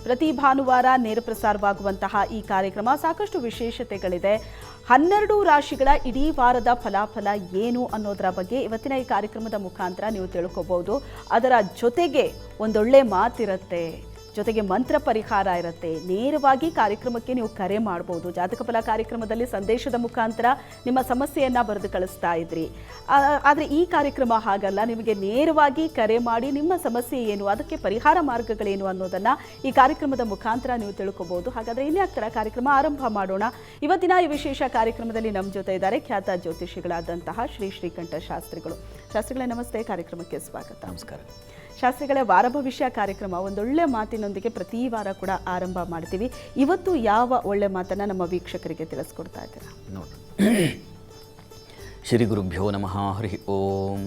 ಪ್ರತಿ ಭಾನುವಾರ ನೇರ ಪ್ರಸಾರವಾಗುವಂತಹ ಈ ಕಾರ್ಯಕ್ರಮ ಸಾಕಷ್ಟು ವಿಶೇಷತೆಗಳಿದೆ. 12 ರಾಶಿಗಳ ಇಡೀ ವಾರದ ಫಲಾಫಲ ಏನು ಅನ್ನೋದರ ಬಗ್ಗೆ ಇವತ್ತಿನ ಈ ಕಾರ್ಯಕ್ರಮದ ಮುಖಾಂತರ ನೀವು ತಿಳ್ಕೋಬಹುದು. ಅದರ ಜೊತೆಗೆ ಒಂದೊಳ್ಳೆ ಮಾತಿರುತ್ತೆ, ಜೊತೆಗೆ ಮಂತ್ರ ಪರಿಹಾರ ಇರುತ್ತೆ. ನೇರವಾಗಿ ಕಾರ್ಯಕ್ರಮಕ್ಕೆ ನೀವು ಕರೆ ಮಾಡಬಹುದು. ಜಾತಕ ಫಲ ಕಾರ್ಯಕ್ರಮದಲ್ಲಿ ಸಂದೇಶದ ಮುಖಾಂತರ ನಿಮ್ಮ ಸಮಸ್ಯೆಯನ್ನು ಬರೆದು ಕಳಿಸ್ತಾ ಇದ್ರಿ. ಆದರೆ ಈ ಕಾರ್ಯಕ್ರಮ ಹಾಗಲ್ಲ. ನಿಮಗೆ ನೇರವಾಗಿ ಕರೆ ಮಾಡಿ ನಿಮ್ಮ ಸಮಸ್ಯೆ ಏನು, ಅದಕ್ಕೆ ಪರಿಹಾರ ಮಾರ್ಗಗಳೇನು ಅನ್ನೋದನ್ನು ಈ ಕಾರ್ಯಕ್ರಮದ ಮುಖಾಂತರ ನೀವು ತಿಳ್ಕೋಬಹುದು. ಹಾಗಾದರೆ ಇನ್ಯಾಕ್ತರ ಕಾರ್ಯಕ್ರಮ ಆರಂಭ ಮಾಡೋಣ. ಇವತ್ತಿನ ಈ ವಿಶೇಷ ಕಾರ್ಯಕ್ರಮದಲ್ಲಿ ನಮ್ಮ ಜೊತೆ ಇದ್ದಾರೆ ಖ್ಯಾತ ಜ್ಯೋತಿಷಿಗಳಾದಂತಹ ಶ್ರೀಕಂಠ ಶಾಸ್ತ್ರಿಗಳು. ಶಾಸ್ತ್ರಿಗಳೇ ನಮಸ್ತೆ, ಕಾರ್ಯಕ್ರಮಕ್ಕೆ ಸ್ವಾಗತ. ನಮಸ್ಕಾರ. ಶಾಸ್ತ್ರಿಗಳೇ, ವಾರ ಭವಿಷ್ಯ ಕಾರ್ಯಕ್ರಮ ಒಂದೊಳ್ಳೆ ಮಾತಿನೊಂದಿಗೆ ಪ್ರತಿ ವಾರ ಕೂಡ ಆರಂಭ ಮಾಡ್ತೀವಿ. ಇವತ್ತು ಯಾವ ಒಳ್ಳೆ ಮಾತನ್ನು ನಮ್ಮ ವೀಕ್ಷಕರಿಗೆ ತಿಳಿಸ್ಕೊಡ್ತಾ ಇದ್ದೀರಾ? ನೋಡಿ, ಶ್ರೀ ಗುರುಭ್ಯೋ ನಮಃ. ಹರಿ ಓಂ.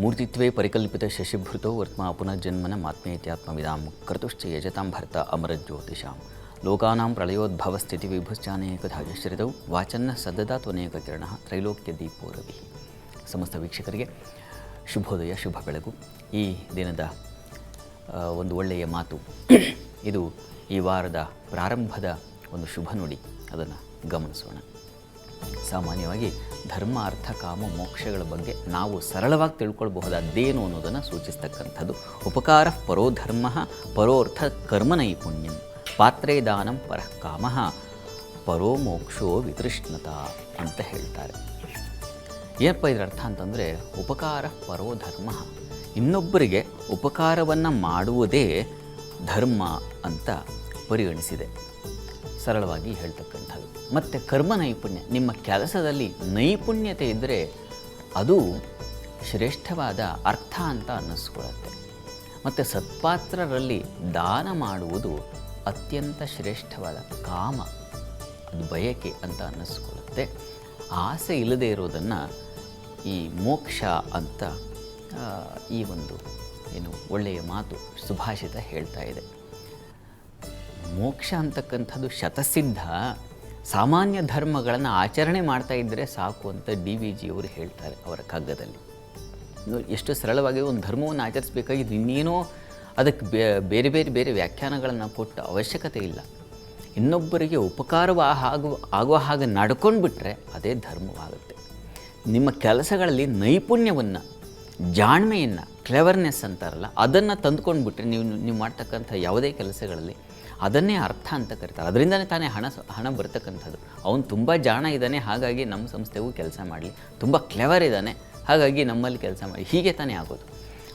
ಮೂರ್ತಿತ್ವೇ ಪರಿಕಲ್ಪಿತ ಶಶಿಭೃತೋ ವರ್ತ್ಮಾ ಪುನರ್ಜನ್ಮನ ಮಾತ್ಮೇತ್ಯಾತ್ಮವಿದಾಂ ಕರ್ತುಶ್ಚ ಯಜತಾಂ ಭರ್ತ ಅಮರಜ್ಯೋತಿಷಾಂ ಲೋಕಾನಾಂ ಪ್ರಳಯೋದ್ಭವ ಸ್ಥಿತಿ ವಿಭುಶ್ಚಾನೇಕಧಾ ಯಶ್ರಿತೌ ವಾಚನ್ನ ಸದ್ದದಾತ್ವನೇಕ ಕಿರಣ ತ್ರೈಲೋಕ್ಯ ದೀಪೋ ರವಿ. ಸಮಸ್ತ ವೀಕ್ಷಕರಿಗೆ ಶುಭೋದಯ, ಶುಭ ಬೆಳಗು. ಈ ದಿನದ ಒಂದು ಒಳ್ಳೆಯ ಮಾತು ಇದು ಈ ವಾರದ ಪ್ರಾರಂಭದ ಒಂದು ಶುಭ ನುಡಿ. ಅದನ್ನು ಗಮನಿಸೋಣ. ಸಾಮಾನ್ಯವಾಗಿ ಧರ್ಮ, ಅರ್ಥ, ಕಾಮ, ಮೋಕ್ಷಗಳ ಬಗ್ಗೆ ನಾವು ಸರಳವಾಗಿ ತಿಳ್ಕೊಳ್ಬಹುದಾದ್ದೇನು ಅನ್ನೋದನ್ನು ಸೂಚಿಸ್ತಕ್ಕಂಥದ್ದು. ಉಪಕಾರ ಪರೋ ಧರ್ಮ ಪರೋರ್ಥ ಕರ್ಮ ನೈಪುಣ್ಯಂ ಪಾತ್ರೇ ದಾನಂ ಪರಃ ಕಾಮ ಪರೋ ಮೋಕ್ಷೋ ವಿತೃಷ್ಣತ ಅಂತ ಹೇಳ್ತಾರೆ. ಏನಪ್ಪ ಇದರ ಅರ್ಥ ಅಂತಂದರೆ, ಉಪಕಾರ ಪರೋ ಧರ್ಮ, ಇನ್ನೊಬ್ಬರಿಗೆ ಉಪಕಾರವನ್ನು ಮಾಡುವುದೇ ಧರ್ಮ ಅಂತ ಪರಿಗಣಿಸಿದೆ, ಸರಳವಾಗಿ ಹೇಳ್ತಕ್ಕಂಥದ್ದು. ಮತ್ತು ಕರ್ಮ ನೈಪುಣ್ಯ, ನಿಮ್ಮ ಕೆಲಸದಲ್ಲಿ ನೈಪುಣ್ಯತೆ ಇದ್ದರೆ ಅದು ಶ್ರೇಷ್ಠವಾದ ಅರ್ಥ ಅಂತ ಅನ್ನಿಸ್ಕೊಳ್ಳುತ್ತೆ. ಮತ್ತು ಸತ್ಪಾತ್ರರಲ್ಲಿ ದಾನ ಮಾಡುವುದು ಅತ್ಯಂತ ಶ್ರೇಷ್ಠವಾದ ಕಾಮ, ಅದು ಬಯಕೆ ಅಂತ ಅನ್ನಿಸ್ಕೊಳ್ಳುತ್ತೆ. ಆಸೆ ಇಲ್ಲದೆ ಇರೋದನ್ನು ಈ ಮೋಕ್ಷ ಅಂತ ಈ ಒಂದು ಏನು ಒಳ್ಳೆಯ ಮಾತು ಸುಭಾಷಿತ ಹೇಳ್ತಾ ಇದೆ. ಮೋಕ್ಷ ಅಂತಕ್ಕಂಥದ್ದು ಶತಸಿದ್ಧ. ಸಾಮಾನ್ಯ ಧರ್ಮಗಳನ್ನು ಆಚರಣೆ ಮಾಡ್ತಾ ಇದ್ದರೆ ಸಾಕು ಅಂತ DVG ಅವರು ಹೇಳ್ತಾರೆ ಅವರ ಕಗ್ಗದಲ್ಲಿ. ಎಷ್ಟು ಸರಳವಾಗಿ ಒಂದು ಧರ್ಮವನ್ನು ಆಚರಿಸಬೇಕಾಗಿದ್ದು, ಇನ್ನೇನೋ ಅದಕ್ಕೆ ಬೇರೆ ಬೇರೆ ಬೇರೆ ವ್ಯಾಖ್ಯಾನಗಳನ್ನು ಕೊಟ್ಟ ಅವಶ್ಯಕತೆ ಇಲ್ಲ. ಇನ್ನೊಬ್ಬರಿಗೆ ಆಗುವ ಹಾಗೆ ನಡ್ಕೊಂಡು ಬಿಟ್ಟರೆ ಅದೇ ಧರ್ಮವಾಗುತ್ತೆ. ನಿಮ್ಮ ಕೆಲಸಗಳಲ್ಲಿ ನೈಪುಣ್ಯವನ್ನು, ಜಾಣ್ಮೆಯನ್ನು, ಕ್ಲೆವರ್ನೆಸ್ ಅಂತಾರಲ್ಲ, ಅದನ್ನು ತಂದುಕೊಂಡು ಬಿಟ್ಟರೆ ನೀವು ಮಾಡ್ತಕ್ಕಂಥ ಯಾವುದೇ ಕೆಲಸಗಳಲ್ಲಿ ಅದನ್ನೇ ಅರ್ಥ ಅಂತ ಕರೀತಾರೆ. ಅದರಿಂದನೇ ತಾನೇ ಹಣ ಬರ್ತಕ್ಕಂಥದ್ದು. ಅವನು ತುಂಬ ಜಾಣ ಇದ್ದಾನೆ, ಹಾಗಾಗಿ ನಮ್ಮ ಸಂಸ್ಥೆಗೂ ಕೆಲಸ ಮಾಡಲಿ, ತುಂಬ ಕ್ಲೆವರ್ ಇದ್ದಾನೆ, ಹಾಗಾಗಿ ನಮ್ಮಲ್ಲಿ ಕೆಲಸ ಮಾಡಿ, ಹೀಗೆ ತಾನೇ ಆಗೋದು.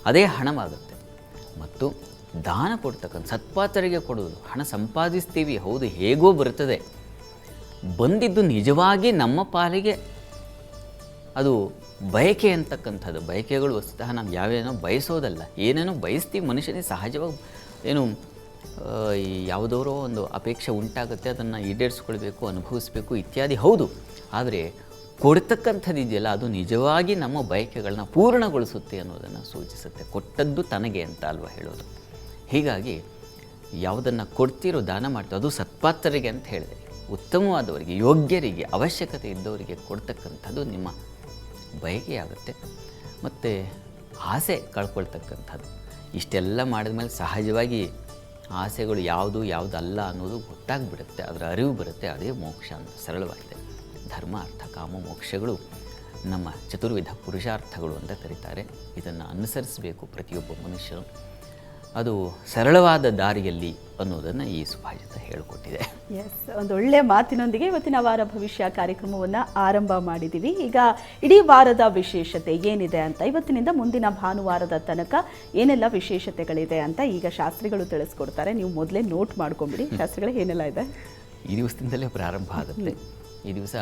ಅದೇ ಹಣವಾಗುತ್ತೆ. ಮತ್ತು ದಾನ ಕೊಡ್ತಕ್ಕಂಥ, ಸತ್ಪಾತ್ರರಿಗೆ ಕೊಡೋದು. ಹಣ ಸಂಪಾದಿಸ್ತೀವಿ, ಹೌದು, ಹೇಗೋ ಬರ್ತದೆ. ಬಂದಿದ್ದು ನಿಜವಾಗಿ ನಮ್ಮ ಪಾಲಿಗೆ ಅದು ಬಯಕೆ ಅಂತಕ್ಕಂಥದ್ದು. ಬಯಕೆಗಳು ವಸ್ತುತಃ ನಾವು ಯಾವೇನೋ ಬಯಸೋದಲ್ಲ, ಏನೇನೋ ಬಯಸ್ತೀವಿ. ಮನುಷ್ಯನಿಗೆ ಸಹಜವಾಗಿ ಏನು ಯಾವುದೋ ಒಂದು ಅಪೇಕ್ಷೆ ಉಂಟಾಗುತ್ತೆ, ಅದನ್ನು ಈಡೇರಿಸ್ಕೊಳ್ಬೇಕು, ಅನುಭವಿಸಬೇಕು ಇತ್ಯಾದಿ, ಹೌದು. ಆದರೆ ಕೊಡ್ತಕ್ಕಂಥದ್ದು ಇದೆಯಲ್ಲ, ಅದು ನಿಜವಾಗಿ ನಮ್ಮ ಬಯಕೆಗಳನ್ನ ಪೂರ್ಣಗೊಳಿಸುತ್ತೆ ಅನ್ನೋದನ್ನು ಸೂಚಿಸುತ್ತೆ. ಕೊಟ್ಟದ್ದು ತನಗೆ ಅಂತ ಅಲ್ವಾ ಹೇಳೋದು. ಹೀಗಾಗಿ ಯಾವುದನ್ನು ಕೊಡ್ತಿರೋ, ದಾನ ಮಾಡ್ತೀರೋ, ಅದು ಸತ್ಪಾತ್ರರಿಗೆ ಅಂತ ಹೇಳಿದೆ, ಉತ್ತಮವಾದವರಿಗೆ, ಯೋಗ್ಯರಿಗೆ, ಅವಶ್ಯಕತೆ ಇದ್ದವರಿಗೆ ಕೊಡ್ತಕ್ಕಂಥದ್ದು ನಿಮ್ಮ ಬಯಕೆಯಾಗುತ್ತೆ. ಮತ್ತು ಆಸೆ ಕಳ್ಕೊಳ್ತಕ್ಕಂಥದ್ದು. ಇಷ್ಟೆಲ್ಲ ಮಾಡಿದ ಮೇಲೆ ಸಹಜವಾಗಿ ಆಸೆಗಳು ಯಾವುದಲ್ಲ ಅನ್ನೋದು ಗೊತ್ತಾಗ್ಬಿಡುತ್ತೆ, ಅದರ ಅರಿವು ಬರುತ್ತೆ. ಅದೇ ಮೋಕ್ಷ ಅಂತ ಸರಳವಾಗಿದೆ. ಧರ್ಮ, ಅರ್ಥ, ಕಾಮ, ಮೋಕ್ಷಗಳು ನಮ್ಮ ಚತುರ್ವಿಧ ಪುರುಷಾರ್ಥಗಳು ಅಂತ ಕರೀತಾರೆ. ಇದನ್ನು ಅನುಸರಿಸಬೇಕು ಪ್ರತಿಯೊಬ್ಬ ಮನುಷ್ಯನು. ಅದು ಸರಳವಾದ ದಾರಿಯಲ್ಲಿ ಅನ್ನೋದನ್ನು ಈ ಸುಭಾಷಿತ ಹೇಳಿಕೊಟ್ಟಿದೆ. ಎಸ್, ಒಂದು ಒಳ್ಳೆ ಮಾತಿನೊಂದಿಗೆ ಇವತ್ತಿನ ವಾರ ಭವಿಷ್ಯ ಕಾರ್ಯಕ್ರಮವನ್ನು ಆರಂಭ ಮಾಡಿದ್ದೀವಿ. ಈಗ ಇಡೀ ವಾರದ ವಿಶೇಷತೆ ಏನಿದೆ ಅಂತ, ಇವತ್ತಿನಿಂದ ಮುಂದಿನ ಭಾನುವಾರದ ತನಕ ಏನೆಲ್ಲ ವಿಶೇಷತೆಗಳಿದೆ ಅಂತ ಈಗ ಶಾಸ್ತ್ರಿಗಳು ತಿಳಿಸ್ಕೊಡ್ತಾರೆ. ನೀವು ಮೊದಲೇ ನೋಟ್ ಮಾಡ್ಕೊಂಬಿಡಿ. ಶಾಸ್ತ್ರಿಗಳು ಏನೆಲ್ಲ ಇದೆ? ಈ ದಿವಸದಿಂದಲೇ ಪ್ರಾರಂಭ ಆಗುತ್ತೆ. ಈ ದಿವಸ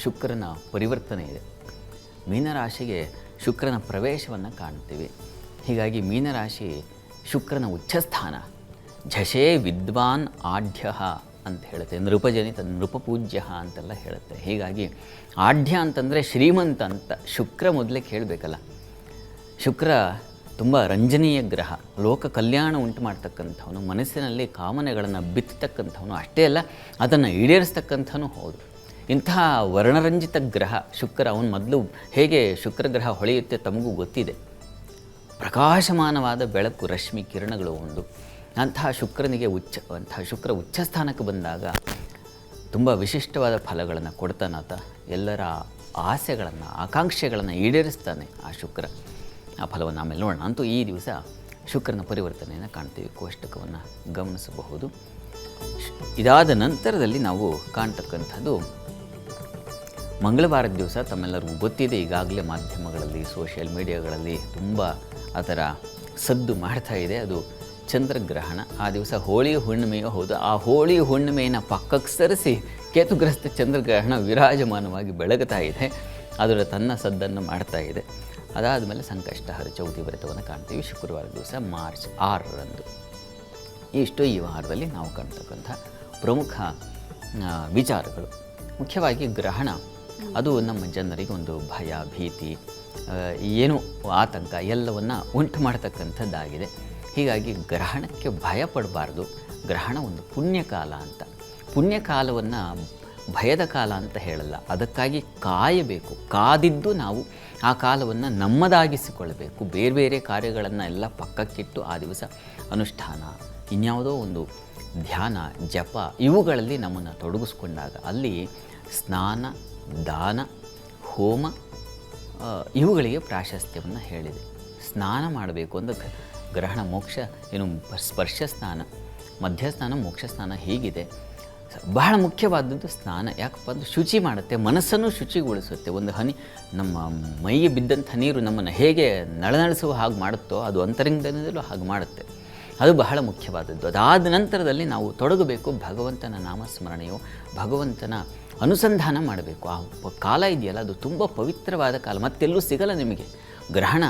ಶುಕ್ರನ ಪರಿವರ್ತನೆ ಇದೆ. ಮೀನರಾಶಿಗೆ ಶುಕ್ರನ ಪ್ರವೇಶವನ್ನು ಕಾಣ್ತೀವಿ. ಹೀಗಾಗಿ ಮೀನರಾಶಿ ಶುಕ್ರನ ಉಚ್ಚಸ್ಥಾನ. ಝಷೇ ವಿದ್ವಾನ್ ಆಢ್ಯ ಅಂತ ಹೇಳುತ್ತೆ. ನೃಪಜನಿತ ನೃಪಪೂಜ್ಯ ಅಂತೆಲ್ಲ ಹೇಳುತ್ತೆ. ಹೀಗಾಗಿ ಆಢ್ಯ ಅಂತಂದರೆ ಶ್ರೀಮಂತ ಅಂತ. ಶುಕ್ರ ಮೊದಲೇ ಕೇಳಬೇಕಲ್ಲ. ಶುಕ್ರ ತುಂಬ ರಂಜನೀಯ ಗ್ರಹ, ಲೋಕ ಕಲ್ಯಾಣ ಉಂಟು ಮಾಡ್ತಕ್ಕಂಥವನು, ಮನಸ್ಸಿನಲ್ಲಿ ಕಾಮನೆಗಳನ್ನು ಬಿತ್ತತಕ್ಕಂಥವನು. ಅಷ್ಟೇ ಅಲ್ಲ, ಅದನ್ನು ಈಡೇರಿಸ್ತಕ್ಕಂಥವನು ಹೌದು. ಇಂತಹ ವರ್ಣರಂಜಿತ ಗ್ರಹ ಶುಕ್ರ. ಅವನು ಮೊದಲು ಹೇಗೆ ಶುಕ್ರಗ್ರಹ ಹೊಳೆಯುತ್ತೆ ತಮಗೂ ಗೊತ್ತಿದೆ. ಪ್ರಕಾಶಮಾನವಾದ ಬೆಳಕು, ರಶ್ಮಿ ಕಿರಣಗಳು ಒಂದು ಅಂತಹ ಶುಕ್ರನಿಗೆ ಶುಕ್ರ ಉಚ್ಚ ಸ್ಥಾನಕ್ಕೆ ಬಂದಾಗ ತುಂಬ ವಿಶಿಷ್ಟವಾದ ಫಲಗಳನ್ನು ಕೊಡ್ತಾನಾತ. ಎಲ್ಲರ ಆಸೆಗಳನ್ನು ಆಕಾಂಕ್ಷೆಗಳನ್ನು ಈಡೇರಿಸ್ತಾನೆ ಆ ಶುಕ್ರ. ಆ ಫಲವನ್ನು ಆಮೇಲೆ ನೋಡೋಣ. ಅಂತೂ ಈ ದಿವಸ ಶುಕ್ರನ ಪರಿವರ್ತನೆಯನ್ನು ಕಾಣ್ತೀವಿ, ಕೋಷ್ಟಕವನ್ನು ಗಮನಿಸಬಹುದು. ಇದಾದ ನಂತರದಲ್ಲಿ ನಾವು ಕಾಣ್ತಕ್ಕಂಥದ್ದು ಮಂಗಳವಾರದ ದಿವಸ ತಮ್ಮೆಲ್ಲರಿಗೂ ಗೊತ್ತಿದೆ, ಈಗಾಗಲೇ ಮಾಧ್ಯಮಗಳಲ್ಲಿ ಸೋಷಿಯಲ್ ಮೀಡಿಯಾಗಳಲ್ಲಿ ತುಂಬ ಅದರ ಸದ್ದು ಮಾಡ್ತಾ ಇದೆ. ಅದು ಚಂದ್ರಗ್ರಹಣ. ಆ ದಿವಸ ಹೋಳಿ ಹುಣ್ಣಿಮೆಯೂ ಹೌದು. ಆ ಹೋಳಿ ಹುಣ್ಣಿಮೆಯನ್ನು ಪಕ್ಕಕ್ಕೆ ಸರಿಸಿ ಕೇತುಗ್ರಸ್ತ ಚಂದ್ರಗ್ರಹಣ ವಿರಾಜಮಾನವಾಗಿ ಬೆಳಗುತ್ತಾ ಇದೆ. ಅದರ ತನ್ನ ಸದ್ದನ್ನು ಮಾಡ್ತಾ ಇದೆ. ಅದಾದ ಮೇಲೆ ಸಂಕಷ್ಟಹರ ಚೌತಿ ವ್ರತವನ್ನು ಕಾಣ್ತೀವಿ ಶುಕ್ರವಾರ ದಿವಸ ಮಾರ್ಚ್ 6ರಂದು. ಇಷ್ಟು ಈ ವಾರದಲ್ಲಿ ನಾವು ಕಾಣ್ತಕ್ಕಂಥ ಪ್ರಮುಖ ವಿಚಾರಗಳು. ಮುಖ್ಯವಾಗಿ ಗ್ರಹಣ ಅದು ನಮ್ಮ ಜನರಿಗೆ ಒಂದು ಭಯ, ಭೀತಿ, ಏನು ಆತಂಕ ಎಲ್ಲವನ್ನು ಉಂಟು ಮಾಡ್ತಕ್ಕಂಥದ್ದಾಗಿದೆ. ಹೀಗಾಗಿ ಗ್ರಹಣಕ್ಕೆ ಭಯ ಪಡಬಾರ್ದು. ಗ್ರಹಣ ಒಂದು ಪುಣ್ಯಕಾಲ ಅಂತ. ಪುಣ್ಯಕಾಲವನ್ನು ಭಯದ ಕಾಲ ಅಂತ ಹೇಳಲ್ಲ, ಅದಕ್ಕಾಗಿ ಕಾಯಬೇಕು. ಕಾದಿದ್ದು ನಾವು ಆ ಕಾಲವನ್ನು ನಮ್ಮದಾಗಿಸಿಕೊಳ್ಳಬೇಕು. ಬೇರೆ ಬೇರೆ ಕಾರ್ಯಗಳನ್ನು ಎಲ್ಲ ಪಕ್ಕಕ್ಕಿಟ್ಟು ಆ ದಿವಸ ಅನುಷ್ಠಾನ, ಇನ್ಯಾವುದೋ ಒಂದು ಧ್ಯಾನ, ಜಪ ಇವುಗಳಲ್ಲಿ ನಮ್ಮನ್ನು ತೊಡಗಿಸ್ಕೊಂಡಾಗ ಅಲ್ಲಿ ಸ್ನಾನ, ದಾನ, ಹೋಮ ಇವುಗಳಿಗೆ ಪ್ರಾಶಸ್ತ್ಯವನ್ನು ಹೇಳಿದೆ. ಸ್ನಾನ ಮಾಡಬೇಕು ಅಂದರೆ ಗ್ರಹಣ ಮೋಕ್ಷ ಏನು ಸ್ಪರ್ಶ ಸ್ನಾನ, ಮಧ್ಯ ಸ್ನಾನ, ಮೋಕ್ಷ ಸ್ನಾನ ಹೀಗಿದೆ. ಬಹಳ ಮುಖ್ಯವಾದದ್ದು ಸ್ನಾನ. ಯಾಕಪ್ಪ ಅಂದರೆ ಶುಚಿ ಮಾಡುತ್ತೆ, ಮನಸ್ಸನ್ನು ಶುಚಿಗೊಳಿಸುತ್ತೆ. ಒಂದು ಹನಿ ನಮ್ಮ ಮೈಗೆ ಬಿದ್ದಂಥ ನೀರು ನಮ್ಮನ್ನು ಹೇಗೆ ನಳನಳಿಸುವ ಹಾಗೆ ಮಾಡುತ್ತೋ ಅದು ಅಂತರಂಗದಲ್ಲೂ ಹಾಗೆ ಮಾಡುತ್ತೆ. ಅದು ಬಹಳ ಮುಖ್ಯವಾದದ್ದು. ಅದಾದ ನಂತರದಲ್ಲಿ ನಾವು ತೊಡಗಬೇಕು ಭಗವಂತನ ನಾಮಸ್ಮರಣೆಯು, ಭಗವಂತನ ಅನುಸಂಧಾನ ಮಾಡಬೇಕು. ಆ ಕಾಲ ಇದೆಯಲ್ಲ ಅದು ತುಂಬ ಪವಿತ್ರವಾದ ಕಾಲ, ಮತ್ತೆಲ್ಲೂ ಸಿಗಲ್ಲ ನಿಮಗೆ. ಗ್ರಹಣ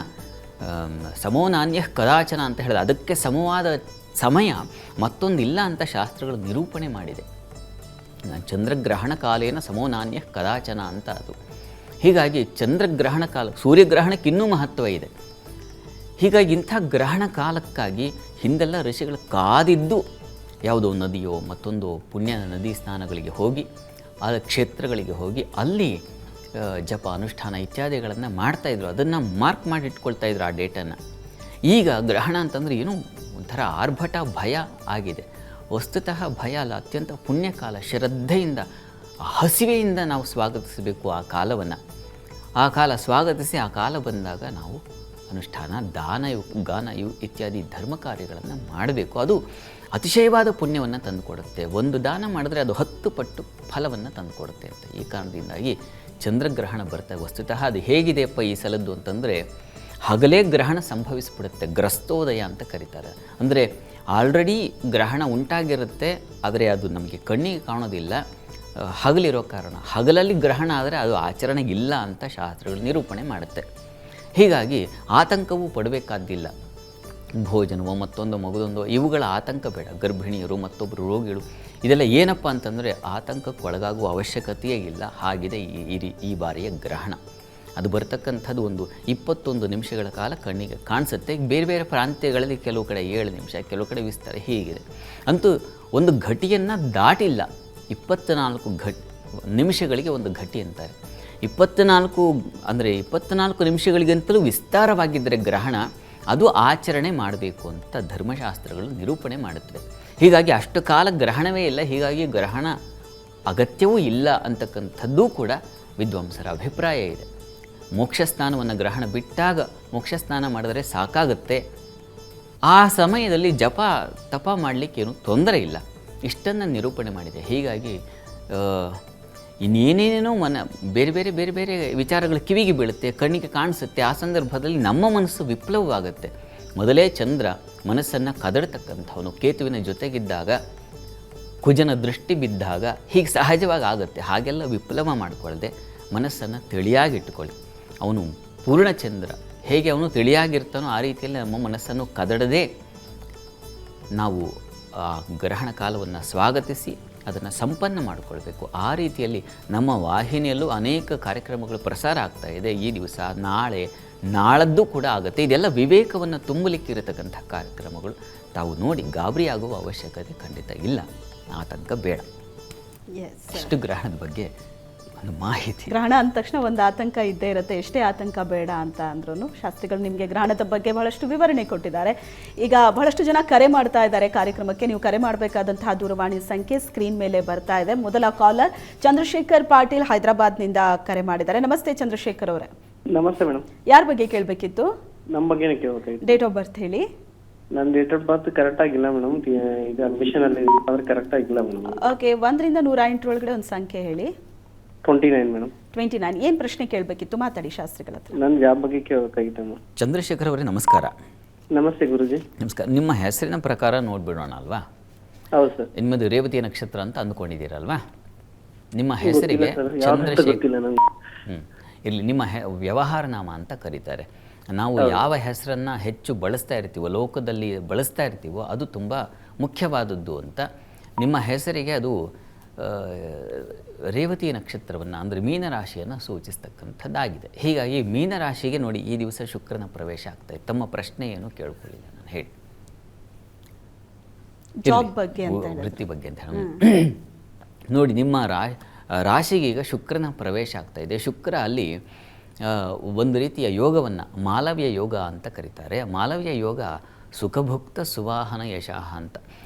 ಸಮೋ ನಾಣ್ಯ ಕದಾಚನ ಅಂತ ಹೇಳಿದ ಅದಕ್ಕೆ ಸಮವಾದ ಸಮಯ ಮತ್ತೊಂದಿಲ್ಲ ಅಂತ ಶಾಸ್ತ್ರಗಳು ನಿರೂಪಣೆ ಮಾಡಿದೆ. ಚಂದ್ರಗ್ರಹಣ ಕಾಲೇನ ಸಮೋ ನಾಣ್ಯ ಕದಾಚನ ಅಂತ ಅದು. ಹೀಗಾಗಿ ಚಂದ್ರಗ್ರಹಣ ಕಾಲ, ಸೂರ್ಯಗ್ರಹಣಕ್ಕೆ ಇನ್ನೂ ಮಹತ್ವ ಇದೆ. ಹೀಗಾಗಿ ಇಂಥ ಗ್ರಹಣ ಕಾಲಕ್ಕಾಗಿ ಹಿಂದೆಲ್ಲ ಋಷಿಗಳು ಕಾದಿದ್ದು ಯಾವುದೋ ನದಿಯೋ ಮತ್ತೊಂದು ಪುಣ್ಯ ನದಿ ಸ್ನಾನಗಳಿಗೆ ಹೋಗಿ, ಆ ಕ್ಷೇತ್ರಗಳಿಗೆ ಹೋಗಿ ಅಲ್ಲಿ ಜಪ, ಅನುಷ್ಠಾನ ಇತ್ಯಾದಿಗಳನ್ನು ಮಾಡ್ತಾಯಿದ್ರು. ಅದನ್ನು ಮಾರ್ಕ್ ಮಾಡಿ ಇಟ್ಕೊಳ್ತಾಯಿದ್ರು ಆ ಡೇಟನ್ನು. ಈಗ ಗ್ರಹಣ ಅಂತಂದರೆ ಏನೋ ಒಂಥರ ಆರ್ಭಟ, ಭಯ ಆಗಿದೆ. ವಸ್ತುತಃ ಭಯ ಅಲ್ಲ, ಅತ್ಯಂತ ಪುಣ್ಯಕಾಲ. ಶ್ರದ್ಧೆಯಿಂದ, ಹಸಿವೆಯಿಂದ ನಾವು ಸ್ವಾಗತಿಸಬೇಕು ಆ ಕಾಲವನ್ನು. ಆ ಕಾಲ ಸ್ವಾಗತಿಸಿ ಆ ಕಾಲ ಬಂದಾಗ ನಾವು ಅನುಷ್ಠಾನ, ದಾನ, ಗಾನ ಇತ್ಯಾದಿ ಧರ್ಮ ಕಾರ್ಯಗಳನ್ನು ಮಾಡಬೇಕು. ಅದು ಅತಿಶಯವಾದ ಪುಣ್ಯವನ್ನು ತಂದುಕೊಡುತ್ತೆ. ಒಂದು ದಾನ ಮಾಡಿದ್ರೆ ಅದು 10 ಪಟ್ಟು ಫಲವನ್ನು ತಂದುಕೊಡುತ್ತೆ ಅಂತ. ಈ ಕಾರಣದಿಂದಾಗಿ ಚಂದ್ರಗ್ರಹಣ ಬರ್ತಾ ವಸ್ತುತಃ ಅದು ಹೇಗಿದೆಯಪ್ಪ ಈ ಸಲದ್ದು ಅಂತಂದರೆ, ಹಗಲೇ ಗ್ರಹಣ ಸಂಭವಿಸ್ಬಿಡುತ್ತೆ. ಗ್ರಸ್ತೋದಯ ಅಂತ ಕರೀತಾರೆ. ಅಂದರೆ ಆಲ್ರೆಡಿ ಗ್ರಹಣ ಉಂಟಾಗಿರುತ್ತೆ, ಆದರೆ ಅದು ನಮಗೆ ಕಣ್ಣಿಗೆ ಕಾಣೋದಿಲ್ಲ, ಹಗಲಿರೋ ಕಾರಣ. ಹಗಲಲ್ಲಿ ಗ್ರಹಣ ಆದರೆ ಅದು ಆಚರಣೆಗಿಲ್ಲ ಅಂತ ಶಾಸ್ತ್ರಗಳು ನಿರೂಪಣೆ ಮಾಡುತ್ತೆ. ಹೀಗಾಗಿ ಆತಂಕವೂ ಪಡಬೇಕಾದ್ದಿಲ್ಲ. ಭೋಜನವೋ ಮತ್ತೊಂದು ಮಗುದೊಂದೋ ಇವುಗಳ ಆತಂಕ ಬೇಡ. ಗರ್ಭಿಣಿಯರು, ಮತ್ತೊಬ್ಬರು ರೋಗಿಗಳು, ಇದೆಲ್ಲ ಏನಪ್ಪ ಅಂತಂದರೆ ಆತಂಕಕ್ಕೆ ಒಳಗಾಗುವ ಅವಶ್ಯಕತೆಯೇ ಇಲ್ಲ. ಹಾಗಿದೆ ಈ ಬಾರಿಯ ಗ್ರಹಣ. ಅದು ಬರ್ತಕ್ಕಂಥದ್ದು ಒಂದು 21 ನಿಮಿಷಗಳ ಕಾಲ ಕಣ್ಣಿಗೆ ಕಾಣಿಸುತ್ತೆ. ಬೇರೆ ಬೇರೆ ಪ್ರಾಂತ್ಯಗಳಲ್ಲಿ ಕೆಲವು ಕಡೆ 7 ನಿಮಿಷ, ಕೆಲವು ಕಡೆ ವಿಸ್ತಾರ ಹೀಗಿದೆ. ಅಂತೂ ಒಂದು ಘಟಿಯನ್ನು ದಾಟಿಲ್ಲ. 24 ನಿಮಿಷಗಳಿಗೆ ಒಂದು ಘಟಿ ಅಂತಾರೆ. 24 ಅಂದರೆ 24 ನಿಮಿಷಗಳಿಗಂತಲೂ ವಿಸ್ತಾರವಾಗಿದ್ದರೆ ಗ್ರಹಣ, ಅದು ಆಚರಣೆ ಮಾಡಬೇಕು ಅಂತ ಧರ್ಮಶಾಸ್ತ್ರಗಳು ನಿರೂಪಣೆ ಮಾಡುತ್ತವೆ. ಹೀಗಾಗಿ ಅಷ್ಟು ಕಾಲ ಗ್ರಹಣವೇ ಇಲ್ಲ, ಹೀಗಾಗಿ ಗ್ರಹಣ ಅಗತ್ಯವೂ ಇಲ್ಲ ಅಂತಕ್ಕಂಥದ್ದೂ ಕೂಡ ವಿದ್ವಾಂಸರ ಅಭಿಪ್ರಾಯ ಇದೆ. ಮೋಕ್ಷ ಸ್ನಾನವನ್ನು ಗ್ರಹಣ ಬಿಟ್ಟಾಗ ಮೋಕ್ಷ ಸ್ನಾನ ಮಾಡಿದರೆ ಸಾಕಾಗುತ್ತೆ. ಆ ಸಮಯದಲ್ಲಿ ಜಪ ತಪ ಮಾಡಲಿಕ್ಕೇನು ತೊಂದರೆ ಇಲ್ಲ. ಇಷ್ಟನ್ನು ನಿರೂಪಣೆ ಮಾಡಿದೆ. ಹೀಗಾಗಿ ಇನ್ನೇನೇನೇನೋ ಬೇರೆ ಬೇರೆ ಬೇರೆ ಬೇರೆ ವಿಚಾರಗಳು ಕಿವಿಗೆ ಬೀಳುತ್ತೆ, ಕಣ್ಣಿಗೆ ಕಾಣಿಸುತ್ತೆ. ಆ ಸಂದರ್ಭದಲ್ಲಿ ನಮ್ಮ ಮನಸ್ಸು ವಿಪ್ಲವವಾಗುತ್ತೆ. ಮೊದಲೇ ಚಂದ್ರ ಮನಸ್ಸನ್ನು ಕದಡ್ತಕ್ಕಂಥವನು. ಕೇತುವಿನ ಜೊತೆಗಿದ್ದಾಗ, ಕುಜನ ದೃಷ್ಟಿ ಬಿದ್ದಾಗ ಹೀಗೆ ಸಹಜವಾಗಿ ಆಗುತ್ತೆ. ಹಾಗೆಲ್ಲ ವಿಪ್ಲವ ಮಾಡಿಕೊಳ್ಳದೆ ಮನಸ್ಸನ್ನು ತಿಳಿಯಾಗಿಟ್ಟುಕೊಳ್ಳಿ. ಅವನು ಪೂರ್ಣಚಂದ್ರ, ಹೇಗೆ ಅವನು ತಿಳಿಯಾಗಿರ್ತಾನೋ ಆ ರೀತಿಯಲ್ಲಿ ನಮ್ಮ ಮನಸ್ಸನ್ನು ಕದಡದೆ ನಾವು ಆ ಗ್ರಹಣ ಕಾಲವನ್ನು ಸ್ವಾಗತಿಸಿ ಅದನ್ನು ಸಂಪನ್ನ ಮಾಡಿಕೊಳ್ಬೇಕು. ಆ ರೀತಿಯಲ್ಲಿ ನಮ್ಮ ವಾಹಿನಿಯಲ್ಲೂ ಅನೇಕ ಕಾರ್ಯಕ್ರಮಗಳು ಪ್ರಸಾರ ಆಗ್ತಾ ಇದೆ. ಈ ದಿವಸ, ನಾಳೆ, ನಾಳದ್ದು ಕೂಡ ಆಗುತ್ತೆ. ಇದೆಲ್ಲ ವಿವೇಕವನ್ನು ತುಂಬಲಿಕ್ಕಿರತಕ್ಕಂಥ ಕಾರ್ಯಕ್ರಮಗಳು. ತಾವು ನೋಡಿ ಗಾಬರಿ ಆಗುವ ಅವಶ್ಯಕತೆ ಖಂಡಿತ ಇಲ್ಲ, ಆತಂಕ ಬೇಡ. ಇಷ್ಟು ಗ್ರಹಣದ ಬಗ್ಗೆ ಒಂದು ಮಾಹಿತಿ. ಗ್ರಹಣ ಅಂದ ತಕ್ಷಣ ಒಂದು ಆತಂಕ ಇದ್ದೇ ಇರುತ್ತೆ, ಎಷ್ಟೇ ಆತಂಕ ಬೇಡ ಅಂತ ಅಂದ್ರೂ ಶಾಸ್ತ್ರಿಗಳು ನಿಮಗೆ ಗ್ರಹಣದ ಬಗ್ಗೆ ಬಹಳಷ್ಟು ವಿವರಣೆ ಕೊಟ್ಟಿದ್ದಾರೆ. ಈಗ ಬಹಳಷ್ಟು ಜನ ಕರೆ ಮಾಡ್ತಾ ಇದ್ದಾರೆ ಕಾರ್ಯಕ್ರಮಕ್ಕೆ. ನೀವು ಕರೆ ಮಾಡಬೇಕಾದಂತಹ ದೂರವಾಣಿ ಸಂಖ್ಯೆ ಸ್ಕ್ರೀನ್ ಮೇಲೆ ಬರ್ತಾ ಇದೆ. ಮೊದಲ ಕಾಲರ್ ಚಂದ್ರಶೇಖರ್ ಪಾಟೀಲ್ ಹೈದರಾಬಾದ್ನಿಂದ ಕರೆ ಮಾಡಿದ್ದಾರೆ. ನಮಸ್ತೆ ಚಂದ್ರಶೇಖರ್ ಅವರೇ. ನಮಸ್ತೆ ಮೇಡಮ್. ಯಾರ ಬಗ್ಗೆ ಕೇಳಬೇಕಿತ್ತು? ನಮ್ಮ ಬಗ್ಗೆನೇ ಕೇಳಬೇಕಾಗಿತ್ತು. ಡೇಟ್ ಆಫ್ ಬರ್ತ್ ಹೇಳಿ. ನನ್ನ ಡೇಟ್ ಆಫ್ ಬರ್ತ್ ಕರೆಕ್ಟ್ ಆಗಿಲ್ಲ ಮೇಡಮ್. ಇದು ಅಡ್ಮಿಷನ್ ಅಲ್ಲಿ ಆದ್ರೆ ಕರೆಕ್ಟ್ ಆಗಿಲ್ಲ ಮೇಡಮ್. ಓಕೆ, 1 ರಿಂದ 108 ಒಳಗಡೆ ಒಂದು ಸಂಖ್ಯೆ ಹೇಳಿ. 29 ಮೇಡಮ್. 29. ಏನು ಪ್ರಶ್ನೆ ಕೇಳಬೇಕಿತ್ತು? ಮಾತಾಡಿ ಶಾಸ್ತ್ರಿಗಳ ಹತ್ರ. ನನ್ನ ಜಾಬ್ ಬಗ್ಗೆ ಕೇಳಬೇಕಾಗಿತ್ತು ಮೇಡಮ್. ಚಂದ್ರಶೇಖರ್ ಅವರೇ ನಮಸ್ಕಾರ. ನಮಸ್ತೆ ಗುರುಜಿ. ನಮಸ್ಕಾರ. ನಿಮ್ಮ ಹೆಸರಿನ ಪ್ರಕಾರ ನೋಡ್ಬಿಡೋಣ ಅಲ್ವಾ? ಹೌದು ಸರ್. ನಿಮ್ಮದು ರೇವತಿ ನಕ್ಷತ್ರ ಅಂತ ಅಂದ್ಕೊಂಡಿದ್ದೀರಲ್ವಾ? ನಿಮ್ಮ ಹೆಸರಿಗೆ ಚಂದ್ರಶೇಖರ್ ಇಲ್ಲಿ ನಿಮ್ಮ ವ್ಯವಹಾರ ನಾಮ ಅಂತ ಕರೀತಾರೆ. ನಾವು ಯಾವ ಹೆಸರನ್ನು ಹೆಚ್ಚು ಬಳಸ್ತಾ ಇರ್ತೀವೋ, ಲೋಕದಲ್ಲಿ ಬಳಸ್ತಾ ಇರ್ತೀವೋ ಅದು ತುಂಬ ಮುಖ್ಯವಾದದ್ದು ಅಂತ. ನಿಮ್ಮ ಹೆಸರಿಗೆ ಅದು ರೇವತಿ ನಕ್ಷತ್ರವನ್ನು ಅಂದರೆ ಮೀನರಾಶಿಯನ್ನು ಸೂಚಿಸ್ತಕ್ಕಂಥದ್ದಾಗಿದೆ. ಹೀಗಾಗಿ ಮೀನರಾಶಿಗೆ ನೋಡಿ ಈ ದಿವಸ ಶುಕ್ರನ ಪ್ರವೇಶ ಆಗ್ತಾ ಇದೆ. ತಮ್ಮ ಪ್ರಶ್ನೆ ಏನು ಕೇಳ್ಕೊಳ್ಳಿಲ್ಲ ನಾನು, ಹೇಳಿ. ಜಾಬ್ ಬಗ್ಗೆ ಅಂತ, ವೃತ್ತಿ ಬಗ್ಗೆ ಅಂತ ಹೇಳಿ. ನೋಡಿ, ನಿಮ್ಮ ರಾಶಿಗೆ ಈಗ ಶುಕ್ರನ ಪ್ರವೇಶ ಆಗ್ತಾ ಇದೆ. ಶುಕ್ರ ಅಲ್ಲಿ ಒಂದು ರೀತಿಯ ಯೋಗವನ್ನು ಮಾಲವ್ಯ ಯೋಗ ಅಂತ ಕರೀತಾರೆ. ಮಾಲವ್ಯ ಯೋಗ ಸುಖಭುಕ್ತ ಸುವಾಹನ ಯಶಃ ಅಂತ.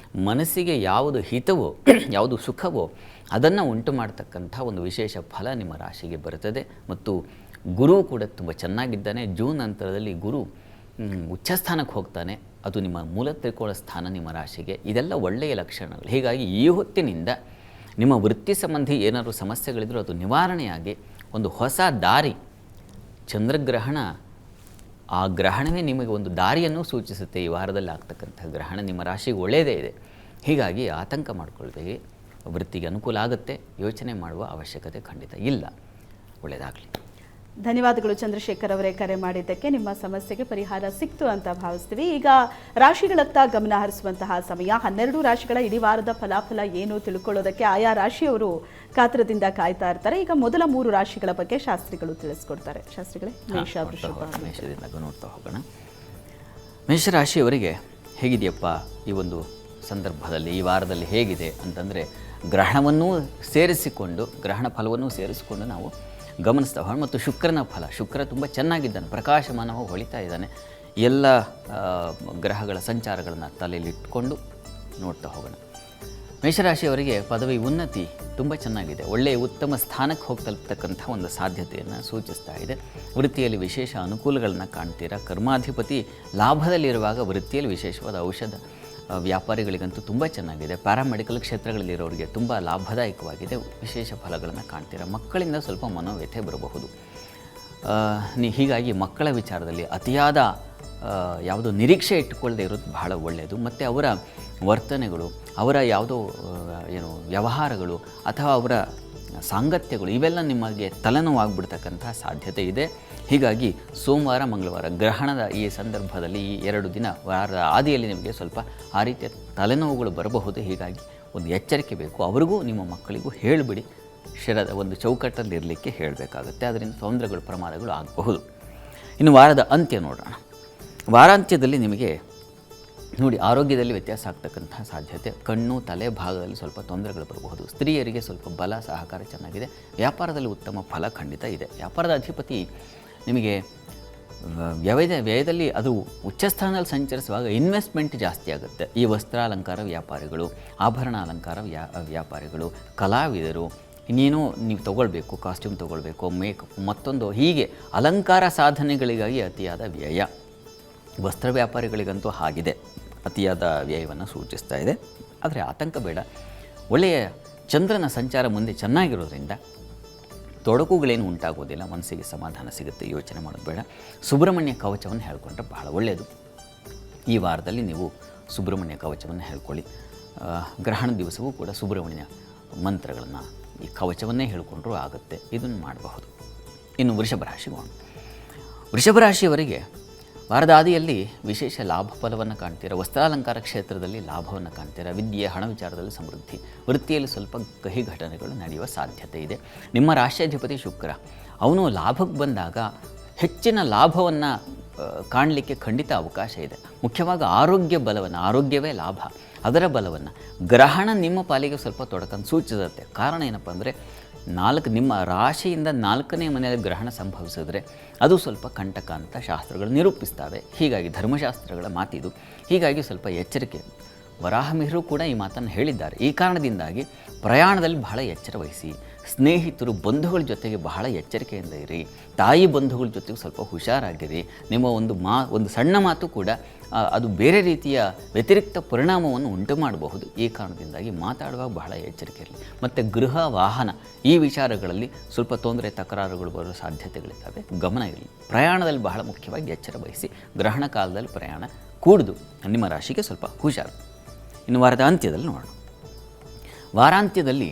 ಮನಸ್ಸಿಗೆ ಯಾವುದು ಹಿತವೋ, ಯಾವುದು ಸುಖವೋ ಅದನ್ನು ಉಂಟು ಮಾಡ್ತಕ್ಕಂಥ ಒಂದು ವಿಶೇಷ ಫಲ ನಿಮ್ಮ ರಾಶಿಗೆ ಬರುತ್ತದೆ. ಮತ್ತು ಗುರು ಕೂಡ ತುಂಬ ಚೆನ್ನಾಗಿದ್ದಾನೆ. ಜೂನ್ ನಂತರದಲ್ಲಿ ಗುರು ಉಚ್ಚಸ್ಥಾನಕ್ಕೆ ಹೋಗ್ತಾನೆ. ಅದು ನಿಮ್ಮ ಮೂಲ ತ್ರಿಕೋಣ ಸ್ಥಾನ ನಿಮ್ಮ ರಾಶಿಗೆ. ಇದೆಲ್ಲ ಒಳ್ಳೆಯ ಲಕ್ಷಣಗಳು. ಹೀಗಾಗಿ ಈ ಹೊತ್ತಿನಿಂದ ನಿಮ್ಮ ವೃತ್ತಿ ಸಂಬಂಧಿ ಏನಾದರೂ ಸಮಸ್ಯೆಗಳಿದ್ರೂ ಅದು ನಿವಾರಣೆಯಾಗಿ ಒಂದು ಹೊಸ ದಾರಿ, ಚಂದ್ರಗ್ರಹಣ, ಆ ಗ್ರಹಣವೇ ನಿಮಗೆ ಒಂದು ದಾರಿಯನ್ನು ಸೂಚಿಸುತ್ತೆ. ಈ ವಾರದಲ್ಲಿ ಆಗ್ತಕ್ಕಂಥ ಗ್ರಹಣ ನಿಮ್ಮ ರಾಶಿಗೆ ಒಳ್ಳೆಯದೇ ಇದೆ. ಹೀಗಾಗಿ ಆತಂಕ ಮಾಡಿಕೊಳ್ಬೇಡಿ. ವೃತ್ತಿಗೆ ಅನುಕೂಲ ಆಗುತ್ತೆ. ಯೋಚನೆ ಮಾಡುವ ಅವಶ್ಯಕತೆ ಖಂಡಿತ ಇಲ್ಲ. ಒಳ್ಳೆಯದಾಗಲಿ. ಧನ್ಯವಾದಗಳು ಚಂದ್ರಶೇಖರ್ ಅವರೇ ಕರೆ ಮಾಡಿದ್ದಕ್ಕೆ. ನಿಮ್ಮ ಸಮಸ್ಯೆಗೆ ಪರಿಹಾರ ಸಿಕ್ತು ಅಂತ ಭಾವಿಸ್ತೀವಿ. ಈಗ ರಾಶಿಗಳತ್ತ ಗಮನ ಹರಿಸುವಂತಹ ಸಮಯ. 12 ರಾಶಿಗಳ ಇಡೀ ವಾರದ ಫಲಾಫಲ ಏನು ತಿಳ್ಕೊಳ್ಳೋದಕ್ಕೆ ಆಯಾ ರಾಶಿಯವರು ಕಾತರದಿಂದ ಕಾಯ್ತಾ ಇರ್ತಾರೆ. ಈಗ ಮೊದಲ 3 ರಾಶಿಗಳ ಬಗ್ಗೆ ಶಾಸ್ತ್ರಿಗಳು ತಿಳಿಸ್ಕೊಡ್ತಾರೆ. ಶಾಸ್ತ್ರಿಗಳೇ, ಮೇಷದಿಂದ ನೋಡ್ತಾ ಹೋಗೋಣ. ಮೇಷರಾಶಿಯವರಿಗೆ ಹೇಗಿದೆಯಪ್ಪ ಈ ಒಂದು ಸಂದರ್ಭದಲ್ಲಿ, ಈ ವಾರದಲ್ಲಿ ಹೇಗಿದೆ ಅಂತಂದರೆ, ಗ್ರಹಣವನ್ನೂ ಸೇರಿಸಿಕೊಂಡು, ಗ್ರಹಣ ಫಲವನ್ನೂ ಸೇರಿಸಿಕೊಂಡು ನಾವು ಗಮನಿಸ್ತಾ ಹೋಗೋಣ. ಮತ್ತು ಶುಕ್ರನ ಫಲ, ಶುಕ್ರ ತುಂಬ ಚೆನ್ನಾಗಿದ್ದಾನೆ, ಪ್ರಕಾಶಮಾನವಾಗಿ ಹೊಳಿತಾ ಇದ್ದಾನೆ. ಎಲ್ಲ ಗ್ರಹಗಳ ಸಂಚಾರಗಳನ್ನು ತಲೆಯಲ್ಲಿಟ್ಕೊಂಡು ನೋಡ್ತಾ ಹೋಗೋಣ. ಮೇಷರಾಶಿಯವರಿಗೆ ಪದವಿ ಉನ್ನತಿ ತುಂಬ ಚೆನ್ನಾಗಿದೆ. ಒಳ್ಳೆಯ ಉತ್ತಮ ಸ್ಥಾನಕ್ಕೆ ಹೋಗಿ ತಲುಪತಕ್ಕಂಥ ಒಂದು ಸಾಧ್ಯತೆಯನ್ನು ಸೂಚಿಸ್ತಾ ಇದೆ. ವೃತ್ತಿಯಲ್ಲಿ ವಿಶೇಷ ಅನುಕೂಲಗಳನ್ನು ಕಾಣ್ತೀರಾ. ಕರ್ಮಾಧಿಪತಿ ಲಾಭದಲ್ಲಿರುವಾಗ ವೃತ್ತಿಯಲ್ಲಿ ವಿಶೇಷವಾದ ಔಷಧ ವ್ಯಾಪಾರಿಗಳಿಗಂತೂ ತುಂಬ ಚೆನ್ನಾಗಿದೆ. ಪ್ಯಾರಾಮೆಡಿಕಲ್ ಕ್ಷೇತ್ರಗಳಲ್ಲಿರೋರಿಗೆ ತುಂಬ ಲಾಭದಾಯಕವಾಗಿದೆ. ವಿಶೇಷ ಫಲಗಳನ್ನು ಕಾಣ್ತೀರಾ. ಮಕ್ಕಳಿಂದ ಸ್ವಲ್ಪ ಮನೋವ್ಯಥೆ ಬರಬಹುದು. ಹೀಗಾಗಿ ಮಕ್ಕಳ ವಿಚಾರದಲ್ಲಿ ಅತಿಯಾದ ಯಾವುದೋ ನಿರೀಕ್ಷೆ ಇಟ್ಟುಕೊಳ್ಳದೆ ಇರೋದು ಬಹಳ ಒಳ್ಳೆಯದು. ಮತ್ತು ಅವರ ವರ್ತನೆಗಳು, ಅವರ ಯಾವುದೋ ವ್ಯವಹಾರಗಳು ಅಥವಾ ಅವರ ಸಾಂಗತ್ಯಗಳು ಇವೆಲ್ಲ ನಿಮಗೆ ತಲೆನೋವಾಗ್ಬಿಡ್ತಕ್ಕಂಥ ಸಾಧ್ಯತೆ ಇದೆ. ಹೀಗಾಗಿ ಸೋಮವಾರ, ಮಂಗಳವಾರ ಗ್ರಹಣದ ಈ ಸಂದರ್ಭದಲ್ಲಿ ಈ 2 ದಿನ ವಾರದ ಆದಿಯಲ್ಲಿ ನಿಮಗೆ ಸ್ವಲ್ಪ ಆ ರೀತಿಯ ತಲೆನೋವುಗಳು ಬರಬಹುದು. ಹೀಗಾಗಿ ಒಂದು ಎಚ್ಚರಿಕೆ ಬೇಕು. ಅವರಿಗೂ ನಿಮ್ಮ ಮಕ್ಕಳಿಗೂ ಹೇಳಿಬಿಡಿ. ಒಂದು ಚೌಕಟ್ಟಲ್ಲಿ ಇರಲಿಕ್ಕೆ ಹೇಳಬೇಕಾಗುತ್ತೆ. ಅದರಿಂದ ತೊಂದರೆಗಳು, ಪ್ರಮಾದಗಳು ಆಗಬಹುದು. ಇನ್ನು ವಾರದ ಅಂತ್ಯ ನೋಡೋಣ. ವಾರಾಂತ್ಯದಲ್ಲಿ ನಿಮಗೆ ನೋಡಿ ಆರೋಗ್ಯದಲ್ಲಿ ವ್ಯತ್ಯಾಸ ಆಗ್ತಕ್ಕಂಥ ಸಾಧ್ಯತೆ. ಕಣ್ಣು, ತಲೆ ಭಾಗದಲ್ಲಿ ಸ್ವಲ್ಪ ತೊಂದರೆಗಳು ಬರಬಹುದು. ಸ್ತ್ರೀಯರಿಗೆ ಸ್ವಲ್ಪ ಬಲ, ಸಹಕಾರ ಚೆನ್ನಾಗಿದೆ. ವ್ಯಾಪಾರದಲ್ಲಿ ಉತ್ತಮ ಫಲ ಖಂಡಿತ ಇದೆ. ವ್ಯಾಪಾರದ ಅಧಿಪತಿ ನಿಮಗೆ ವ್ಯಯದಲ್ಲಿ ಅದು ಉಚ್ಚಸ್ಥಾನದಲ್ಲಿ ಸಂಚರಿಸುವಾಗ ಇನ್ವೆಸ್ಟ್ಮೆಂಟ್ ಜಾಸ್ತಿ ಆಗುತ್ತೆ. ಈ ವಸ್ತ್ರಾಲಂಕಾರ ವ್ಯಾಪಾರಿಗಳು, ಆಭರಣ ಅಲಂಕಾರ ವ್ಯಾಪಾರಿಗಳು, ಕಲಾವಿದರು, ಇನ್ನೇನೋ ನೀವು ತೊಗೊಳ್ಬೇಕು, ಕಾಸ್ಟ್ಯೂಮ್ ತೊಗೊಳ್ಬೇಕು, ಮೇಕಪ್, ಮತ್ತೊಂದು, ಹೀಗೆ ಅಲಂಕಾರ ಸಾಧನೆಗಳಿಗಾಗಿ ಅತಿಯಾದ ವ್ಯಯ. ವಸ್ತ್ರ ವ್ಯಾಪಾರಿಗಳಿಗಂತೂ ಆಗಿದೆ, ಅತಿಯಾದ ವ್ಯಯವನ್ನು ಸೂಚಿಸ್ತಾ ಇದೆ. ಆದರೆ ಆತಂಕ ಬೇಡ. ಒಳ್ಳೆಯ ಚಂದ್ರನ ಸಂಚಾರ ಮುಂದೆ ಚೆನ್ನಾಗಿರೋದ್ರಿಂದ ತೊಡಕುಗಳೇನು ಉಂಟಾಗೋದಿಲ್ಲ. ಮನಸ್ಸಿಗೆ ಸಮಾಧಾನ ಸಿಗುತ್ತೆ. ಯೋಚನೆ ಮಾಡೋದು ಬೇಡ. ಸುಬ್ರಹ್ಮಣ್ಯ ಕವಚವನ್ನು ಹೇಳ್ಕೊಂಡ್ರೆ ಬಹಳ ಒಳ್ಳೆಯದು. ಈ ವಾರದಲ್ಲಿ ನೀವು ಸುಬ್ರಹ್ಮಣ್ಯ ಕವಚವನ್ನು ಹೇಳ್ಕೊಳ್ಳಿ. ಗ್ರಹಣ ದಿವಸವೂ ಕೂಡ ಸುಬ್ರಹ್ಮಣ್ಯ ಮಂತ್ರಗಳನ್ನು, ಈ ಕವಚವನ್ನೇ ಹೇಳ್ಕೊಂಡ್ರೂ ಆಗುತ್ತೆ. ಇದನ್ನು ಮಾಡಬಹುದು. ಇನ್ನು ವೃಷಭ ರಾಶಿಗೋಣ. ವೃಷಭ ರಾಶಿಯವರಿಗೆ ವಾರದ ಆದಿಯಲ್ಲಿ ವಿಶೇಷ ಲಾಭ ಫಲವನ್ನು ಕಾಣ್ತೀರಾ. ವಸ್ತ್ರಾಲಂಕಾರ ಕ್ಷೇತ್ರದಲ್ಲಿ ಲಾಭವನ್ನು ಕಾಣ್ತೀರಾ. ವಿದ್ಯೆ, ಹಣ ವಿಚಾರದಲ್ಲಿ ಸಮೃದ್ಧಿ. ವೃತ್ತಿಯಲ್ಲಿ ಸ್ವಲ್ಪ ಕಹಿ ಘಟನೆಗಳು ನಡೆಯುವ ಸಾಧ್ಯತೆ ಇದೆ. ನಿಮ್ಮ ರಾಶ್ಯಾಧಿಪತಿ ಶುಕ್ರ, ಅವನು ಲಾಭಕ್ಕೆ ಬಂದಾಗ ಹೆಚ್ಚಿನ ಲಾಭವನ್ನು ಕಾಣಲಿಕ್ಕೆ ಖಂಡಿತ ಅವಕಾಶ ಇದೆ. ಮುಖ್ಯವಾಗಿ ಆರೋಗ್ಯ ಬಲವನ್ನು, ಆರೋಗ್ಯವೇ ಲಾಭ, ಅದರ ಬಲವನ್ನು ಗ್ರಹಣ ನಿಮ್ಮ ಪಾಲಿಗೆ ಸ್ವಲ್ಪ ತೊಡಕನ್ನು ಸೂಚಿಸುತ್ತೆ. ಕಾರಣ ಏನಪ್ಪ ಅಂದರೆ ನಿಮ್ಮ ರಾಶಿಯಿಂದ 4ನೇ ಮನೆಯಲ್ಲಿ ಗ್ರಹಣ ಸಂಭವಿಸಿದ್ರೆ ಅದು ಸ್ವಲ್ಪ ಕಂಟಕ ಅಂತ ಶಾಸ್ತ್ರಗಳು ನಿರೂಪಿಸ್ತವೆ. ಹೀಗಾಗಿ ಧರ್ಮಶಾಸ್ತ್ರಗಳ ಮಾತಿದು. ಹೀಗಾಗಿ ಸ್ವಲ್ಪ ಎಚ್ಚರಿಕೆ. ವರಾಹಮಿಹಿರು ಕೂಡ ಈ ಮಾತನ್ನು ಹೇಳಿದ್ದಾರೆ. ಈ ಕಾರಣದಿಂದಾಗಿ ಪ್ರಯಾಣದಲ್ಲಿ ಬಹಳ ಎಚ್ಚರ ವಹಿಸಿ, ಸ್ನೇಹಿತರು ಬಂಧುಗಳ ಜೊತೆಗೆ ಬಹಳ ಎಚ್ಚರಿಕೆಯಿಂದ ಇರಿ, ತಾಯಿ ಬಂಧುಗಳ ಜೊತೆಗೆ ಸ್ವಲ್ಪ ಹುಷಾರಾಗಿರಿ. ನಿಮ್ಮ ಒಂದು ಸಣ್ಣ ಮಾತು ಕೂಡ ಅದು ಬೇರೆ ರೀತಿಯ ವ್ಯತಿರಿಕ್ತ ಪರಿಣಾಮವನ್ನು ಉಂಟು ಮಾಡಬಹುದು. ಈ ಕಾರಣದಿಂದಾಗಿ ಮಾತಾಡುವಾಗ ಬಹಳ ಎಚ್ಚರಿಕೆ ಇರಲಿ. ಮತ್ತು ಗೃಹ ವಾಹನ ಈ ವಿಚಾರಗಳಲ್ಲಿ ಸ್ವಲ್ಪ ತೊಂದರೆ ತಕರಾರುಗಳು ಬರುವ ಸಾಧ್ಯತೆಗಳಿದ್ದಾವೆ, ಗಮನ ಇರಲಿ. ಪ್ರಯಾಣದಲ್ಲಿ ಬಹಳ ಮುಖ್ಯವಾಗಿ ಎಚ್ಚರ ವಹಿಸಿ. ಗ್ರಹಣ ಕಾಲದಲ್ಲಿ ಪ್ರಯಾಣ ಕೂಡದು. ನಿಮ್ಮ ರಾಶಿಗೆ ಸ್ವಲ್ಪ ಹುಷಾರು. ಇನ್ನು ವಾರದ ಅಂತ್ಯದಲ್ಲಿ ನೋಡೋಣ. ವಾರಾಂತ್ಯದಲ್ಲಿ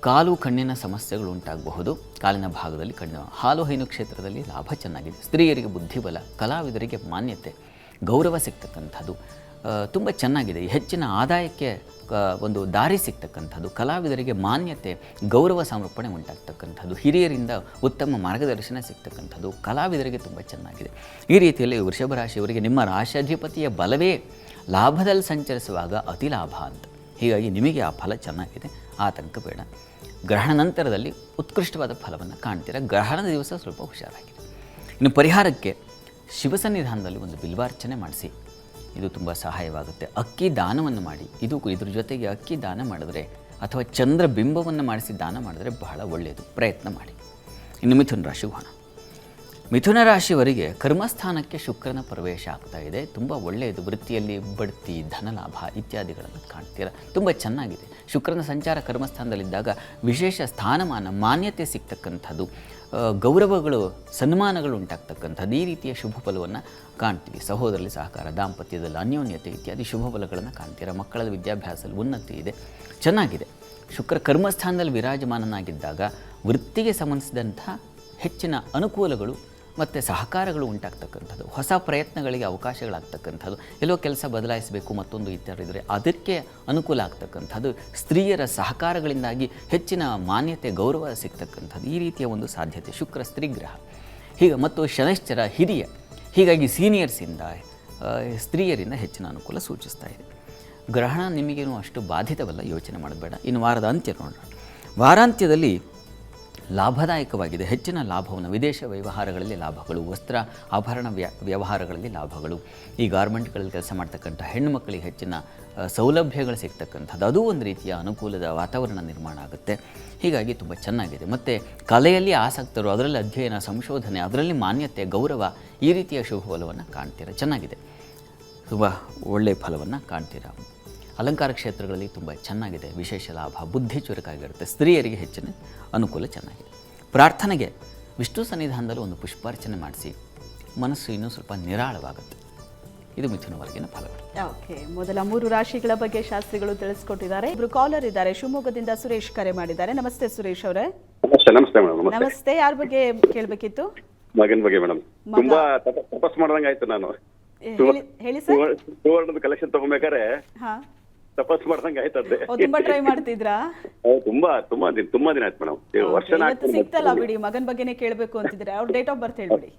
ಕಾಲು ಕಣ್ಣಿನ ಸಮಸ್ಯೆಗಳು ಉಂಟಾಗಬಹುದು. ಕಾಲಿನ ಭಾಗದಲ್ಲಿ ಕಣ್ಣಿನ ಹಾಲು ಹೈನು ಕ್ಷೇತ್ರದಲ್ಲಿ ಲಾಭ ಚೆನ್ನಾಗಿದೆ. ಸ್ತ್ರೀಯರಿಗೆ ಬುದ್ಧಿಬಲ, ಕಲಾವಿದರಿಗೆ ಮಾನ್ಯತೆ, ಗೌರವ ಸಿಗ್ತಕ್ಕಂಥದ್ದು ತುಂಬ ಚೆನ್ನಾಗಿದೆ. ಹೆಚ್ಚಿನ ಆದಾಯಕ್ಕೆ ಒಂದು ದಾರಿ ಸಿಗ್ತಕ್ಕಂಥದ್ದು, ಕಲಾವಿದರಿಗೆ ಮಾನ್ಯತೆ, ಗೌರವ ಸಮರ್ಪಣೆ ಉಂಟಾಗ್ತಕ್ಕಂಥದ್ದು, ಹಿರಿಯರಿಂದ ಉತ್ತಮ ಮಾರ್ಗದರ್ಶನ ಸಿಗ್ತಕ್ಕಂಥದ್ದು ಕಲಾವಿದರಿಗೆ ತುಂಬ ಚೆನ್ನಾಗಿದೆ. ಈ ರೀತಿಯಲ್ಲಿ ವೃಷಭ ರಾಶಿಯವರಿಗೆ ನಿಮ್ಮ ರಾಶ್ಯಾಧಿಪತಿಯ ಬಲವೇ ಲಾಭದಲ್ಲಿ ಸಂಚರಿಸುವಾಗ ಅತಿ ಲಾಭ ಅಂತ. ಹೀಗಾಗಿ ನಿಮಗೆ ಆ ಫಲ ಚೆನ್ನಾಗಿದೆ, ಆತಂಕ ಬೇಡ. ಗ್ರಹಣ ನಂತರದಲ್ಲಿ ಉತ್ಕೃಷ್ಟವಾದ ಫಲವನ್ನು ಕಾಣ್ತೀರಾ. ಗ್ರಹಣದ ದಿವಸ ಸ್ವಲ್ಪ ಹುಷಾರಾಗಿದೆ. ಇನ್ನು ಪರಿಹಾರಕ್ಕೆ ಶಿವಸನ್ನಿಧಾನದಲ್ಲಿ ಒಂದು ಬಿಲ್ವಾರ್ಚನೆ ಮಾಡಿಸಿ, ಇದು ತುಂಬ ಸಹಾಯವಾಗುತ್ತೆ. ಅಕ್ಕಿ ದಾನವನ್ನು ಮಾಡಿ, ಇದ್ರ ಜೊತೆಗೆ ಅಕ್ಕಿ ದಾನ ಮಾಡಿದ್ರೆ ಅಥವಾ ಚಂದ್ರ ಬಿಂಬವನ್ನು ಮಾಡಿಸಿ ದಾನ ಮಾಡಿದ್ರೆ ಬಹಳ ಒಳ್ಳೆಯದು. ಪ್ರಯತ್ನ ಮಾಡಿ. ಇನ್ನು ಮಿಥುನ ರಾಶಿ ಹೋಗೋಣ. ಮಿಥುನ ರಾಶಿಯವರಿಗೆ ಕರ್ಮಸ್ಥಾನಕ್ಕೆ ಶುಕ್ರನ ಪ್ರವೇಶ ಆಗ್ತಾ ಇದೆ. ತುಂಬ ಒಳ್ಳೆಯದು. ವೃತ್ತಿಯಲ್ಲಿ ಬಡ್ತಿ, ಧನಲಾಭ ಇತ್ಯಾದಿಗಳನ್ನು ಕಾಣ್ತೀರಾ. ತುಂಬ ಚೆನ್ನಾಗಿದೆ. ಶುಕ್ರನ ಸಂಚಾರ ಕರ್ಮಸ್ಥಾನದಲ್ಲಿದ್ದಾಗ ವಿಶೇಷ ಸ್ಥಾನಮಾನ, ಮಾನ್ಯತೆ ಸಿಗ್ತಕ್ಕಂಥದ್ದು, ಗೌರವಗಳು, ಸನ್ಮಾನಗಳು ಉಂಟಾಗ್ತಕ್ಕಂಥದ್ದು, ಈ ರೀತಿಯ ಶುಭ ಫಲವನ್ನು ಕಾಣ್ತೀವಿ. ಸಹೋದರರಲ್ಲಿ ಸಹಕಾರ, ದಾಂಪತ್ಯದಲ್ಲಿ ಅನ್ಯೋನ್ಯತೆ ಇತ್ಯಾದಿ ಶುಭ ಫಲಗಳನ್ನು ಕಾಣ್ತೀರಾ. ಮಕ್ಕಳ ವಿದ್ಯಾಭ್ಯಾಸದಲ್ಲಿ ಉನ್ನತಿ ಇದೆ, ಚೆನ್ನಾಗಿದೆ. ಶುಕ್ರ ಕರ್ಮಸ್ಥಾನದಲ್ಲಿ ವಿರಾಜಮಾನನಾಗಿದ್ದಾಗ ವೃತ್ತಿಗೆ ಸಂಬಂಧಿಸಿದಂತಹ ಹೆಚ್ಚಿನ ಅನುಕೂಲಗಳು ಮತ್ತು ಸಹಕಾರಗಳು ಉಂಟಾಗ್ತಕ್ಕಂಥದ್ದು, ಹೊಸ ಪ್ರಯತ್ನಗಳಿಗೆ ಅವಕಾಶಗಳಾಗ್ತಕ್ಕಂಥದ್ದು, ಎಲ್ಲೋ ಕೆಲಸ ಬದಲಾಯಿಸಬೇಕು ಮತ್ತೊಂದು ಇತ್ಯಾದಿದ್ರೆ ಅದಕ್ಕೆ ಅನುಕೂಲ ಆಗ್ತಕ್ಕಂಥದ್ದು, ಸ್ತ್ರೀಯರ ಸಹಕಾರಗಳಿಂದಾಗಿ ಹೆಚ್ಚಿನ ಮಾನ್ಯತೆ, ಗೌರವ ಸಿಗ್ತಕ್ಕಂಥದ್ದು, ಈ ರೀತಿಯ ಒಂದು ಸಾಧ್ಯತೆ. ಶುಕ್ರ ಸ್ತ್ರೀಗ್ರಹ ಮತ್ತು ಶನೈಶ್ಚರ ಹಿರಿಯ, ಹೀಗಾಗಿ ಸೀನಿಯರ್ಸಿಂದ, ಸ್ತ್ರೀಯರಿಂದ ಹೆಚ್ಚಿನ ಅನುಕೂಲ ಸೂಚಿಸ್ತಾ ಇದೆ. ಗ್ರಹಣ ನಿಮಗೇನು ಅಷ್ಟು ಬಾಧಿತವಲ್ಲ, ಯೋಚನೆ ಮಾಡಬೇಡ. ಇನ್ನು ವಾರದ ಅಂತ್ಯ ನೋಡೋಣ. ವಾರಾಂತ್ಯದಲ್ಲಿ ಲಾಭದಾಯಕವಾಗಿದೆ. ಹೆಚ್ಚಿನ ಲಾಭವನ್ನು, ವಿದೇಶ ವ್ಯವಹಾರಗಳಲ್ಲಿ ಲಾಭಗಳು, ವಸ್ತ್ರ ಆಭರಣ ವ್ಯವಹಾರಗಳಲ್ಲಿ ಲಾಭಗಳು, ಈ ಗಾರ್ಮೆಂಟ್ಗಳಲ್ಲಿ ಕೆಲಸ ಮಾಡ್ತಕ್ಕಂಥ ಹೆಣ್ಣು ಮಕ್ಕಳಿಗೆ ಹೆಚ್ಚಿನ ಸೌಲಭ್ಯಗಳು ಸಿಗ್ತಕ್ಕಂಥದ್ದು, ಅದು ಒಂದು ರೀತಿಯ ಅನುಕೂಲದ ವಾತಾವರಣ ನಿರ್ಮಾಣ ಆಗುತ್ತೆ. ಹೀಗಾಗಿ ತುಂಬ ಚೆನ್ನಾಗಿದೆ. ಮತ್ತು ಕಲೆಯಲ್ಲಿ ಆಸಕ್ತರು, ಅದರಲ್ಲಿ ಅಧ್ಯಯನ, ಸಂಶೋಧನೆ, ಅದರಲ್ಲಿ ಮಾನ್ಯತೆ, ಗೌರವ, ಈ ರೀತಿಯ ಶುಭ ಫಲವನ್ನು ಕಾಣ್ತೀರ. ಚೆನ್ನಾಗಿದೆ. ತುಂಬ ಒಳ್ಳೆಯ ಫಲವನ್ನು ಕಾಣ್ತೀರಾ. ಅಲಂಕಾರ ಕ್ಷೇತ್ರಗಳಲ್ಲಿ ತುಂಬ ಚೆನ್ನಾಗಿದೆ. ವಿಶೇಷ ಲಾಭ, ಬುದ್ಧಿ ಚುರುಕಾಗಿರುತ್ತೆ. ಸ್ತ್ರೀಯರಿಗೆ ಹೆಚ್ಚಿನ ಅನುಕೂಲ ಚೆನ್ನಾಗಿದೆ. ಪ್ರಾರ್ಥನೆಗೆ ವಿಷ್ಣು ಸನ್ನಿಧಾನದಲ್ಲಿ ಒಂದು ಪುಷ್ಪಾರ್ಚನೆ ಮಾಡಿಸಿ, ಮನಸ್ಸು ಇನ್ನೂ ಸ್ವಲ್ಪ ನಿರಾಳವಾಗುತ್ತೆ. ಇದು ಮಿಥುನವರೆಗಿನ ಫಲಗಳು. ಓಕೆ, ಮೊದಲ 3 ರಾಶಿಗಳ ಬಗ್ಗೆ ಶಾಸ್ತ್ರಿಗಳು ತಿಳಿಸ್ಕೊಟ್ಟಿದ್ದಾರೆ. ಇಬ್ರು ಕಾಲರ್ ಇದ್ದಾರೆ. ಶಿವಮೊಗ್ಗದಿಂದ ಸುರೇಶ್ ಕರೆ ಮಾಡಿದ್ದಾರೆ. ನಮಸ್ತೆ ಸುರೇಶ್ ಅವರೇ. ನಮಸ್ತೆ ಮೇಡಮ್. ನಮಸ್ತೆ. ಯಾರ ಬಗ್ಗೆ ಕೇಳಬೇಕಿತ್ತು? ಮಗನ ಬಗ್ಗೆ ಮೇಡಮ್. ತುಂಬಾ ತಪಸ್ ಮಾಡ್ದಂಗ ಆಯ್ತು. ನಾನು ಹೇಳಿ ಸರ್. ಸುವರ್ಣದ ಕಲೆಕ್ಷನ್ ತಗೋಬೇಕಾರೆ ತಪಸ್ ಮಾಡ್ದಂಗ ಆಯ್ತದೆ. ತುಂಬಾ ಟ್ರೈ ಮಾಡ್ತಿದ್ರಾ? ತುಂಬಾ ದಿನ ಆಯ್ತು ಮೇಡಮ್. ವರ್ಷ ಸಿಕ್ತಲ್ಲ ಬಿಡಿ. ಮಗನ ಬಗ್ಗೆನೇ ಕೇಳಬೇಕು ಅಂತಿದ್ರೆ ಅವ್ರ ಡೇಟ್ ಆಫ್ ಬರ್ತ್ ಹೇಳ್ಬಿಡಿ.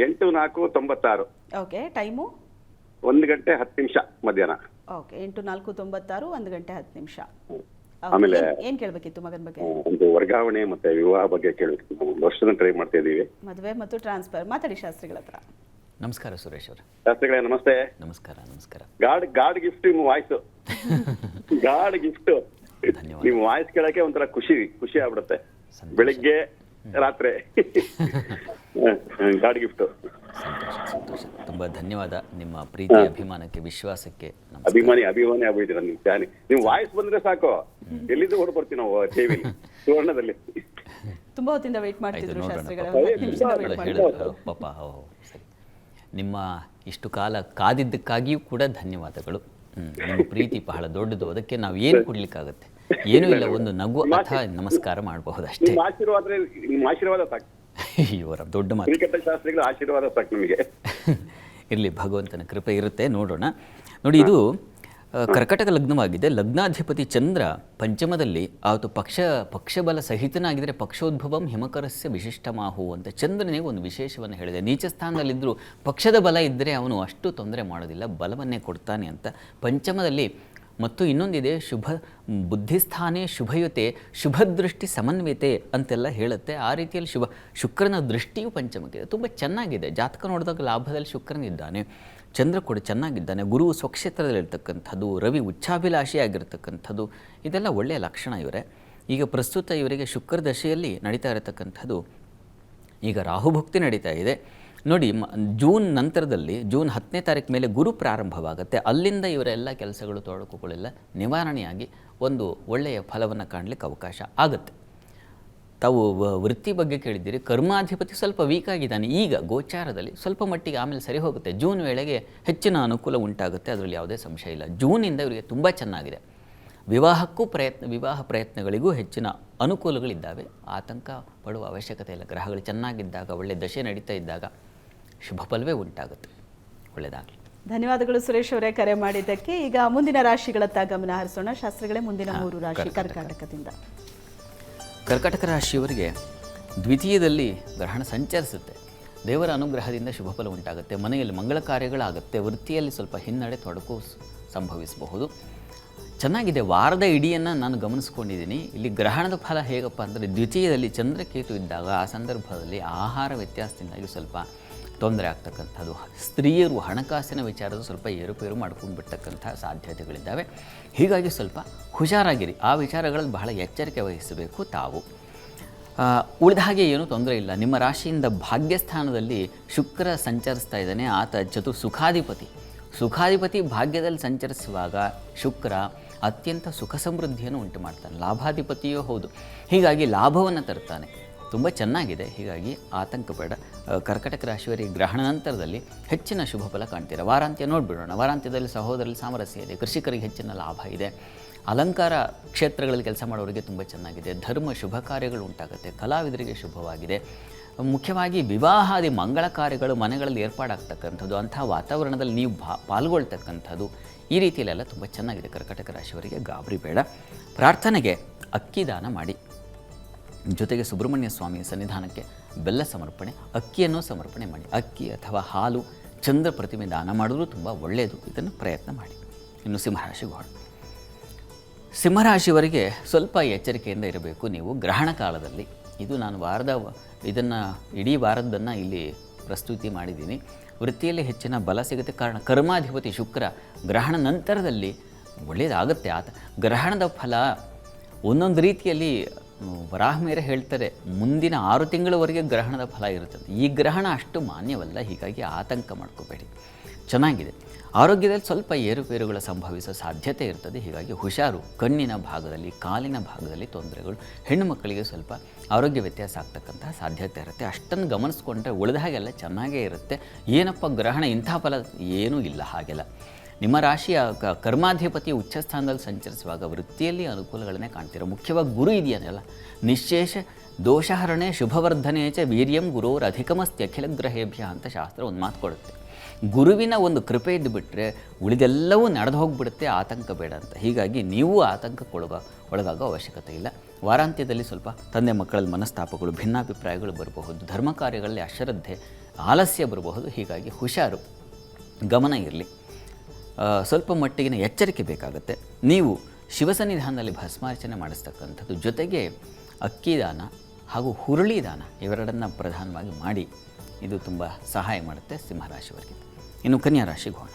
8/4/96. ಓಕೆ. ಟೈಮು 1 ಗಂಟೆ 10 ನಿಮಿಷ ಮಧ್ಯಾಹ್ನ. ಓಕೆ. 8/4/96 1 ಗಂಟೆ 10 ನಿಮಿಷ. ಆಮೇಲೆ ಏನ್ ಕೇಳಬೇಕಿತ್ತು ಮಗನ ಬಗ್ಗೆ? ಒಂದು ವರ್ಗಾವಣೆ ಮತ್ತೆ ವಿವಾಹ ಬಗ್ಗೆ ಕೇಳಬೇಕಿತ್ತು. ಒಂದು ವರ್ಷದ ಟ್ರೈ ಮಾಡ್ತಾ ಇದೀವಿ. ಮದುವೆ ಮತ್ತು ಟ್ರಾನ್ಸ್ಫರ್. ಮಾತಾಡಿ ಶಾಸ್ತ್ರಿಗಳ ಹತ್ರ. ನಮಸ್ಕಾರ ಸುರೇಶ್ ಅವರೇ. ಶಾಸ್ತ್ರಿಗಳೇ ನಮಸ್ತೆ. ನಮಸ್ಕಾರ. ನಮಸ್ಕಾರ. ಗಾಡ್ ಗಿಫ್ಟ್ ನಿಮ್ಮ ವಾಯ್ಸ್. God gift. ನಿಮ್ಮ ವಾಯ್ಸ್ ಕೇಳಕ್ಕೆ ಒಂಥರ ಖುಷಿ ಆಗ್ಬಿಡುತ್ತೆ. ಬೆಳಿಗ್ಗೆ ರಾತ್ರಿ. God gift. ಸಂತೋಷ. ತುಂಬಾ ಧನ್ಯವಾದ ನಿಮ್ಮ ಪ್ರೀತಿ, ಅಭಿಮಾನಕ್ಕೆ, ವಿಶ್ವಾಸಕ್ಕೆ. ಅಭಿಮಾನಿ ಆಗ್ಬಿಟ್ಟಿದ್ದೀರ ನೀವು. ಫ್ಯಾನಿ. ನಿಮ್ ವಾಯ್ಸ್ ಬಂದ್ರೆ ಸಾಕು, ಎಲ್ಲಿಂದ ಹೊಡ್ ಬರ್ತೀವಿ ನಾವು ಟಿವಿ ಸುವರ್ಣದಲ್ಲಿ. ತುಂಬಾ ಹೊತ್ತಿಂದ ವೇಟ್ ಮಾಡ್ತಿದ್ರು ಶಾಸ್ತ್ರಿಗಳ. ಪಾಪ. ಸರಿ. ನಿಮ್ಮ ಇಷ್ಟು ಕಾಲ ಕಾದಿದ್ದಕ್ಕಾಗಿಯೂ ಕೂಡ ಧನ್ಯವಾದಗಳು. ನಿಮ್ಮ ಪ್ರೀತಿ ಬಹಳ ದೊಡ್ಡದು. ಅದಕ್ಕೆ ನಾವು ಏನು ಕೊಡ್ಲಿಕ್ಕಾಗತ್ತೆ? ಏನೂ ಇಲ್ಲ, ಒಂದು ನಗು ಅಥವಾ ನಮಸ್ಕಾರ ಮಾಡಬಹುದು ಅಷ್ಟೇ. ನಿಮ್ಮ ಆಶೀರ್ವಾದ ಸಾಕು. ಇವರ ದೊಡ್ಡ ಮಾತು. ಶಾಸ್ತ್ರಿಗಳ ಆಶೀರ್ವಾದ ಸಾಕು ನಿಮಗೆ. ಇರಲಿ, ಭಗವಂತನ ಕೃಪೆ ಇರುತ್ತೆ. ನೋಡೋಣ. ನೋಡಿ, ಇದು ಕರ್ಕಟಕ ಲಗ್ನವಾಗಿದೆ. ಲಗ್ನಾಧಿಪತಿ ಚಂದ್ರ ಪಂಚಮದಲ್ಲಿ, ಆವತ್ತು ಪಕ್ಷಬಲ ಸಹಿತನಾಗಿದ್ದರೆ ಪಕ್ಷೋದ್ಭವಂ ಹಿಮಕರಸ್ಯ ವಿಶಿಷ್ಟಮಾಹು ಅಂತ ಚಂದ್ರನಿಗೆ ಒಂದು ವಿಶೇಷವನ್ನು ಹೇಳಿದೆ. ನೀಚ ಸ್ಥಾನದಲ್ಲಿದ್ದರೂ ಪಕ್ಷದ ಬಲ ಇದ್ದರೆ ಅವನು ಅಷ್ಟು ತೊಂದರೆ ಮಾಡೋದಿಲ್ಲ, ಬಲವನ್ನೇ ಕೊಡ್ತಾನೆ ಅಂತ. ಪಂಚಮದಲ್ಲಿ ಮತ್ತು ಇನ್ನೊಂದಿದೆ ಬುದ್ಧಿಸ್ಥಾನೇ ಶುಭಯುತೆ ಶುಭದೃಷ್ಟಿ ಸಮನ್ವಿತೆ ಅಂತೆಲ್ಲ ಹೇಳುತ್ತೆ. ಆ ರೀತಿಯಲ್ಲಿ ಶುಕ್ರನ ದೃಷ್ಟಿಯು ಪಂಚಮಕ್ಕಿದೆ, ತುಂಬ ಚೆನ್ನಾಗಿದೆ. ಜಾತಕ ನೋಡಿದಾಗ ಲಾಭದಲ್ಲಿ ಶುಕ್ರನಿದ್ದಾನೆ, ಚಂದ್ರ ಕೂಡ ಚೆನ್ನಾಗಿದ್ದಾನೆ, ಗುರು ಸ್ವಕ್ಷೇತ್ರದಲ್ಲಿರ್ತಕ್ಕಂಥದ್ದು, ರವಿ ಉಚ್ಚಾಭಿಲಾಷಿಯಾಗಿರ್ತಕ್ಕಂಥದ್ದು, ಇದೆಲ್ಲ ಒಳ್ಳೆಯ ಲಕ್ಷಣ ಇವರೇ. ಈಗ ಪ್ರಸ್ತುತ ಇವರಿಗೆ ಶುಕ್ರ ದಶೆಯಲ್ಲಿ ನಡೀತಾ ಇರತಕ್ಕಂಥದ್ದು, ಈಗ ರಾಹುಭುಕ್ತಿ ನಡೀತಾ ಇದೆ ನೋಡಿ. ಜೂನ್ ನಂತರದಲ್ಲಿ ಜೂನ್ 10ನೇ ತಾರೀಕು ಮೇಲೆ ಗುರು ಪ್ರಾರಂಭವಾಗುತ್ತೆ. ಅಲ್ಲಿಂದ ಇವರೆಲ್ಲ ಕೆಲಸಗಳು ತೊಡಕುಗಳೆಲ್ಲ ನಿವಾರಣೆಯಾಗಿ ಒಂದು ಒಳ್ಳೆಯ ಫಲವನ್ನು ಕಾಣಲಿಕ್ಕೆ ಅವಕಾಶ ಆಗುತ್ತೆ. ತಾವು ವೃತ್ತಿ ಬಗ್ಗೆ ಕೇಳಿದ್ದೀರಿ. ಕರ್ಮಾಧಿಪತಿ ಸ್ವಲ್ಪ ವೀಕ್ ಆಗಿದ್ದಾನೆ ಈಗ ಗೋಚಾರದಲ್ಲಿ, ಸ್ವಲ್ಪ ಮಟ್ಟಿಗೆ ಆಮೇಲೆ ಸರಿ ಹೋಗುತ್ತೆ. ಜೂನ್ ವೇಳೆಗೆ ಹೆಚ್ಚಿನ ಅನುಕೂಲ ಉಂಟಾಗುತ್ತೆ, ಅದರಲ್ಲಿ ಯಾವುದೇ ಸಂಶಯ ಇಲ್ಲ. ಜೂನಿಂದ ಇವರಿಗೆ ತುಂಬ ಚೆನ್ನಾಗಿದೆ. ವಿವಾಹ ಪ್ರಯತ್ನಗಳಿಗೂ ಹೆಚ್ಚಿನ ಅನುಕೂಲಗಳಿದ್ದಾವೆ. ಆತಂಕ ಪಡುವ ಅವಶ್ಯಕತೆ ಇಲ್ಲ. ಗ್ರಹಗಳು ಚೆನ್ನಾಗಿದ್ದಾಗ, ಒಳ್ಳೆಯ ದಶೆ ನಡೀತಾ ಇದ್ದಾಗ ಶುಭ ಫಲವೇ ಉಂಟಾಗುತ್ತೆ. ಒಳ್ಳೆಯದಾಗಲಿ. ಧನ್ಯವಾದಗಳು ಸುರೇಶ್ ಅವರೇ ಕರೆ ಮಾಡಿದ್ದಕ್ಕೆ. ಈಗ ಮುಂದಿನ ರಾಶಿಗಳತ್ತ ಗಮನ ಹರಿಸೋಣ. ಶಾಸ್ತ್ರಿಗಳೇ, ಮುಂದಿನ 3 ರಾಶಿ ಕರ್ಕಾಟಕದಿಂದ. ಕರ್ಕಾಟಕ ರಾಶಿಯವರಿಗೆ ದ್ವಿತೀಯದಲ್ಲಿ ಗ್ರಹಣ ಸಂಚರಿಸುತ್ತೆ. ದೇವರ ಅನುಗ್ರಹದಿಂದ ಶುಭ ಫಲ ಉಂಟಾಗುತ್ತೆ. ಮನೆಯಲ್ಲಿ ಮಂಗಳ ಕಾರ್ಯಗಳಾಗುತ್ತೆ. ವೃತ್ತಿಯಲ್ಲಿ ಸ್ವಲ್ಪ ಹಿನ್ನಡೆ ತೊಡಕು ಸಂಭವಿಸಬಹುದು. ಚೆನ್ನಾಗಿದೆ. ವಾರದ ಇಡಿಯನ್ನು ನಾನು ಗಮನಿಸ್ಕೊಂಡಿದ್ದೀನಿ. ಇಲ್ಲಿ ಗ್ರಹಣದ ಫಲ ಹೇಗಪ್ಪ ಅಂದರೆ, ದ್ವಿತೀಯದಲ್ಲಿ ಚಂದ್ರಕೇತು ಇದ್ದಾಗ ಆ ಸಂದರ್ಭದಲ್ಲಿ ಆಹಾರ ವ್ಯತ್ಯಾಸದಿಂದಾಗಿ ಸ್ವಲ್ಪ ತೊಂದರೆ ಆಗ್ತಕ್ಕಂಥದ್ದು, ಸ್ತ್ರೀಯರು ಹಣಕಾಸಿನ ವಿಚಾರದ ಸ್ವಲ್ಪ ಏರುಪೇರು ಮಾಡ್ಕೊಂಡು ಬಿಡ್ತಕ್ಕಂಥ ಸಾಧ್ಯತೆಗಳಿದ್ದಾವೆ. ಹೀಗಾಗಿ ಸ್ವಲ್ಪ ಹುಷಾರಾಗಿರಿ. ಆ ವಿಚಾರಗಳಲ್ಲಿ ಬಹಳ ಎಚ್ಚರಿಕೆ ವಹಿಸಬೇಕು ತಾವು. ಉಳಿದ ಹಾಗೆ ಏನೂ ತೊಂದರೆ ಇಲ್ಲ. ನಿಮ್ಮ ರಾಶಿಯಿಂದ ಭಾಗ್ಯಸ್ಥಾನದಲ್ಲಿ ಶುಕ್ರ ಸಂಚರಿಸ್ತಾ ಇದ್ದಾನೆ. ಆತ ಸುಖಾಧಿಪತಿ ಭಾಗ್ಯದಲ್ಲಿ ಸಂಚರಿಸುವಾಗ ಶುಕ್ರ ಅತ್ಯಂತ ಸುಖ ಸಮೃದ್ಧಿಯನ್ನು ಉಂಟು ಮಾಡ್ತಾನೆ. ಲಾಭಾಧಿಪತಿಯೂ ಹೌದು. ಹೀಗಾಗಿ ಲಾಭವನ್ನು ತರ್ತಾನೆ. ತುಂಬ ಚೆನ್ನಾಗಿದೆ. ಹೀಗಾಗಿ ಆತಂಕ ಬೇಡ. ಕರ್ಕಟಕ ರಾಶಿಯವರಿಗೆ ಗ್ರಹಣ ನಂತರದಲ್ಲಿ ಹೆಚ್ಚಿನ ಶುಭ ಫಲ ಕಾಣ್ತೀರ. ವಾರಾಂತ್ಯ ನೋಡಿಬಿಡೋಣ. ವಾರಾಂತ್ಯದಲ್ಲಿ ಸಹೋದರಲ್ಲಿ ಸಾಮರಸ್ಯ ಇದೆ. ಕೃಷಿಕರಿಗೆ ಹೆಚ್ಚಿನ ಲಾಭ ಇದೆ. ಅಲಂಕಾರ ಕ್ಷೇತ್ರಗಳಲ್ಲಿ ಕೆಲಸ ಮಾಡೋರಿಗೆ ತುಂಬ ಚೆನ್ನಾಗಿದೆ. ಧರ್ಮ ಶುಭ ಕಾರ್ಯಗಳು ಉಂಟಾಗುತ್ತೆ. ಕಲಾವಿದರಿಗೆ ಶುಭವಾಗಿದೆ. ಮುಖ್ಯವಾಗಿ ವಿವಾಹಾದಿ ಮಂಗಳ ಕಾರ್ಯಗಳು ಮನೆಗಳಲ್ಲಿ ಏರ್ಪಾಡಾಗ್ತಕ್ಕಂಥದ್ದು, ಅಂಥ ವಾತಾವರಣದಲ್ಲಿ ನೀವು ಪಾಲ್ಗೊಳ್ತಕ್ಕಂಥದ್ದು, ಈ ರೀತಿಯಲ್ಲೆಲ್ಲ ತುಂಬ ಚೆನ್ನಾಗಿದೆ. ಕರ್ಕಟಕ ರಾಶಿಯವರಿಗೆ ಗಾಬರಿ ಬೇಡ. ಪ್ರಾರ್ಥನೆಗೆ ಅಕ್ಕಿ ದಾನ ಮಾಡಿ. ಜೊತೆಗೆ ಸುಬ್ರಹ್ಮಣ್ಯ ಸ್ವಾಮಿಯ ಸನ್ನಿಧಾನಕ್ಕೆ ಬೆಲ್ಲ ಸಮರ್ಪಣೆ, ಅಕ್ಕಿಯನ್ನು ಸಮರ್ಪಣೆ ಮಾಡಿ. ಅಕ್ಕಿ ಅಥವಾ ಹಾಲು, ಚಂದ್ರ ಪ್ರತಿಮೆ ದಾನ ಮಾಡಿದ್ರೂ ತುಂಬ ಒಳ್ಳೆಯದು. ಇದನ್ನು ಪ್ರಯತ್ನ ಮಾಡಿ. ಇನ್ನು ಸಿಂಹರಾಶಿಯವರಿಗೆ ಸ್ವಲ್ಪ ಎಚ್ಚರಿಕೆಯಿಂದ ಇರಬೇಕು ನೀವು ಗ್ರಹಣ ಕಾಲದಲ್ಲಿ. ಇದು ನಾನು ಇದನ್ನು ಇಡೀ ವಾರದ್ದನ್ನು ಇಲ್ಲಿ ಪ್ರಸ್ತುತಿ ಮಾಡಿದ್ದೀನಿ. ವೃತ್ತಿಯಲ್ಲಿ ಹೆಚ್ಚಿನ ಬಲ ಸಿಗುತ್ತೆ. ಕಾರಣ ಕರ್ಮಾಧಿಪತಿ ಶುಕ್ರ ಗ್ರಹಣ ನಂತರದಲ್ಲಿ ಒಳ್ಳೆಯದಾಗುತ್ತೆ. ಆತ ಗ್ರಹಣದ ಫಲ ಒಂದೊಂದು ರೀತಿಯಲ್ಲಿ ವರಾಹಮೇರ ಹೇಳ್ತಾರೆ, ಮುಂದಿನ 6 ತಿಂಗಳವರೆಗೆ ಗ್ರಹಣದ ಫಲ ಇರುತ್ತದೆ. ಈ ಗ್ರಹಣ ಅಷ್ಟು ಮಾನ್ಯವಲ್ಲ. ಹೀಗಾಗಿ ಆತಂಕ ಮಾಡ್ಕೋಬೇಡಿ. ಚೆನ್ನಾಗಿದೆ. ಆರೋಗ್ಯದಲ್ಲಿ ಸ್ವಲ್ಪ ಏರುಪೇರುಗಳ ಸಂಭವಿಸೋ ಸಾಧ್ಯತೆ ಇರ್ತದೆ. ಹೀಗಾಗಿ ಹುಷಾರು. ಕಣ್ಣಿನ ಭಾಗದಲ್ಲಿ, ಕಾಲಿನ ಭಾಗದಲ್ಲಿ ತೊಂದರೆಗಳು, ಹೆಣ್ಣು ಮಕ್ಕಳಿಗೆ ಸ್ವಲ್ಪ ಆರೋಗ್ಯ ವ್ಯತ್ಯಾಸ ಆಗ್ತಕ್ಕಂತಹ ಸಾಧ್ಯತೆ ಇರುತ್ತೆ. ಅಷ್ಟನ್ನು ಗಮನಿಸ್ಕೊಂಡ್ರೆ ಉಳಿದ ಹಾಗೆಲ್ಲ ಚೆನ್ನಾಗೇ ಇರುತ್ತೆ. ಏನಪ್ಪ ಗ್ರಹಣ ಇಂಥ ಫಲ ಏನೂ ಇಲ್ಲ, ಹಾಗೆಲ್ಲ. ನಿಮ್ಮ ರಾಶಿಯ ಕರ್ಮಾಧಿಪತಿ ಉಚ್ಚಸ್ಥಾನದಲ್ಲಿ ಸಂಚರಿಸುವಾಗ ವೃತ್ತಿಯಲ್ಲಿ ಅನುಕೂಲಗಳನ್ನೇ ಕಾಣ್ತೀರ. ಮುಖ್ಯವಾಗಿ ಗುರು ಇದೆಯಲ್ಲ, ನಿಶ್ಶೇಷ ದೋಷಹರಣೆ ಶುಭವರ್ಧನೆ ಚ ವೀರ್ಯಂ ಗುರೋರ್ ಅಧಿಕಮಸ್ತಿ ಅಖಿಲ ಗ್ರಹೇಭ್ಯ ಅಂತ ಶಾಸ್ತ್ರ ಒಂದು ಮಾತು ಕೊಡುತ್ತೆ. ಗುರುವಿನ ಒಂದು ಕೃಪೆ ಇದ್ದು ಬಿಟ್ಟರೆ ಉಳಿದೆಲ್ಲವೂ ನಡೆದು ಹೋಗಿಬಿಡುತ್ತೆ. ಆತಂಕ ಬೇಡ ಅಂತ. ಹೀಗಾಗಿ ನೀವು ಆತಂಕಕ್ಕೆ ಒಳಗಾಗೋ ಅವಶ್ಯಕತೆ ಇಲ್ಲ. ವಾರಾಂತ್ಯದಲ್ಲಿ ಸ್ವಲ್ಪ ತಂದೆ ಮಕ್ಕಳಲ್ಲಿ ಮನಸ್ತಾಪಗಳು, ಭಿನ್ನಾಭಿಪ್ರಾಯಗಳು ಬರಬಹುದು. ಧರ್ಮ ಕಾರ್ಯಗಳಲ್ಲಿ ಅಶ್ರದ್ಧೆ, ಆಲಸ್ಯ ಬರಬಹುದು. ಹೀಗಾಗಿ ಹುಷಾರು, ಗಮನ ಇರಲಿ. ಸ್ವಲ್ಪ ಮಟ್ಟಿಗಿನ ಎಚ್ಚರಿಕೆ ಬೇಕಾಗುತ್ತೆ. ನೀವು ಶಿವಸನ್ನಿಧಾನದಲ್ಲಿ ಭಸ್ಮಾರ್ಚನೆ ಮಾಡಿಸ್ತಕ್ಕಂಥದ್ದು, ಜೊತೆಗೆ ಅಕ್ಕಿ ದಾನ ಹಾಗೂ ಹುರುಳಿ ದಾನ ಇವೆರಡನ್ನು ಪ್ರಧಾನವಾಗಿ ಮಾಡಿ. ಇದು ತುಂಬ ಸಹಾಯ ಮಾಡುತ್ತೆ ಸಿಂಹರಾಶಿಯವರಿಗೆ. ಇನ್ನು ಕನ್ಯಾ ರಾಶಿಗೆ ಹೋಗೋಣ.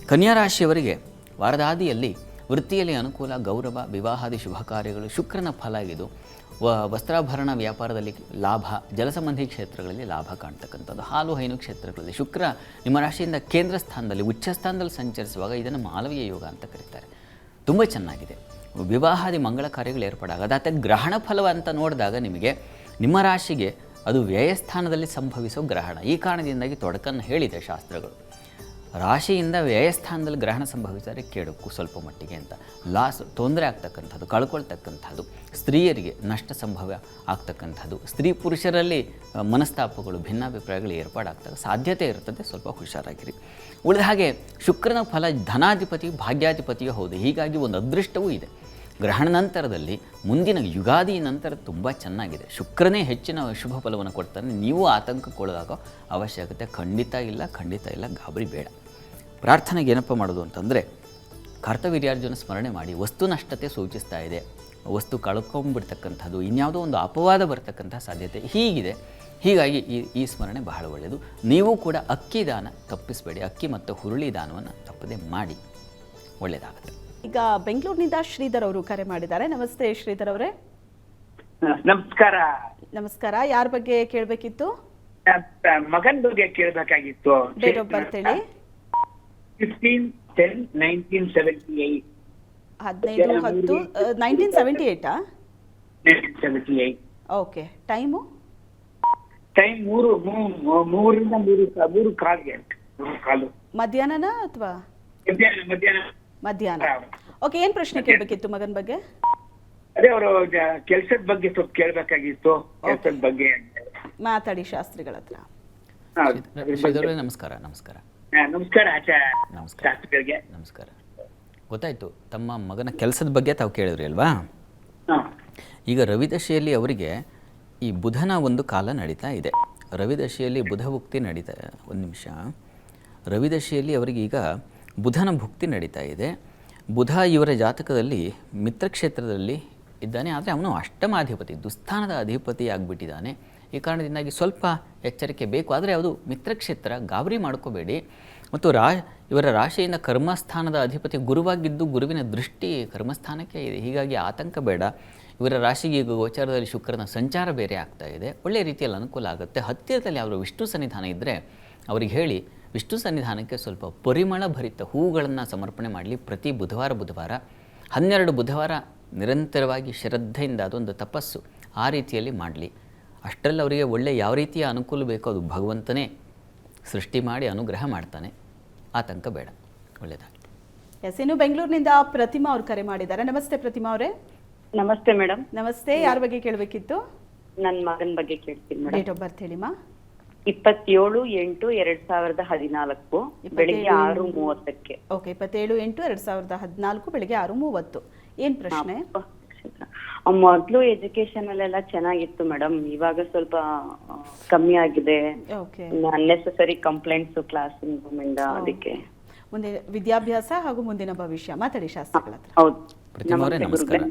ಕನ್ಯಾ ರಾಶಿಯವರಿಗೆ ವಾರದಾದಿಯಲ್ಲಿ ವೃತ್ತಿಯಲ್ಲಿ ಅನುಕೂಲ, ಗೌರವ, ವಿವಾಹಾದಿ ಶುಭ ಕಾರ್ಯಗಳು, ಶುಕ್ರನ ಫಲ ಇದು. ವಸ್ತ್ರಾಭರಣ ವ್ಯಾಪಾರದಲ್ಲಿ ಲಾಭ, ಜಲಸಂಬಂಧಿ ಕ್ಷೇತ್ರಗಳಲ್ಲಿ ಲಾಭ ಕಾಣ್ತಕ್ಕಂಥದ್ದು. ಹಾಲು ಹೈನು ಕ್ಷೇತ್ರಗಳಲ್ಲಿ ಶುಕ್ರ ನಿಮ್ಮ ರಾಶಿಯಿಂದ ಕೇಂದ್ರ ಸ್ಥಾನದಲ್ಲಿ ಉಚ್ಚಸ್ಥಾನದಲ್ಲಿ ಸಂಚರಿಸುವಾಗ ಇದನ್ನು ಮಾಲವೀಯ ಯೋಗ ಅಂತ ಕರೀತಾರೆ. ತುಂಬ ಚೆನ್ನಾಗಿದೆ. ವಿವಾಹಾದಿ ಮಂಗಳ ಕಾರ್ಯಗಳು ಏರ್ಪಡಾಗ ಅದಾತ ಗ್ರಹಣ ಫಲ ಅಂತ ನೋಡಿದಾಗ ನಿಮಗೆ ನಿಮ್ಮ ರಾಶಿಗೆ ಅದು ವ್ಯಯಸ್ಥಾನದಲ್ಲಿ ಸಂಭವಿಸೋ ಗ್ರಹಣ. ಈ ಕಾರಣದಿಂದಾಗಿ ತೊಡಕನ್ನು ಹೇಳಿದೆ ಶಾಸ್ತ್ರಗಳು. ರಾಶಿಯಿಂದ ವ್ಯಯಸ್ಥಾನದಲ್ಲಿ ಗ್ರಹಣ ಸಂಭವಿಸಿದರೆ ಕೇಳೋಕ್ಕೂ ಸ್ವಲ್ಪ ಮಟ್ಟಿಗೆ ಅಂತ ತೊಂದರೆ ಆಗ್ತಕ್ಕಂಥದ್ದು, ಕಳ್ಕೊಳ್ತಕ್ಕಂಥದ್ದು, ಸ್ತ್ರೀಯರಿಗೆ ನಷ್ಟ ಸಂಭವ ಆಗ್ತಕ್ಕಂಥದ್ದು, ಸ್ತ್ರೀ ಪುರುಷರಲ್ಲಿ ಮನಸ್ತಾಪಗಳು, ಭಿನ್ನಾಭಿಪ್ರಾಯಗಳು ಏರ್ಪಾಡಾಗ್ತದೆ ಸಾಧ್ಯತೆ ಇರ್ತದೆ. ಸ್ವಲ್ಪ ಹುಷಾರಾಗಿರಿ. ಉಳಿದ ಹಾಗೆ ಶುಕ್ರನ ಫಲ ಧನಾಧಿಪತಿ ಭಾಗ್ಯಾಧಿಪತಿಯೂ ಹೌದು. ಹೀಗಾಗಿ ಒಂದು ಅದೃಷ್ಟವೂ ಇದೆ. ಗ್ರಹಣ ನಂತರದಲ್ಲಿ ಮುಂದಿನ ಯುಗಾದಿ ನಂತರ ತುಂಬ ಚೆನ್ನಾಗಿದೆ. ಶುಕ್ರನೇ ಹೆಚ್ಚಿನ ಶುಭ ಫಲವನ್ನು ಕೊಡ್ತಾನೆ. ನೀವು ಆತಂಕಕ್ಕೊಳಗಾಗೋ ಅವಶ್ಯಕತೆ ಖಂಡಿತ ಇಲ್ಲ. ಗಾಬರಿ ಬೇಡ. ಪ್ರಾರ್ಥನೆಗೆ ಏನಪ್ಪ ಮಾಡೋದು ಅಂತಂದರೆ, ಕರ್ತವೀರ್ಯಾರ್ಜುನ ಸ್ಮರಣೆ ಮಾಡಿ ವಸ್ತು ನಷ್ಟತೆ ಸೂಚಿಸ್ತಾ ಇದೆ, ವಸ್ತು ಕಳ್ಕೊಂಡ್ಬಿಡ್ತಕ್ಕಂಥದ್ದು, ಇನ್ಯಾವುದೋ ಒಂದು ಅಪವಾದ ಬರ್ತಕ್ಕಂಥ ಸಾಧ್ಯತೆ ಹೀಗಿದೆ. ಹೀಗಾಗಿ ಈ ಸ್ಮರಣೆ ಬಹಳ ಒಳ್ಳೆಯದು. ನೀವು ಕೂಡ ಅಕ್ಕಿ ದಾನ ತಪ್ಪಿಸಬೇಡಿ, ಅಕ್ಕಿ ಮತ್ತು ಹುರುಳಿ ದಾನವನ್ನು ತಪ್ಪದೆ ಮಾಡಿ, ಒಳ್ಳೆಯದಾಗುತ್ತೆ. ಈಗ ಬೆಂಗಳೂರಿನಿಂದ ಶ್ರೀಧರ್ ಅವರು ಕರೆ ಮಾಡಿದ್ದಾರೆ. ನಮಸ್ತೆ ಶ್ರೀಧರ್ ಅವರೇ. ನಮಸ್ಕಾರ. ನಮಸ್ಕಾರ. ಯಾರ ಬಗ್ಗೆ ಕೇಳಬೇಕಿತ್ತು? ಮಗನ್ ಬಗ್ಗೆ ಕೇಳಬೇಕಾಗಿತ್ತು. ಡೇಟ್ ಆಫ್ ಬರ್ತ್ ಹೇಳಿ. 15/10/1978. 15/10 1978. 1978. ಓಕೆ. ಟೈಮು? ಟೈಮ್ 3 ಕಾಲು. ಮಧ್ಯಾಹ್ನನಾ ಅಥವಾ ಮಧ್ಯಾಹ್ನ? ಓಕೆ. ಏನ್ ಪ್ರಶ್ನೆ ಕೇಳಬೇಕಿತ್ತು ಮಗನ ಬಗ್ಗೆ? ಅದೇ ಅವರು ಕೆಲ್ಸದ ಬಗ್ಗೆ ಸ್ವಲ್ಪ ಕೇಳಬೇಕಾಗಿತ್ತು. ಕೆಲ್ಸದ ಬಗ್ಗೆ ಮಾತಾಡಿ ಶಾಸ್ತ್ರಿಗಳ ಹತ್ರ. ಶ್ರೀಧರ್ ನಮಸ್ಕಾರ. ನಮಸ್ಕಾರ. ನಮಸ್ಕಾರ ನಮಸ್ಕಾರ. ಶಾಸ್ತ್ರಿಗಳಿಗೆ ನಮಸ್ಕಾರ. ಗೊತ್ತಾಯಿತು, ತಮ್ಮ ಮಗನ ಕೆಲಸದ ಬಗ್ಗೆ ತಾವು ಕೇಳಿದ್ರಿ ಅಲ್ವಾ? ಈಗ ರವಿದಶೆಯಲ್ಲಿ ಅವರಿಗೆ ಈ ಬುಧನ ಒಂದು ಕಾಲ ನಡೀತಾ ಇದೆ. ರವಿದಶೆಯಲ್ಲಿ ಬುಧ ಭುಕ್ತಿ ನಡೀತಾ, ಒಂದು ನಿಮಿಷ, ರವಿದಶೆಯಲ್ಲಿ ಅವರಿಗೆ ಈಗ ಬುಧನ ಭುಕ್ತಿ ನಡೀತಾ ಇದೆ. ಬುಧ ಇವರ ಜಾತಕದಲ್ಲಿ ಮಿತ್ರಕ್ಷೇತ್ರದಲ್ಲಿ ಇದ್ದಾನೆ, ಆದರೆ ಅವನು ಅಷ್ಟಮಾಧಿಪತಿ, ದುಸ್ಥಾನದ ಅಧಿಪತಿ ಆಗಿಬಿಟ್ಟಿದ್ದಾನೆ. ಈ ಕಾರಣದಿಂದಾಗಿ ಸ್ವಲ್ಪ ಎಚ್ಚರಿಕೆ ಬೇಕು. ಆದರೆ ಅದು ಮಿತ್ರಕ್ಷೇತ್ರ, ಗಾಬರಿ ಮಾಡ್ಕೋಬೇಡಿ. ಮತ್ತು ಇವರ ರಾಶಿಯಿಂದ ಕರ್ಮಸ್ಥಾನದ ಅಧಿಪತಿ ಗುರುವಾಗಿದ್ದು ಗುರುವಿನ ದೃಷ್ಟಿ ಕರ್ಮಸ್ಥಾನಕ್ಕೆ ಇದೆ, ಹೀಗಾಗಿ ಆತಂಕ ಬೇಡ. ಇವರ ರಾಶಿಗೆ ಈಗ ಗೋಚಾರದಲ್ಲಿ ಶುಕ್ರನ ಸಂಚಾರ ಬೇರೆ ಆಗ್ತಾ ಇದೆ, ಒಳ್ಳೆಯ ರೀತಿಯಲ್ಲಿ ಅನುಕೂಲ ಆಗುತ್ತೆ. ಹತ್ತಿರದಲ್ಲಿ ಅವರ ವಿಷ್ಣು ಸನ್ನಿಧಾನ ಇದ್ದರೆ ಅವ್ರಿಗೆ ಹೇಳಿ ವಿಷ್ಣು ಸನ್ನಿಧಾನಕ್ಕೆ ಸ್ವಲ್ಪ ಪರಿಮಳ ಭರಿತ ಹೂಗಳನ್ನು ಸಮರ್ಪಣೆ ಮಾಡಲಿ. ಪ್ರತಿ ಬುಧವಾರ 12 ಬುಧವಾರ ನಿರಂತರವಾಗಿ ಶ್ರದ್ಧೆಯಿಂದ ಅದೊಂದು ತಪಸ್ಸು ಆ ರೀತಿಯಲ್ಲಿ ಮಾಡಲಿ. ಅಷ್ಟರಲ್ಲಿ ಅವರಿಗೆ ಒಳ್ಳೆಯ ಯಾವ ರೀತಿಯ ಅನುಕೂಲ ಬೇಕೋ ಅದು ಭಗವಂತನೇ ಸೃಷ್ಟಿ ಮಾಡಿ ಅನುಗ್ರಹ ಮಾಡ್ತಾನೆ, ಆತಂಕ ಬೇಡ, ಒಳ್ಳೆಯದಾಗಿ. ಎಸ್. ಇನ್ನು ಬೆಂಗಳೂರಿನಿಂದ ಪ್ರತಿಮಾ ಅವರು ಕರೆ ಮಾಡಿದ್ದಾರೆ. ನಮಸ್ತೆ ಪ್ರತಿಮಾ ಅವರೇ. ನಮಸ್ತೆ ಮೇಡಮ್. ನಮಸ್ತೆ. ಯಾರ ಬಗ್ಗೆ ಕೇಳಬೇಕಿತ್ತು? ನನ್ನ ಮಗನ ಬಗ್ಗೆ ಕೇಳ್ತೀನಿ ಮೇಡಮ್. ಡೇಟ್ ಆಫ್ ಬರ್ತ್ ಹೇಳಿಮಾ. 27/8/2014 ಬೆಳಿಗ್ಗೆ 6:30. ಓಕೆ. 27/8/2014 ಬೆಳಿಗ್ಗೆ 6:30. ಏನ್ ಪ್ರಶ್ನೆ? ಮೊದಲು ಎಜುಕೇಶನ್ ಅಲ್ಲೆಲ್ಲ ಚೆನ್ನಾಗಿತ್ತು ಮೇಡಮ್, ಇವಾಗ ಸ್ವಲ್ಪ ಕಮ್ಮಿ ಆಗಿದೆ. ಓಕೆ. ಅನ್ನೆಸೆಸರಿ ಕಂಪ್ಲೇಂಟ್ಸ್ ಕ್ಲಾಸ್ ಇಂದ, ಅದಕ್ಕೆ ಮುಂದೆ ವಿದ್ಯಾಭ್ಯಾಸ ಹಾಗೂ ಮುಂದಿನ ಭವಿಷ್ಯ ಮಾತಾಡಿ ಶಾಸ್ತ್ರಿಗಳ ಹತ್ರ. ಹೌದು. ಪ್ರತಿಮಾ ಅವರೇ ನಮಸ್ಕಾರ.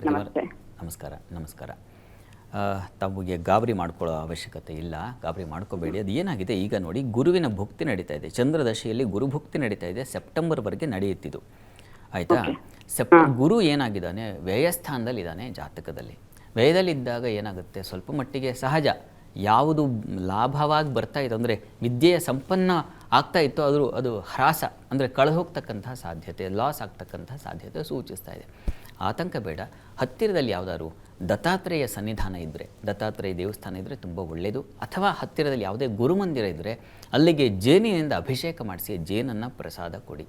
ನಮಸ್ತೆ. ನಮಸ್ಕಾರ. ನಮಸ್ಕಾರ. ತಮಗೆ ಗಾಬರಿ ಮಾಡ್ಕೊಳ್ಳೋ ಅವಶ್ಯಕತೆ ಇಲ್ಲ, ಗಾಬರಿ ಮಾಡ್ಕೋಬೇಡಿ. ಅದು ಏನಾಗಿದೆ ಈಗ ನೋಡಿ, ಗುರುವಿನ ಭುಕ್ತಿ ನಡೀತಾ ಇದೆ, ಚಂದ್ರದಶೆಯಲ್ಲಿ ಗುರು ಭುಕ್ತಿ ನಡೀತಾ ಇದೆ, ಸೆಪ್ಟೆಂಬರ್ವರೆಗೆ ನಡೆಯುತ್ತಿದ್ದು, ಆಯಿತಾ? ಗುರು ಏನಾಗಿದ್ದಾನೆ, ವ್ಯಯಸ್ಥಾನದಲ್ಲಿದ್ದಾನೆ ಜಾತಕದಲ್ಲಿ. ವ್ಯಯದಲ್ಲಿದ್ದಾಗ ಏನಾಗುತ್ತೆ, ಸ್ವಲ್ಪ ಮಟ್ಟಿಗೆ ಸಹಜ, ಯಾವುದು ಲಾಭವಾಗಿ ಬರ್ತಾ ಇತ್ತು ಅಂದರೆ ವಿದ್ಯೆಯ ಸಂಪನ್ನ ಆಗ್ತಾ ಇತ್ತು ಅದು ಹ್ರಾಸ ಅಂದರೆ ಕಳೆದು ಹೋಗ್ತಕ್ಕಂಥ ಸಾಧ್ಯತೆ, ಲಾಸ್ ಆಗ್ತಕ್ಕಂಥ ಸಾಧ್ಯತೆ ಸೂಚಿಸ್ತಾ ಇದೆ. ಆತಂಕ ಬೇಡ. ಹತ್ತಿರದಲ್ಲಿ ಯಾವುದಾದ್ರು ದತ್ತಾತ್ರೇಯ ಸನ್ನಿಧಾನ ಇದ್ದರೆ, ದತ್ತಾತ್ರೇಯ ದೇವಸ್ಥಾನ ಇದ್ದರೆ ತುಂಬ ಒಳ್ಳೆಯದು. ಅಥವಾ ಹತ್ತಿರದಲ್ಲಿ ಯಾವುದೇ ಗುರುಮಂದಿರ ಇದ್ದರೆ ಅಲ್ಲಿಗೆ ಜೇನಿನಿಂದ ಅಭಿಷೇಕ ಮಾಡಿಸಿ ಜೇನನ್ನು ಪ್ರಸಾದ ಕೊಡಿ,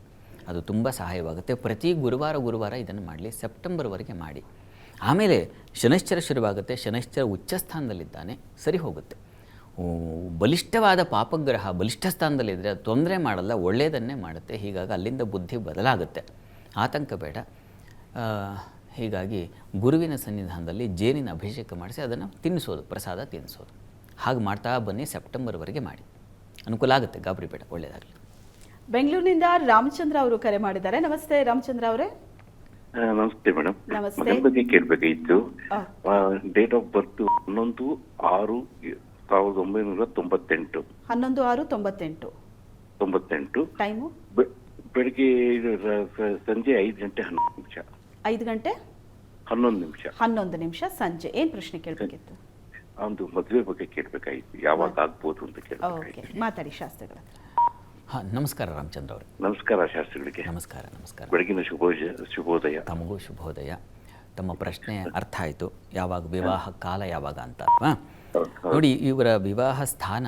ಅದು ತುಂಬ ಸಹಾಯವಾಗುತ್ತೆ. ಪ್ರತಿ ಗುರುವಾರ ಇದನ್ನು ಮಾಡಲಿ, ಸೆಪ್ಟೆಂಬರ್ವರೆಗೆ ಮಾಡಿ. ಆಮೇಲೆ ಶನೈಶ್ಚರ ಶುರುವಾಗುತ್ತೆ, ಶನೈಶ್ಚರ ಉಚ್ಚಸ್ಥಾನದಲ್ಲಿದ್ದಾನೆ, ಸರಿ ಹೋಗುತ್ತೆ. ಬಲಿಷ್ಠವಾದ ಪಾಪಗ್ರಹ ಬಲಿಷ್ಠ ಸ್ಥಾನದಲ್ಲಿದ್ದರೆ ಅದು ತೊಂದರೆ ಮಾಡಲ್ಲ, ಒಳ್ಳೆಯದನ್ನೇ ಮಾಡುತ್ತೆ. ಹೀಗಾಗಿ ಅಲ್ಲಿಂದ ಬುದ್ಧಿ ಬದಲಾಗುತ್ತೆ, ಆತಂಕ ಬೇಡ. ಹೀಗಾಗಿ ಗುರುವಿನ ಸನ್ನಿಧಾನದಲ್ಲಿ ಜೇನಿನ ಅಭಿಷೇಕ ಮಾಡಿಸಿ ಅದನ್ನು ತಿನ್ನಿಸೋದು, ಪ್ರಸಾದ ತಿನ್ನಿಸೋದು, ಹಾಗೆ ಮಾಡ್ತಾ ಬನ್ನಿ. ಸೆಪ್ಟೆಂಬರ್ವರೆಗೆ ಮಾಡಿ, ಅನುಕೂಲ ಆಗುತ್ತೆ, ಗಾಬರಿ ಬೇಡ, ಒಳ್ಳೆಯದಾಗಲಿ. ಬೆಂಗಳೂರಿನಿಂದ ರಾಮಚಂದ್ರ ಅವರು ಕರೆ ಮಾಡಿದ್ದಾರೆ. ನಮಸ್ತೆ ರಾಮಚಂದ್ರ ಅವರೇ. ನಮಸ್ತೆ ಮೇಡಮ್. ನಮಸ್ತೆ. ಮಗನ ಬಗ್ಗೆ ಕೇಳಬೇಕಾಗಿತ್ತು. Date of birth 11/6/1998. 11/6/98. ಟೈಮು ಬೆಳಿಗ್ಗೆ ಸಂಜೆ 5:11. 5:11 ಸಂಜೆ. ಏನ್ ಪ್ರಶ್ನೆ ಕೇಳಬೇಕಿತ್ತು? ಒಂದು ಮದುವೆ ಬಗ್ಗೆ ಕೇಳಬೇಕಾಗಿತ್ತು, ಯಾವಾಗ ಆಗ್ಬೋದು ಅಂತ ಕೇಳಬೇಕಾಗಿತ್ತು. ಮಾತಾಡಿ ಶಾಸ್ತ್ರಿಗಳ ಹತ್ರ. ಹಾಂ, ನಮಸ್ಕಾರ ರಾಮಚಂದ್ರ ಅವರೇ. ನಮಸ್ಕಾರ ಶಾಸ್ತ್ರಿಗಳಿಗೆ. ನಮಸ್ಕಾರ. ನಮಸ್ಕಾರ. ಬೆಳಗಿನ ಶುಭೋದಯ. ತಮಗೂ ಶುಭೋದಯ. ತಮ್ಮ ಪ್ರಶ್ನೆ ಅರ್ಥ ಆಯಿತು, ಯಾವಾಗ ವಿವಾಹ ಕಾಲ ಯಾವಾಗ ಅಂತ ಅಲ್ವಾ? ನೋಡಿ, ಇವರ ವಿವಾಹ ಸ್ಥಾನ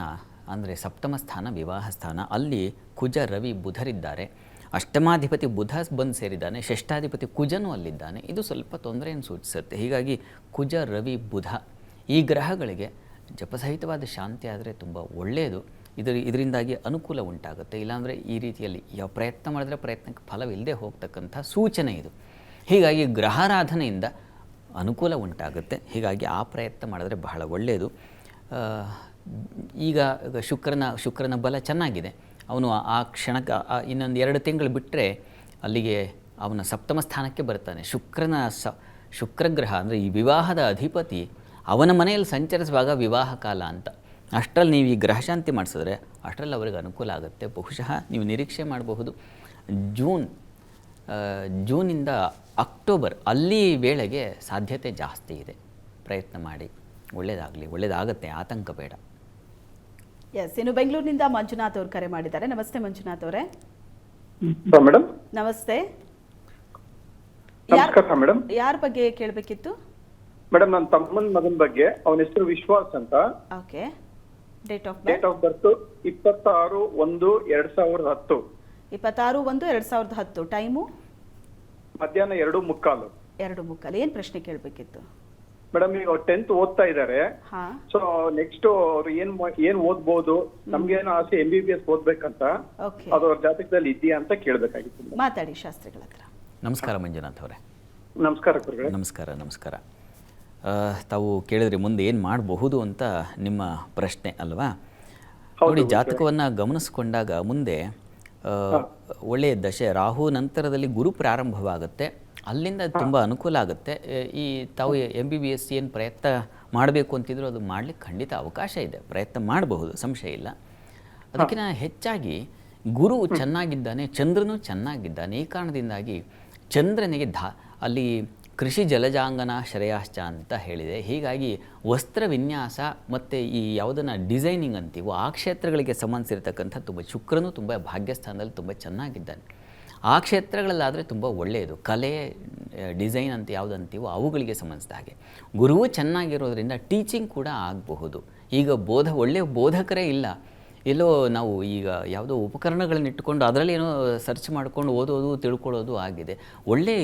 ಅಂದರೆ ಸಪ್ತಮ ಸ್ಥಾನ, ವಿವಾಹ ಸ್ಥಾನ, ಅಲ್ಲಿ ಕುಜ ರವಿ ಬುಧರಿದ್ದಾರೆ. ಅಷ್ಟಮಾಧಿಪತಿ ಬುಧ ಬಂದು ಸೇರಿದ್ದಾನೆ, ಷಷ್ಠಾಧಿಪತಿ ಕುಜನೂ ಅಲ್ಲಿದ್ದಾನೆ. ಇದು ಸ್ವಲ್ಪ ತೊಂದರೆಯನ್ನು ಸೂಚಿಸುತ್ತೆ. ಹೀಗಾಗಿ ಕುಜ ರವಿ ಬುಧ ಈ ಗ್ರಹಗಳಿಗೆ ಜಪಸಹಿತವಾದ ಶಾಂತಿ ಆದರೆ ತುಂಬ ಒಳ್ಳೆಯದು. ಇದರಿಂದಾಗಿ ಅನುಕೂಲ ಉಂಟಾಗುತ್ತೆ. ಇಲ್ಲಾಂದರೆ ಈ ರೀತಿಯಲ್ಲಿ ಯಾವ ಪ್ರಯತ್ನ ಮಾಡಿದ್ರೆ ಪ್ರಯತ್ನಕ್ಕೆ ಫಲವಿಲ್ಲದೆ ಹೋಗ್ತಕ್ಕಂಥ ಸೂಚನೆ ಇದು. ಹೀಗಾಗಿ ಗ್ರಹಾರಾಧನೆಯಿಂದ ಅನುಕೂಲ ಉಂಟಾಗುತ್ತೆ. ಹೀಗಾಗಿ ಆ ಪ್ರಯತ್ನ ಮಾಡಿದ್ರೆ ಬಹಳ ಒಳ್ಳೆಯದು. ಈಗ ಶುಕ್ರನ ಬಲ ಚೆನ್ನಾಗಿದೆ. ಅವನು ಆ ಕ್ಷಣಕ್ಕೆ ಇನ್ನೊಂದು 2 ತಿಂಗಳು ಬಿಟ್ಟರೆ ಅಲ್ಲಿಗೆ ಅವನ ಸಪ್ತಮ ಸ್ಥಾನಕ್ಕೆ ಬರ್ತಾನೆ. ಶುಕ್ರಗ್ರಹ ಅಂದರೆ ಈ ವಿವಾಹದ ಅಧಿಪತಿ ಅವನ ಮನೆಯಲ್ಲಿ ಸಂಚರಿಸುವಾಗ ವಿವಾಹ ಕಾಲ ಅಂತ. ಅಷ್ಟರಲ್ಲಿ ನೀವು ಈ ಗ್ರಹಶಾಂತಿ ಮಾಡಿಸಿದ್ರೆ ಅಷ್ಟರಲ್ಲಿ ಅವರಿಗೆ ಅನುಕೂಲ ಆಗುತ್ತೆ. ಬಹುಶಃ ನೀವು ನಿರೀಕ್ಷೆ ಮಾಡಬಹುದು ಜೂನಿಂದ ಅಕ್ಟೋಬರ್ ಅಲ್ಲಿ ವೇಳೆಗೆ ಸಾಧ್ಯತೆ ಜಾಸ್ತಿ ಇದೆ. ಪ್ರಯತ್ನ ಮಾಡಿ, ಒಳ್ಳೆಯದಾಗತ್ತೆ, ಆತಂಕ ಬೇಡ. ಎಸ್, ಇನ್ನು ಬೆಂಗಳೂರಿನಿಂದ ಮಂಜುನಾಥ್ ಅವರು ಕರೆ ಮಾಡಿದ್ದಾರೆ. ನಮಸ್ತೆ ಮಂಜುನಾಥ್ ಅವರೇ. ಮೇಡಮ್ ನಮಸ್ತೆ. ನಮಸ್ಕಾರ ಮೇಡಮ್. ಯಾರ ಬಗ್ಗೆ ಕೇಳಬೇಕಿತ್ತು? ಮೇಡಮ್ ನನ್ನ ತಮ್ಮನ ಮಗನ ಬಗ್ಗೆ. ಅವನ ಹೆಸರು ವಿಶ್ವಾಸ್ ಅಂತ. Okay. Date of birth 26/1/2010. 26/1/2010. Time ಮಧ್ಯಾಹ್ನ 2:15. 2:15. ಏನ್ ಪ್ರಶ್ನೆ ಕೇಳಬೇಕಿತ್ತು ಮೇಡಮ್? ಈಗ 10th ಓದ್ತಾ ಇದ್ದಾರೆ. ಸೊ ನೆಕ್ಸ್ಟ್ ಅವ್ರು ಏನ್ ಓದ್ಬೋದು? ನಮ್ಗೇನು ಆಸೆ MBBS ಓದ್ಬೇಕಂತ. ಅದು ಅವ್ರ ಜಾತಕದಲ್ಲಿ ಇದೆಯಾ ಅಂತ ಕೇಳಬೇಕಾಗಿತ್ತು. ಮಾತಾಡಿ ಶಾಸ್ತ್ರಿಗಳ ಹತ್ರ. ನಮಸ್ಕಾರ ಮಂಜುನಾಥ್ ಅವರೇ. ನಮಸ್ಕಾರ ಗುರುಗಳೇ. ನಮಸ್ಕಾರ. ತಾವು ಕೇಳಿದ್ರೆ ಮುಂದೆ ಏನು ಮಾಡಬಹುದು ಅಂತ ನಿಮ್ಮ ಪ್ರಶ್ನೆ ಅಲ್ವಾ? ನೋಡಿ, ಜಾತಕವನ್ನು ಗಮನಿಸ್ಕೊಂಡಾಗ ಮುಂದೆ ಒಳ್ಳೆಯ ದಶೆ, ರಾಹು ನಂತರದಲ್ಲಿ ಗುರು ಪ್ರಾರಂಭವಾಗುತ್ತೆ. ಅಲ್ಲಿಂದ ತುಂಬ ಅನುಕೂಲ ಆಗುತ್ತೆ. ಈ ತಾವು MBBS ಏನು ಪ್ರಯತ್ನ ಮಾಡಬೇಕು ಅಂತಿದ್ರು ಅದು ಮಾಡಲಿಕ್ಕೆ ಖಂಡಿತ ಅವಕಾಶ ಇದೆ. ಪ್ರಯತ್ನ ಮಾಡಬಹುದು, ಸಂಶಯ ಇಲ್ಲ. ಅದಕ್ಕಿಂತ ಹೆಚ್ಚಾಗಿ ಗುರು ಚೆನ್ನಾಗಿದ್ದಾನೆ, ಚಂದ್ರನೂ ಚೆನ್ನಾಗಿದ್ದಾನೆ. ಈ ಕಾರಣದಿಂದಾಗಿ ಚಂದ್ರನಿಗೆ ಅಲ್ಲಿ ಕೃಷಿ ಜಲಜಾಂಗನ ಶ್ರೇಯಾಶ್ಚ ಅಂತ ಹೇಳಿದೆ. ಹೀಗಾಗಿ ವಸ್ತ್ರ ವಿನ್ಯಾಸ ಮತ್ತು ಈ ಯಾವುದನ್ನು ಡಿಸೈನಿಂಗ್ ಅಂತೀವೋ ಆ ಕ್ಷೇತ್ರಗಳಿಗೆ ಸಂಬಂಧಿಸಿರ್ತಕ್ಕಂಥ ಶುಕ್ರನೂ ತುಂಬ ಭಾಗ್ಯಸ್ಥಾನದಲ್ಲಿ ತುಂಬ ಚೆನ್ನಾಗಿದ್ದಾನೆ. ಆ ಕ್ಷೇತ್ರಗಳಲ್ಲಾದರೆ ತುಂಬ ಒಳ್ಳೆಯದು. ಕಲೆ, ಡಿಸೈನ್ ಅಂತ ಯಾವುದಂತೀವೋ ಅವುಗಳಿಗೆ ಸಂಬಂಧಿಸಿದ ಹಾಗೆ. ಗುರುವು ಚೆನ್ನಾಗಿರೋದ್ರಿಂದ ಟೀಚಿಂಗ್ ಕೂಡ ಆಗಬಹುದು. ಈಗ ಒಳ್ಳೆಯ ಬೋಧಕರೇ ಇಲ್ಲ. ಎಲ್ಲೋ ನಾವು ಈಗ ಯಾವುದೋ ಉಪಕರಣಗಳನ್ನ ಇಟ್ಟುಕೊಂಡು ಅದರಲ್ಲಿ ಏನೋ ಸರ್ಚ್ ಮಾಡ್ಕೊಂಡು ಓದೋದು ತಿಳ್ಕೊಳ್ಳೋದು ಆಗಿದೆ. ಒಳ್ಳೆ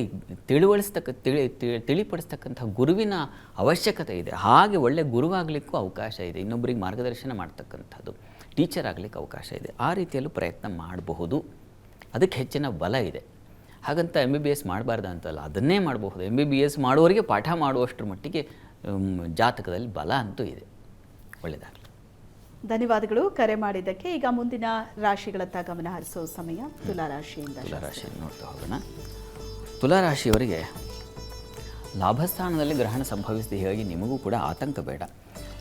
ತಿಳಿಪಡಿಸ್ತಕ್ಕಂಥ ಗುರುವಿನ ಅವಶ್ಯಕತೆ ಇದೆ. ಹಾಗೆ ಒಳ್ಳೆ ಗುರುವಾಗಲಿಕ್ಕೂ ಅವಕಾಶ ಇದೆ. ಇನ್ನೊಬ್ಬರಿಗೆ ಮಾರ್ಗದರ್ಶನ ಮಾಡ್ತಕ್ಕಂಥದ್ದು, ಟೀಚರ್ ಆಗಲಿಕ್ಕೆ ಅವಕಾಶ ಇದೆ. ಆ ರೀತಿಯಲ್ಲೂ ಪ್ರಯತ್ನ ಮಾಡಬಹುದು. ಅದಕ್ಕೆ ಹೆಚ್ಚಿನ ಬಲ ಇದೆ. ಹಾಗಂತ MBBS ಮಾಡಬಾರ್ದು ಅಂತಲ್ಲ, ಅದನ್ನೇ ಮಾಡಬಹುದು. MBBS ಮಾಡುವವರಿಗೆ ಪಾಠ ಮಾಡುವಷ್ಟರ ಮಟ್ಟಿಗೆ ಜಾತಕದಲ್ಲಿ ಬಲ ಅಂತೂ ಇದೆ. ಒಳ್ಳೆಯದಾಗಲಿ. ಧನ್ಯವಾದಗಳು ಕರೆ ಮಾಡಿದ್ದಕ್ಕೆ. ಈಗ ಮುಂದಿನ ರಾಶಿಗಳತ್ತ ಗಮನ ಹರಿಸೋ ಸಮಯ. ತುಲಾರಾಶಿಯಿಂದ ನೋಡ್ತಾ ಹೋಗೋಣ. ತುಲಾರಾಶಿಯವರಿಗೆ ಲಾಭಸ್ಥಾನದಲ್ಲಿ ಗ್ರಹಣ ಸಂಭವಿಸಿದೆ. ಹೀಗಾಗಿ ನಿಮಗೂ ಕೂಡ ಆತಂಕ ಬೇಡ.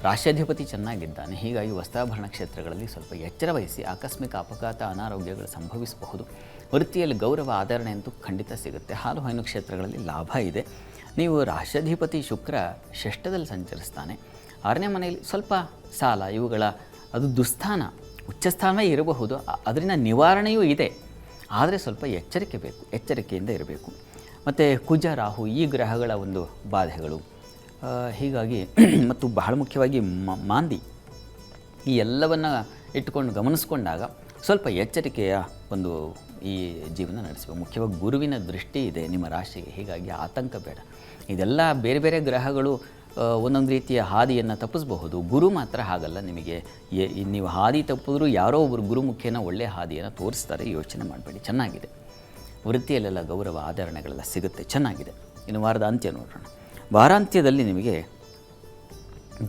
ರಾಶ್ಯಾಧಿಪತಿ ಚೆನ್ನಾಗಿದ್ದಾನೆ. ಹೀಗಾಗಿ ವಸ್ತ್ರಾಭರಣ ಕ್ಷೇತ್ರಗಳಲ್ಲಿ ಸ್ವಲ್ಪ ಎಚ್ಚರ ವಹಿಸಿ. ಆಕಸ್ಮಿಕ ಅಪಘಾತ, ಅನಾರೋಗ್ಯಗಳು ಸಂಭವಿಸಬಹುದು. ವೃತ್ತಿಯಲ್ಲಿ ಗೌರವ, ಆದರಣೆ ಅಂತೂ ಖಂಡಿತ ಸಿಗುತ್ತೆ. ಹಾಲು ಹೈನು ಕ್ಷೇತ್ರಗಳಲ್ಲಿ ಲಾಭ ಇದೆ. ನೀವು ರಾಶ್ಯಾಧಿಪತಿ ಶುಕ್ರ ಷಷ್ಠದಲ್ಲಿ ಸಂಚರಿಸ್ತಾನೆ. 6ನೇ ಮನೆಯಲ್ಲಿ ಸ್ವಲ್ಪ ಸಾಲ, ಇವುಗಳ ಅದು ದುಸ್ಥಾನ, ಉಚ್ಚಸ್ಥಾನವೇ ಇರಬಹುದು. ಅದರಿಂದ ನಿವಾರಣೆಯೂ ಇದೆ. ಆದರೆ ಸ್ವಲ್ಪ ಎಚ್ಚರಿಕೆ ಬೇಕು, ಎಚ್ಚರಿಕೆಯಿಂದ ಇರಬೇಕು. ಮತ್ತು ಕುಜ, ರಾಹು ಈ ಗ್ರಹಗಳ ಒಂದು ಬಾಧೆಗಳು, ಹೀಗಾಗಿ ಮತ್ತು ಬಹಳ ಮುಖ್ಯವಾಗಿ ಮಾಂದಿ, ಈ ಎಲ್ಲವನ್ನು ಇಟ್ಟುಕೊಂಡು ಗಮನಿಸ್ಕೊಂಡಾಗ ಸ್ವಲ್ಪ ಎಚ್ಚರಿಕೆಯ ಒಂದು ಈ ಜೀವನ ನಡೆಸಬೇಕು. ಮುಖ್ಯವಾಗಿ ಗುರುವಿನ ದೃಷ್ಟಿ ಇದೆ ನಿಮ್ಮ ರಾಶಿಗೆ. ಹೀಗಾಗಿ ಆತಂಕ ಬೇಡ. ಇದೆಲ್ಲ ಬೇರೆ ಬೇರೆ ಗ್ರಹಗಳು ಒಂದೊಂದು ರೀತಿಯ ಹಾದಿಯನ್ನು ತಪ್ಪಿಸಬಹುದು. ಗುರು ಮಾತ್ರ ಹಾಗಲ್ಲ. ನಿಮಗೆ ನೀವು ಹಾದಿ ತಪ್ಪಿದ್ರೂ ಯಾರೋ ಒಬ್ಬರು ಗುರುಮುಖೇನ ಒಳ್ಳೆಯ ಹಾದಿಯನ್ನು ತೋರಿಸ್ತಾರೆ. ಯೋಚನೆ ಮಾಡಬೇಡಿ, ಚೆನ್ನಾಗಿದೆ. ವೃತ್ತಿಯಲ್ಲೆಲ್ಲ ಗೌರವ, ಆದರಣೆಗಳೆಲ್ಲ ಸಿಗುತ್ತೆ, ಚೆನ್ನಾಗಿದೆ. ಇನ್ನು ವಾರದ ಅಂತ್ಯ ನೋಡೋಣ. ವಾರಾಂತ್ಯದಲ್ಲಿ ನಿಮಗೆ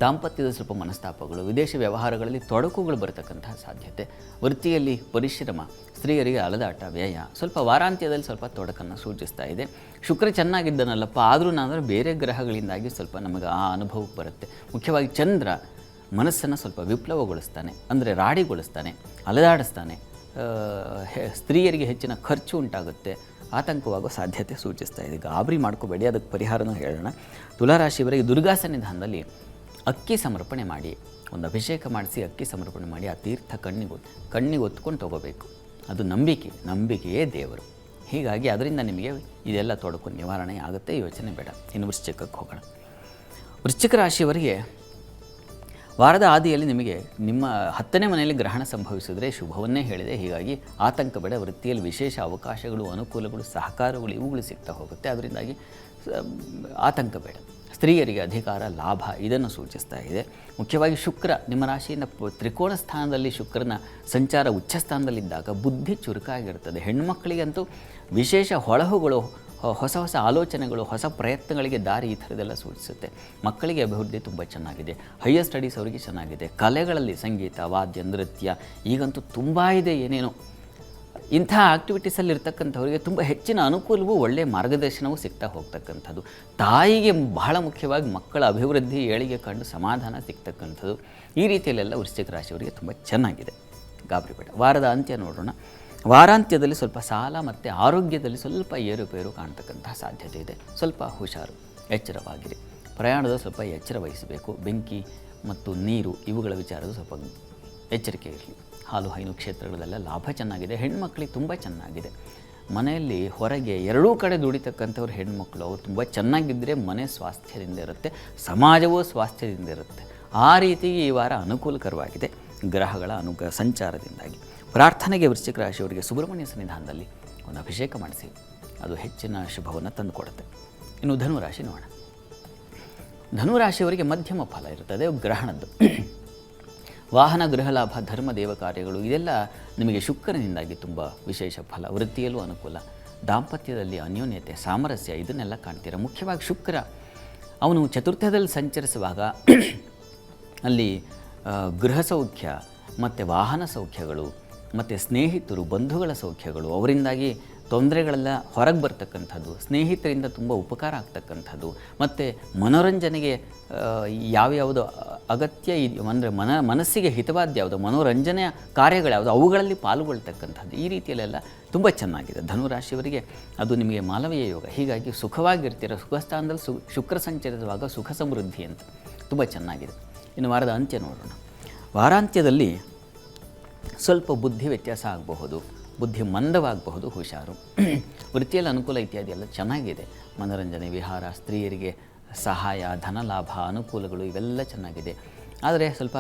ದಾಂಪತ್ಯದ ಸ್ವಲ್ಪ ಮನಸ್ತಾಪಗಳು, ವಿದೇಶ ವ್ಯವಹಾರಗಳಲ್ಲಿ ತೊಡಕುಗಳು ಬರತಕ್ಕಂತಹ ಸಾಧ್ಯತೆ, ವೃತ್ತಿಯಲ್ಲಿ ಪರಿಶ್ರಮ, ಸ್ತ್ರೀಯರಿಗೆ ಅಲದಾಟ, ವ್ಯಯ, ಸ್ವಲ್ಪ ವಾರಾಂತ್ಯದಲ್ಲಿ ಸ್ವಲ್ಪ ತೊಡಕನ್ನು ಸೂಚಿಸ್ತಾ ಇದೆ. ಶುಕ್ರ ಚೆನ್ನಾಗಿದ್ದನಲ್ಲಪ್ಪ, ಆದರೂ ನಾನಂದರೆ ಬೇರೆ ಗ್ರಹಗಳಿಂದಾಗಿ ಸ್ವಲ್ಪ ನಮಗೆ ಆ ಅನುಭವಕ್ಕೆ ಬರುತ್ತೆ. ಮುಖ್ಯವಾಗಿ ಚಂದ್ರ ಮನಸ್ಸನ್ನು ಸ್ವಲ್ಪ ವಿಪ್ಲವಗೊಳಿಸ್ತಾನೆ, ಅಂದರೆ ರಾಡಿಗೊಳಿಸ್ತಾನೆ, ಅಲದಾಡಿಸ್ತಾನೆ. ಸ್ತ್ರೀಯರಿಗೆ ಹೆಚ್ಚಿನ ಖರ್ಚು ಉಂಟಾಗುತ್ತೆ, ಆತಂಕವಾಗೋ ಸಾಧ್ಯತೆ ಸೂಚಿಸ್ತಾ ಇದೆ. ಗಾಬರಿ ಮಾಡ್ಕೋಬೇಡಿ. ಅದಕ್ಕೆ ಪರಿಹಾರನೂ ಹೇಳೋಣ. ತುಲಾರಾಶಿಯವರಿಗೆ ದುರ್ಗಾ ಸನ್ನಿಧಾನದಲ್ಲಿ ಅಕ್ಕಿ ಸಮರ್ಪಣೆ ಮಾಡಿ, ಒಂದು ಅಭಿಷೇಕ ಮಾಡಿಸಿ ಅಕ್ಕಿ ಸಮರ್ಪಣೆ ಮಾಡಿ ಆ ತೀರ್ಥ ಕಣ್ಣಿಗೆ ಒತ್ಕೊಂಡು ತಗೋಬೇಕು. ಅದು ನಂಬಿಕೆಯೇ ದೇವರು. ಹೀಗಾಗಿ ಅದರಿಂದ ನಿಮಗೆ ಇದೆಲ್ಲ ತೊಡಕು ನಿವಾರಣೆ ಆಗುತ್ತೆ, ಯೋಚನೆ ಬೇಡ. ಇನ್ನು ವೃಶ್ಚಿಕಕ್ಕೆ ಹೋಗೋಣ. ವೃಶ್ಚಿಕ ರಾಶಿಯವರಿಗೆ ವಾರದ ಆದಿಯಲ್ಲಿ ನಿಮಗೆ ನಿಮ್ಮ 10ನೇ ಮನೆಯಲ್ಲಿ ಗ್ರಹಣ ಸಂಭವಿಸಿದರೆ ಶುಭವನ್ನೇ ಹೇಳಿದೆ. ಹೀಗಾಗಿ ಆತಂಕ ಬೇಡ. ವೃತ್ತಿಯಲ್ಲಿ ವಿಶೇಷ ಅವಕಾಶಗಳು, ಅನುಕೂಲಗಳು, ಸಹಕಾರಗಳು ಇವುಗಳು ಸಿಗ್ತಾ ಹೋಗುತ್ತೆ. ಅದರಿಂದಾಗಿ ಆತಂಕ ಬೇಡ. ಸ್ತ್ರೀಯರಿಗೆ ಅಧಿಕಾರ, ಲಾಭ ಇದನ್ನು ಸೂಚಿಸ್ತಾ ಇದೆ. ಮುಖ್ಯವಾಗಿ ಶುಕ್ರ ನಿಮ್ಮ ರಾಶಿಯಿಂದ ತ್ರಿಕೋಣ ಸ್ಥಾನದಲ್ಲಿ ಶುಕ್ರನ ಸಂಚಾರ ಉಚ್ಚಸ್ಥಾನದಲ್ಲಿದ್ದಾಗ ಬುದ್ಧಿ ಚುರುಕಾಗಿರ್ತದೆ. ಹೆಣ್ಣುಮಕ್ಕಳಿಗಂತೂ ವಿಶೇಷ ಹೊಳಹುಗಳು, ಹೊಸ ಹೊಸ ಆಲೋಚನೆಗಳು, ಹೊಸ ಪ್ರಯತ್ನಗಳಿಗೆ ದಾರಿ, ಈ ಥರದ್ದೆಲ್ಲ ಸೂಚಿಸುತ್ತೆ. ಮಕ್ಕಳಿಗೆ ಅಭಿವೃದ್ಧಿ ತುಂಬ ಚೆನ್ನಾಗಿದೆ. ಹೈಯರ್ ಸ್ಟಡೀಸ್ ಅವರಿಗೆ ಚೆನ್ನಾಗಿದೆ. ಕಲೆಗಳಲ್ಲಿ ಸಂಗೀತ, ವಾದ್ಯ, ನೃತ್ಯ ಈಗಂತೂ ತುಂಬ ಇದೆ. ಏನೇನೋ ಇಂಥ ಆಕ್ಟಿವಿಟೀಸಲ್ಲಿ ಇರ್ತಕ್ಕಂಥವ್ರಿಗೆ ತುಂಬ ಹೆಚ್ಚಿನ ಅನುಕೂಲವೂ ಒಳ್ಳೆಯ ಮಾರ್ಗದರ್ಶನವೂ ಸಿಗ್ತಾ ಹೋಗ್ತಕ್ಕಂಥದ್ದು. ತಾಯಿಗೆ ಬಹಳ ಮುಖ್ಯವಾಗಿ ಮಕ್ಕಳ ಅಭಿವೃದ್ಧಿ ಏಳಿಗೆ ಕಂಡು ಸಮಾಧಾನ ಸಿಗ್ತಕ್ಕಂಥದ್ದು. ಈ ರೀತಿಯಲ್ಲೆಲ್ಲ ವೃಶ್ಚಿಕ ರಾಶಿಯವರಿಗೆ ತುಂಬ ಚೆನ್ನಾಗಿದೆ, ಗಾಬರಿ ಬೇಡ. ವಾರದ ಅಂತ್ಯ ನೋಡೋಣ. ವಾರಾಂತ್ಯದಲ್ಲಿ ಸ್ವಲ್ಪ ಸಾಲ ಮತ್ತು ಆರೋಗ್ಯದಲ್ಲಿ ಸ್ವಲ್ಪ ಏರುಪೇರು ಕಾಣ್ತಕ್ಕಂತಹ ಸಾಧ್ಯತೆ ಇದೆ. ಸ್ವಲ್ಪ ಹುಷಾರು, ಎಚ್ಚರವಾಗಿರಿ. ಪ್ರಯಾಣದ ಸ್ವಲ್ಪ ಎಚ್ಚರ ವಹಿಸಬೇಕು. ಬೆಂಕಿ ಮತ್ತು ನೀರು ಇವುಗಳ ವಿಚಾರದ ಸ್ವಲ್ಪ ಎಚ್ಚರಿಕೆ ಇರಲಿ. ಹಾಲು ಹೈನು ಕ್ಷೇತ್ರಗಳಲ್ಲೆಲ್ಲ ಲಾಭ ಚೆನ್ನಾಗಿದೆ. ಹೆಣ್ಮಕ್ಳಿಗೆ ತುಂಬ ಚೆನ್ನಾಗಿದೆ. ಮನೆಯಲ್ಲಿ ಹೊರಗೆ ಎರಡೂ ಕಡೆ ದುಡಿತಕ್ಕಂಥವ್ರು ಹೆಣ್ಮಕ್ಳು ಅವರು ತುಂಬ ಚೆನ್ನಾಗಿದ್ದರೆ ಮನೆ ಸ್ವಾಸ್ಥ್ಯದಿಂದ ಇರುತ್ತೆ, ಸಮಾಜವೂ ಸ್ವಾಸ್ಥ್ಯದಿಂದ ಇರುತ್ತೆ. ಆ ರೀತಿಗೆ ಈ ವಾರ ಅನುಕೂಲಕರವಾಗಿದೆ ಗ್ರಹಗಳ ಸಂಚಾರದಿಂದಾಗಿ. ಪ್ರಾರ್ಥನೆಗೆ ವೃಶ್ಚಿಕ ರಾಶಿಯವರಿಗೆ ಸುಬ್ರಹ್ಮಣ್ಯ ಸನ್ನಿಧಾನದಲ್ಲಿ ಒಂದು ಅಭಿಷೇಕ ಮಾಡಿಸಿ, ಅದು ಹೆಚ್ಚಿನ ಶುಭವನ್ನು ತಂದುಕೊಡುತ್ತೆ. ಇನ್ನು ಧನುರಾಶಿ ನೋಡೋಣ. ಧನುರಾಶಿಯವರಿಗೆ ಮಧ್ಯಮ ಫಲ ಇರುತ್ತದೆ ಗ್ರಹಣದ್ದು. ವಾಹನ, ಗೃಹ ಲಾಭ, ಧರ್ಮ ದೇವ ಕಾರ್ಯಗಳು ಇದೆಲ್ಲ ನಿಮಗೆ ಶುಕ್ರನಿಂದಾಗಿ ತುಂಬ ವಿಶೇಷ ಫಲ. ವೃತ್ತಿಯಲ್ಲೂ ಅನುಕೂಲ, ದಾಂಪತ್ಯದಲ್ಲಿ ಅನ್ಯೋನ್ಯತೆ, ಸಾಮರಸ್ಯ ಇದನ್ನೆಲ್ಲ ಕಾಣ್ತೀರ. ಮುಖ್ಯವಾಗಿ ಶುಕ್ರ ಅವನು ಚತುರ್ಥದಲ್ಲಿ ಸಂಚರಿಸುವಾಗ ಅಲ್ಲಿ ಗೃಹ ಸೌಖ್ಯ ಮತ್ತು ವಾಹನ ಸೌಖ್ಯಗಳು ಮತ್ತು ಸ್ನೇಹಿತರು, ಬಂಧುಗಳ ಸೌಖ್ಯಗಳು, ಅವರಿಂದಾಗಿ ತೊಂದರೆಗಳೆಲ್ಲ ಹೊರಗೆ ಬರ್ತಕ್ಕಂಥದ್ದು, ಸ್ನೇಹಿತರಿಂದ ತುಂಬ ಉಪಕಾರ ಆಗ್ತಕ್ಕಂಥದ್ದು, ಮತ್ತು ಮನೋರಂಜನೆಗೆ ಯಾವ್ಯಾವುದು ಅಗತ್ಯ ಇದೆಯೋ ಅಂದರೆ ಮನಸ್ಸಿಗೆ ಹಿತವಾದ ಯಾವುದು ಮನೋರಂಜನೆಯ ಕಾರ್ಯಗಳ್ಯಾವುದು ಅವುಗಳಲ್ಲಿ ಪಾಲ್ಗೊಳ್ತಕ್ಕಂಥದ್ದು. ಈ ರೀತಿಯಲ್ಲೆಲ್ಲ ತುಂಬ ಚೆನ್ನಾಗಿದೆ ಧನುರಾಶಿಯವರಿಗೆ. ಅದು ನಿಮಗೆ ಮಾಲವೀಯ ಯೋಗ. ಹೀಗಾಗಿ ಸುಖವಾಗಿರ್ತೀರ. ಸುಖ ಸ್ಥಾನದಲ್ಲಿ ಶುಕ್ರ ಸಂಚರಿಸುವಾಗ ಸುಖ ಸಮೃದ್ಧಿ ಅಂತ ತುಂಬ ಚೆನ್ನಾಗಿದೆ. ಇನ್ನು ವಾರದ ಅಂತ್ಯ ನೋಡೋಣ. ವಾರಾಂತ್ಯದಲ್ಲಿ ಸ್ವಲ್ಪ ಬುದ್ಧಿ ವ್ಯತ್ಯಾಸ ಆಗಬಹುದು, ಬುದ್ಧಿ ಮಂದವಾಗಬಹುದು, ಹುಷಾರು. ವೃತ್ತಿಯಲ್ಲಿ ಅನುಕೂಲ ಇತ್ಯಾದಿ ಎಲ್ಲ ಚೆನ್ನಾಗಿದೆ. ಮನೋರಂಜನೆ, ವಿಹಾರ, ಸ್ತ್ರೀಯರಿಗೆ ಸಹಾಯ, ಧನಲಾಭ, ಅನುಕೂಲಗಳು ಇವೆಲ್ಲ ಚೆನ್ನಾಗಿದೆ. ಆದರೆ ಸ್ವಲ್ಪ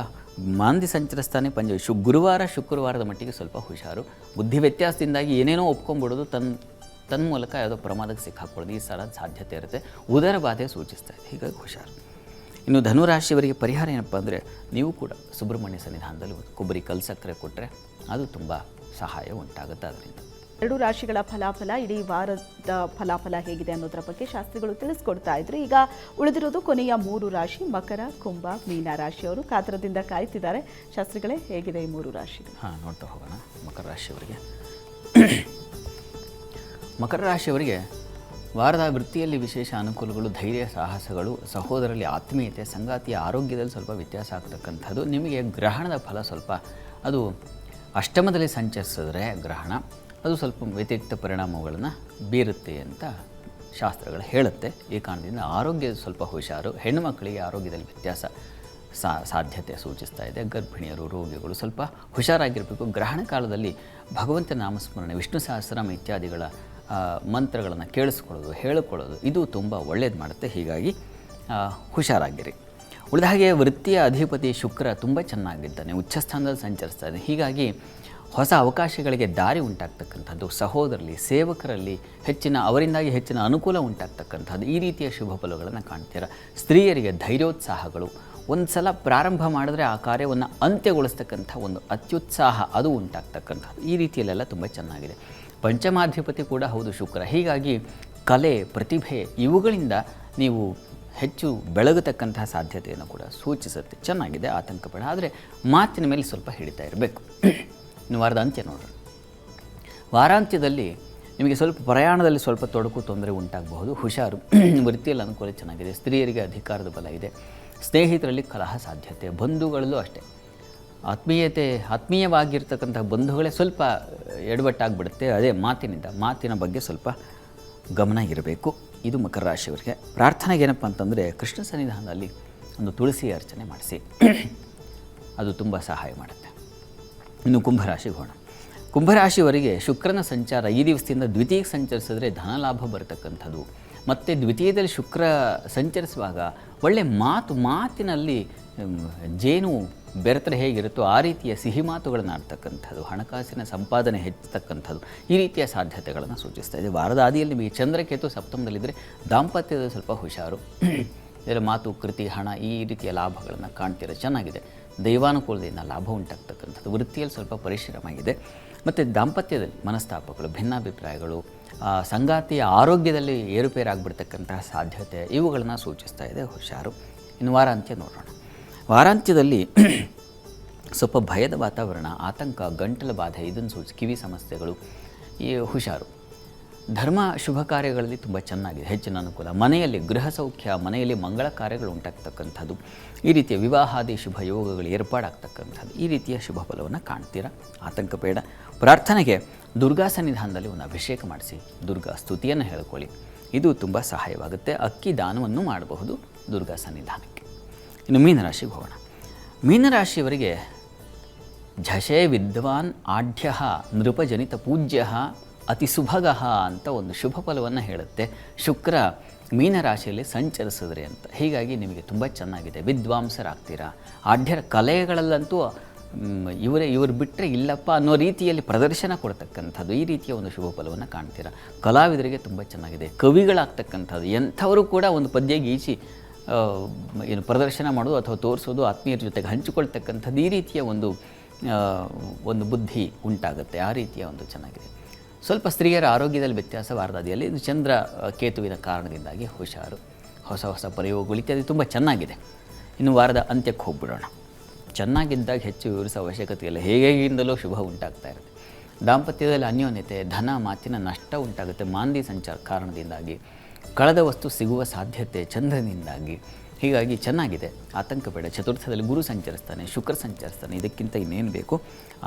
ಮಾಂದಿ ಸಂಚರಿಸ್ತಾನೆ ಗುರುವಾರ ಶುಕ್ರವಾರದ ಮಟ್ಟಿಗೆ ಸ್ವಲ್ಪ ಹುಷಾರು. ಬುದ್ಧಿ ವ್ಯತ್ಯಾಸದಿಂದಾಗಿ ಏನೇನೋ ಒಪ್ಕೊಂಡ್ಬಿಡೋದು, ತನ್ನ ಮೂಲಕ ಯಾವುದೋ ಪ್ರಮಾದಕ್ಕೆ ಸಿಕ್ಕಾಕೊಳ್ಳೋದು ಈ ಸಲ ಸಾಧ್ಯತೆ ಇರುತ್ತೆ. ಉದರ ಬಾಧೆ ಸೂಚಿಸ್ತಾ ಇದೆ, ಹೀಗಾಗಿ ಹುಷಾರು. ಇನ್ನು ಧನುರಾಶಿಯವರಿಗೆ ಪರಿಹಾರ ಏನಪ್ಪ ಅಂದರೆ, ನೀವು ಕೂಡ ಸುಬ್ರಹ್ಮಣ್ಯ ಸನ್ನಿಧಾನದಲ್ಲಿ ಕೊಬ್ಬರಿ ಕಲ್ಸಕ್ಕರೆ ಕೊಟ್ಟರೆ ಅದು ತುಂಬ ಸಹಾಯ ಉಂಟಾಗುತ್ತೆ. ಅದರಿಂದ 2 ರಾಶಿಗಳ ಫಲಾಫಲ, ಇಡೀ ವಾರದ ಫಲಾಫಲ ಹೇಗಿದೆ ಅನ್ನೋದರ ಬಗ್ಗೆ ಶಾಸ್ತ್ರಿಗಳು ತಿಳಿಸ್ಕೊಡ್ತಾ ಇದ್ರು. ಈಗ ಉಳಿದಿರೋದು ಕೊನೆಯ 3 ರಾಶಿ, ಮಕರ, ಕುಂಭ, ಮೀನ ರಾಶಿಯವರು ಕಾತರದಿಂದ ಕಾಯ್ತಿದ್ದಾರೆ. ಶಾಸ್ತ್ರಿಗಳೇ, ಹೇಗಿದೆ ಈ 3 ರಾಶಿ? ನೋಡ್ತಾ ಹೋಗೋಣ. ಮಕರ ರಾಶಿಯವರಿಗೆ ಮಕರ ರಾಶಿಯವರಿಗೆ ವಾರದ ವೃತ್ತಿಯಲ್ಲಿ ವಿಶೇಷ ಅನುಕೂಲಗಳು, ಧೈರ್ಯ, ಸಾಹಸಗಳು, ಸಹೋದರಲ್ಲಿ ಆತ್ಮೀಯತೆ, ಸಂಗಾತಿಯ ಆರೋಗ್ಯದಲ್ಲಿ ಸ್ವಲ್ಪ ವ್ಯತ್ಯಾಸ ಆಗ್ತಕ್ಕಂಥದ್ದು. ನಿಮಗೆ ಗ್ರಹಣದ ಫಲ ಸ್ವಲ್ಪ ಅದು ಅಷ್ಟಮದಲ್ಲಿ ಸಂಚರಿಸಿದ್ರೆ ಗ್ರಹಣ ಅದು ಸ್ವಲ್ಪ ವ್ಯತಿರಿಕ್ತ ಪರಿಣಾಮಗಳನ್ನು ಬೀರುತ್ತೆ ಅಂತ ಶಾಸ್ತ್ರಗಳು ಹೇಳುತ್ತೆ. ಈ ಕಾರಣದಿಂದ ಆರೋಗ್ಯದ ಸ್ವಲ್ಪ ಹುಷಾರು. ಹೆಣ್ಣುಮಕ್ಕಳಿಗೆ ಆರೋಗ್ಯದಲ್ಲಿ ವ್ಯತ್ಯಾಸ ಸಾಧ್ಯತೆ ಸೂಚಿಸ್ತಾ ಇದೆ. ಗರ್ಭಿಣಿಯರು, ರೋಗಿಗಳು ಸ್ವಲ್ಪ ಹುಷಾರಾಗಿರಬೇಕು. ಗ್ರಹಣ ಕಾಲದಲ್ಲಿ ಭಗವಂತನ ನಾಮಸ್ಮರಣೆ, ವಿಷ್ಣು ಸಹಸ್ರನಾಮ ಇತ್ಯಾದಿಗಳ ಮಂತ್ರಗಳನ್ನು ಕೇಳಿಸ್ಕೊಳ್ಳೋದು, ಹೇಳಿಕೊಳ್ಳೋದು ಇದು ತುಂಬ ಒಳ್ಳೇದು ಮಾಡುತ್ತೆ. ಹೀಗಾಗಿ ಹುಷಾರಾಗಿರಿ. ಉಳಿದ ಹಾಗೆ ವೃತ್ತಿಯ ಅಧಿಪತಿ ಶುಕ್ರ ತುಂಬ ಚೆನ್ನಾಗಿದ್ದಾನೆ, ಉಚ್ಚಸ್ಥಾನದಲ್ಲಿ ಸಂಚರಿಸ್ತಾ ಇದೆ. ಹೀಗಾಗಿ ಹೊಸ ಅವಕಾಶಗಳಿಗೆ ದಾರಿ ಉಂಟಾಗ್ತಕ್ಕಂಥದ್ದು, ಸಹೋದರರಲ್ಲಿ, ಸೇವಕರಲ್ಲಿ ಅವರಿಂದಾಗಿ ಹೆಚ್ಚಿನ ಅನುಕೂಲ ಉಂಟಾಗ್ತಕ್ಕಂಥದ್ದು, ಈ ರೀತಿಯ ಶುಭ ಫಲಗಳನ್ನು ಕಾಣ್ತೀರ. ಸ್ತ್ರೀಯರಿಗೆ ಧೈರ್ಯೋತ್ಸಾಹಗಳು, ಒಂದು ಸಲ ಪ್ರಾರಂಭ ಮಾಡಿದ್ರೆ ಆ ಕಾರ್ಯವನ್ನು ಅಂತ್ಯಗೊಳಿಸ್ತಕ್ಕಂಥ ಒಂದು ಅತ್ಯುತ್ಸಾಹ ಅದು ಉಂಟಾಗ್ತಕ್ಕಂಥದ್ದು. ಈ ರೀತಿಯಲ್ಲೆಲ್ಲ ತುಂಬ ಚೆನ್ನಾಗಿದೆ. ಪಂಚಮಾಧಿಪತಿ ಕೂಡ ಹೌದು ಶುಕ್ರ. ಹೀಗಾಗಿ ಕಲೆ, ಪ್ರತಿಭೆ ಇವುಗಳಿಂದ ನೀವು ಹೆಚ್ಚು ಬೆಳಗತಕ್ಕಂತಹ ಸಾಧ್ಯತೆಯನ್ನು ಕೂಡ ಸೂಚಿಸುತ್ತೆ. ಚೆನ್ನಾಗಿದೆ, ಆತಂಕ ಬೇಡ. ಆದರೆ ಮಾತಿನ ಮೇಲೆ ಸ್ವಲ್ಪ ಹಿಡಿತಾ ಇರಬೇಕು. ಇನ್ನು ವಾರದ ಅಂತ್ಯ ನೋಡೋಣ. ವಾರಾಂತ್ಯದಲ್ಲಿ ನಿಮಗೆ ಸ್ವಲ್ಪ ಪ್ರಯಾಣದಲ್ಲಿ ಸ್ವಲ್ಪ ತೊಡಕು, ತೊಂದರೆ ಉಂಟಾಗಬಹುದು, ಹುಷಾರು. ವೃತ್ತಿಯಲ್ಲಿ ಅನುಕೂಲ ಚೆನ್ನಾಗಿದೆ. ಸ್ತ್ರೀಯರಿಗೆ ಅಧಿಕಾರದ ಬಲ ಇದೆ. ಸ್ನೇಹಿತರಲ್ಲಿ ಕಲಹ ಸಾಧ್ಯತೆ, ಬಂಧುಗಳಲ್ಲೂ ಅಷ್ಟೇ ಆತ್ಮೀಯವಾಗಿರ್ತಕ್ಕಂಥ ಬಂಧುಗಳೇ ಸ್ವಲ್ಪ ಎಡವಟ್ಟಾಗ್ಬಿಡುತ್ತೆ. ಅದೇ ಮಾತಿನ ಬಗ್ಗೆ ಸ್ವಲ್ಪ ಗಮನ ಇರಬೇಕು. ಇದು ಮಕರ ರಾಶಿಯವರಿಗೆ. ಪ್ರಾರ್ಥನೆಗೆ ಏನಪ್ಪ ಅಂತಂದರೆ, ಕೃಷ್ಣ ಸನ್ನಿಧಾನದಲ್ಲಿ ಒಂದು ತುಳಸಿ ಅರ್ಚನೆ ಮಾಡಿಸಿ, ಅದು ತುಂಬ ಸಹಾಯ ಮಾಡುತ್ತೆ. ಇನ್ನು ಕುಂಭರಾಶಿಗೆ ಹೋಗೋಣ. ಕುಂಭರಾಶಿಯವರಿಗೆ ಶುಕ್ರನ ಸಂಚಾರ ಈ ದಿವಸದಿಂದ ದ್ವಿತೀಯಕ್ಕೆ ಸಂಚರಿಸಿದ್ರೆ ಧನಲಾಭ ಬರತಕ್ಕಂಥದ್ದು. ಮತ್ತು ದ್ವಿತೀಯದಲ್ಲಿ ಶುಕ್ರ ಸಂಚರಿಸುವಾಗ ಒಳ್ಳೆ ಮಾತಿನಲ್ಲಿ ಜೇನು ಬೆರೆತರೆ ಹೇಗಿರುತ್ತೋ ಆ ರೀತಿಯ ಸಿಹಿ ಮಾತುಗಳನ್ನು ಆಡ್ತಕ್ಕಂಥದ್ದು, ಹಣಕಾಸಿನ ಸಂಪಾದನೆ ಹೆಚ್ಚತಕ್ಕಂಥದ್ದು, ಈ ರೀತಿಯ ಸಾಧ್ಯತೆಗಳನ್ನು ಸೂಚಿಸ್ತಾ ಇದೆ. ವಾರದ ಆದಿಯಲ್ಲಿ ನಿಮಗೆ ಚಂದ್ರಕೇತು ಸಪ್ತಮದಲ್ಲಿದ್ದರೆ ದಾಂಪತ್ಯದ ಸ್ವಲ್ಪ ಹುಷಾರು. ಇದರ ಮಾತು, ಕೃತಿ, ಹಣ ಈ ರೀತಿಯ ಲಾಭಗಳನ್ನು ಕಾಣ್ತೀರ. ಚೆನ್ನಾಗಿದೆ. ದೈವಾನುಕೂಲದಿಂದ ಲಾಭ ಉಂಟಾಗ್ತಕ್ಕಂಥದ್ದು. ವೃತ್ತಿಯಲ್ಲಿ ಸ್ವಲ್ಪ ಪರಿಶ್ರಮ ಇದೆ. ಮತ್ತು ದಾಂಪತ್ಯದಲ್ಲಿ ಮನಸ್ತಾಪಗಳು, ಭಿನ್ನಾಭಿಪ್ರಾಯಗಳು, ಸಂಗಾತಿಯ ಆರೋಗ್ಯದಲ್ಲಿ ಏರುಪೇರಾಗ್ಬಿಡ್ತಕ್ಕಂತಹ ಸಾಧ್ಯತೆ ಇವುಗಳನ್ನು ಸೂಚಿಸ್ತಾ ಇದೆ. ಹುಷಾರು. ಇನ್ನು ವಾರಾಂತ್ಯ ನೋಡೋಣ. ವಾರಾಂತ್ಯದಲ್ಲಿ ಸ್ವಲ್ಪ ಭಯದ ವಾತಾವರಣ, ಆತಂಕ, ಗಂಟಲ ಬಾಧೆ ಇದನ್ನು ಕಿವಿ ಸಮಸ್ಯೆಗಳು, ಈ ಹುಷಾರು. ಧರ್ಮ ಶುಭ ಕಾರ್ಯಗಳಲ್ಲಿ ತುಂಬ ಚೆನ್ನಾಗಿದೆ, ಹೆಚ್ಚಿನ ಅನುಕೂಲ. ಮನೆಯಲ್ಲಿ ಗೃಹ ಸೌಖ್ಯ, ಮನೆಯಲ್ಲಿ ಮಂಗಳ ಕಾರ್ಯಗಳು ಉಂಟಾಗ್ತಕ್ಕಂಥದ್ದು, ಈ ರೀತಿಯ ವಿವಾಹಾದಿ ಶುಭ ಯೋಗಗಳು ಏರ್ಪಾಡಾಗ್ತಕ್ಕಂಥದ್ದು, ಈ ರೀತಿಯ ಶುಭ ಫಲವನ್ನು ಕಾಣ್ತೀರಾ. ಆತಂಕ ಬೇಡ. ಪ್ರಾರ್ಥನೆಗೆ ದುರ್ಗಾ ಸನ್ನಿಧಾನದಲ್ಲಿ ಒಂದು ಅಭಿಷೇಕ ಮಾಡಿಸಿ ದುರ್ಗಾ ಸ್ತುತಿಯನ್ನು ಹೇಳ್ಕೊಳ್ಳಿ, ಇದು ತುಂಬ ಸಹಾಯವಾಗುತ್ತೆ. ಅಕ್ಕಿ ದಾನವನ್ನು ಮಾಡಬಹುದು ದುರ್ಗಾ ಸನ್ನಿಧಾನಕ್ಕೆ. ಇನ್ನು ಮೀನರಾಶಿಗೆ ಹೋಗೋಣ. ಮೀನರಾಶಿಯವರಿಗೆ ಝಷೇ ವಿದ್ವಾನ್ ಆಢ್ಯ ನೃಪಜನಿತ ಪೂಜ್ಯ ಅತಿ ಸುಭಗಃ ಅಂತ ಒಂದು ಶುಭ ಫಲವನ್ನು ಹೇಳುತ್ತೆ. ಶುಕ್ರ ಮೀನರಾಶಿಯಲ್ಲಿ ಸಂಚರಿಸಿದ್ರೆ ಅಂತ. ಹೀಗಾಗಿ ನಿಮಗೆ ತುಂಬ ಚೆನ್ನಾಗಿದೆ, ವಿದ್ವಾಂಸರಾಗ್ತೀರಾ. ಆಢ್ಯರ ಕಲೆಗಳಲ್ಲಂತೂ ಇವರು ಬಿಟ್ಟರೆ ಇಲ್ಲಪ್ಪ ಅನ್ನೋ ರೀತಿಯಲ್ಲಿ ಪ್ರದರ್ಶನ ಕೊಡ್ತಕ್ಕಂಥದ್ದು, ಈ ರೀತಿಯ ಒಂದು ಶುಭ ಫಲವನ್ನು ಕಾಣ್ತೀರಾ. ಕಲಾವಿದರಿಗೆ ತುಂಬ ಚೆನ್ನಾಗಿದೆ, ಕವಿಗಳಾಗ್ತಕ್ಕಂಥದ್ದು. ಎಂಥವರು ಕೂಡ ಒಂದು ಪದ್ಯ ಗೀಚಿ ಏನು ಪ್ರದರ್ಶನ ಮಾಡೋದು ಅಥವಾ ತೋರಿಸೋದು, ಆತ್ಮೀಯರ ಜೊತೆಗೆ ಹಂಚಿಕೊಳ್ತಕ್ಕಂಥದ್ದು, ಈ ರೀತಿಯ ಒಂದು ಬುದ್ಧಿ ಉಂಟಾಗುತ್ತೆ. ಆ ರೀತಿಯ ಒಂದು ಚೆನ್ನಾಗಿದೆ. ಸ್ವಲ್ಪ ಸ್ತ್ರೀಯರ ಆರೋಗ್ಯದಲ್ಲಿ ವ್ಯತ್ಯಾಸ ವಾರದಾದಿಯಲ್ಲಿ ಇದು ಚಂದ್ರ ಕೇತುವಿನ ಕಾರಣದಿಂದಾಗಿ ಹುಷಾರು. ಹೊಸ ಹೊಸ ಪ್ರಯೋಗಗಳು ಇತ್ಯಾದಿ ತುಂಬ ಚೆನ್ನಾಗಿದೆ. ಇನ್ನು ವಾರದ ಅಂತ್ಯಕ್ಕೆ ಹೋಗ್ಬಿಡೋಣ. ಚೆನ್ನಾಗಿದ್ದಾಗ ಹೆಚ್ಚು ವಿವರಿಸೋ ಅವಶ್ಯಕತೆ ಇಲ್ಲ, ಹೇಗಿಂದಲೂ ಶುಭ ಉಂಟಾಗ್ತಾ ಇರುತ್ತೆ. ದಾಂಪತ್ಯದಲ್ಲಿ ಅನ್ಯೋನ್ಯತೆ, ಧನ ಮಾತಿನ ನಷ್ಟ ಉಂಟಾಗುತ್ತೆ ಮಾಂದಿ ಸಂಚಾರ ಕಾರಣದಿಂದಾಗಿ. ಕಳೆದ ವಸ್ತು ಸಿಗುವ ಸಾಧ್ಯತೆ ಚಂದ್ರನಿಂದಾಗಿ. ಹೀಗಾಗಿ ಚೆನ್ನಾಗಿದೆ, ಆತಂಕ ಬೇಡ. ಚತುರ್ಥದಲ್ಲಿ ಗುರು ಸಂಚರಿಸ್ತಾನೆ, ಶುಕ್ರ ಸಂಚರಿಸ್ತಾನೆ, ಇದಕ್ಕಿಂತ ಇನ್ನೇನು ಬೇಕು,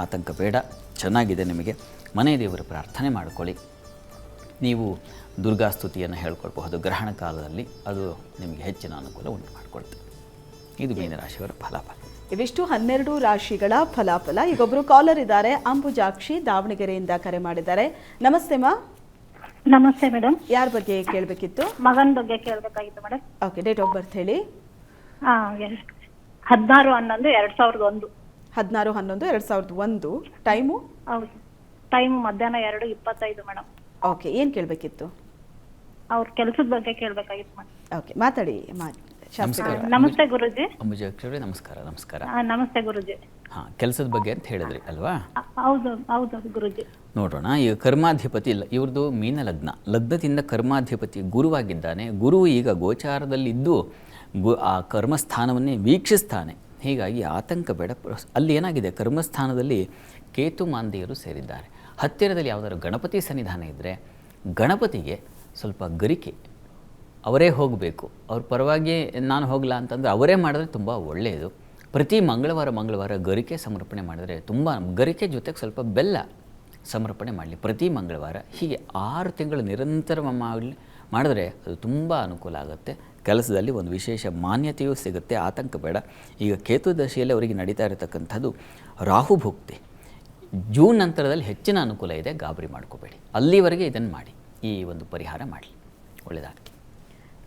ಆತಂಕ ಬೇಡ. ಚೆನ್ನಾಗಿದೆ ನಿಮಗೆ. ಮನೆ ದೇವರ ಪ್ರಾರ್ಥನೆ ಮಾಡಿಕೊಳ್ಳಿ. ನೀವು ದುರ್ಗಾ ಸ್ತುತಿಯನ್ನು ಹೇಳ್ಕೊಳ್ಬಹುದು ಗ್ರಹಣ ಕಾಲದಲ್ಲಿ, ಅದು ನಿಮಗೆ ಹೆಚ್ಚಿನ ಅನುಕೂಲ ಉಂಟು ಮಾಡಿಕೊಳ್ತದೆ. ಇದು ಮೀನರಾಶಿಯವರ ಫಲಾಫಲ. ಇವಿಷ್ಟು 12 ರಾಶಿಗಳ ಫಲಾಫಲ. ಈಗೊಬ್ಬರು ಕಾಲರ್ ಇದ್ದಾರೆ, ಅಂಬುಜಾಕ್ಷಿ ದಾವಣಗೆರೆಯಿಂದ ಕರೆ ಮಾಡಿದ್ದಾರೆ. ನಮಸ್ತೆ ಮಾ. ನಮಸ್ತೆ ಮೇಡಮ್. ಯಾರ ಬಗ್ಗೆ ಕೇಳಬೇಕಿತ್ತು? ಮಗನ ಬಗ್ಗೆ ಕೇಳಬೇಕಾಗಿತ್ತು madam. Okay, date of birth ಹೇಳಿ. 16/11/2001. 16/11/2001. ಟೈಮು? ಹೌದು, ಟೈಮ್ ಮಧ್ಯಾಹ್ನ 2:25 ಮೇಡಮ್. ಓಕೆ, ಏನು ಕೇಳಬೇಕಿತ್ತು? ಅವ್ರ ಕೆಲಸದ ಬಗ್ಗೆ ಕೇಳಬೇಕಾಗಿತ್ತು ಮೇಡಮ್. ಓಕೆ, ಮಾತಾಡಿ. ನಮಸ್ತೆ ಗುರುಜಿ. ಅಂಬುಜಾಕ್ಷಿ ನಮಸ್ಕಾರ. ನಮಸ್ಕಾರ. ನಮಸ್ತೆ ಗುರುಜಿ. ಹಾಂ, ಕೆಲಸದ ಬಗ್ಗೆ ಅಂತ ಹೇಳಿದ್ರಿ ಅಲ್ವಾ? ಹೌದು ಹೌದು ಗುರುಜಿ. ನೋಡೋಣ. ಈಗ ಕರ್ಮಾಧಿಪತಿ ಇಲ್ಲ, ಇವ್ರದ್ದು ಮೀನ ಲಗ್ನ. ಲಗ್ನದಿಂದ ಕರ್ಮಾಧಿಪತಿ ಗುರುವಾಗಿದ್ದಾನೆ. ಗುರು ಈಗ ಗೋಚಾರದಲ್ಲಿದ್ದು ಆ ಕರ್ಮಸ್ಥಾನವನ್ನೇ ವೀಕ್ಷಿಸ್ತಾನೆ. ಹೀಗಾಗಿ ಆತಂಕ ಬೇಡ. ಅಲ್ಲಿ ಏನಾಗಿದೆ, ಕರ್ಮಸ್ಥಾನದಲ್ಲಿ ಕೇತು ಮಾಂದಿಯರು ಸೇರಿದ್ದಾರೆ. ಹತ್ತಿರದಲ್ಲಿ ಯಾವುದಾದ್ರು ಗಣಪತಿ ಸನ್ನಿಧಾನ ಇದ್ದರೆ ಗಣಪತಿಗೆ ಸ್ವಲ್ಪ ಗರಿಕೆ, ಅವರೇ ಹೋಗಬೇಕು. ಅವ್ರ ಪರವಾಗಿ ನಾನು ಹೋಗಲ್ಲ ಅಂತಂದರೆ ಅವರೇ ಮಾಡಿದ್ರೆ ತುಂಬ ಒಳ್ಳೆಯದು. ಪ್ರತಿ ಮಂಗಳವಾರ ಗರಿಕೆ ಸಮರ್ಪಣೆ ಮಾಡಿದರೆ ತುಂಬ, ಗರಿಕೆ ಜೊತೆಗೆ ಸ್ವಲ್ಪ ಬೆಲ್ಲ ಸಮರ್ಪಣೆ ಮಾಡಲಿ ಪ್ರತಿ ಮಂಗಳವಾರ. ಹೀಗೆ 6 ತಿಂಗಳು ನಿರಂತರ ಮಾಡಿದ್ರೆ ಅದು ತುಂಬ ಅನುಕೂಲ ಆಗುತ್ತೆ. ಕೆಲಸದಲ್ಲಿ ಒಂದು ವಿಶೇಷ ಮಾನ್ಯತೆಯೂ ಸಿಗುತ್ತೆ. ಆತಂಕ ಬೇಡ. ಈಗ ಕೇತು ದಶೆಯಲ್ಲಿ ಅವರಿಗೆ ನಡೀತಾ ಇರತಕ್ಕಂಥದ್ದು ರಾಹುಭುಕ್ತಿ. ಜೂನ್ ನಂತರದಲ್ಲಿ ಹೆಚ್ಚಿನ ಅನುಕೂಲ ಇದೆ, ಗಾಬರಿ ಮಾಡ್ಕೋಬೇಡಿ. ಅಲ್ಲಿವರೆಗೆ ಇದನ್ನು ಮಾಡಿ, ಈ ಒಂದು ಪರಿಹಾರ ಮಾಡಲಿ, ಒಳ್ಳೆಯದಾಗಲಿ.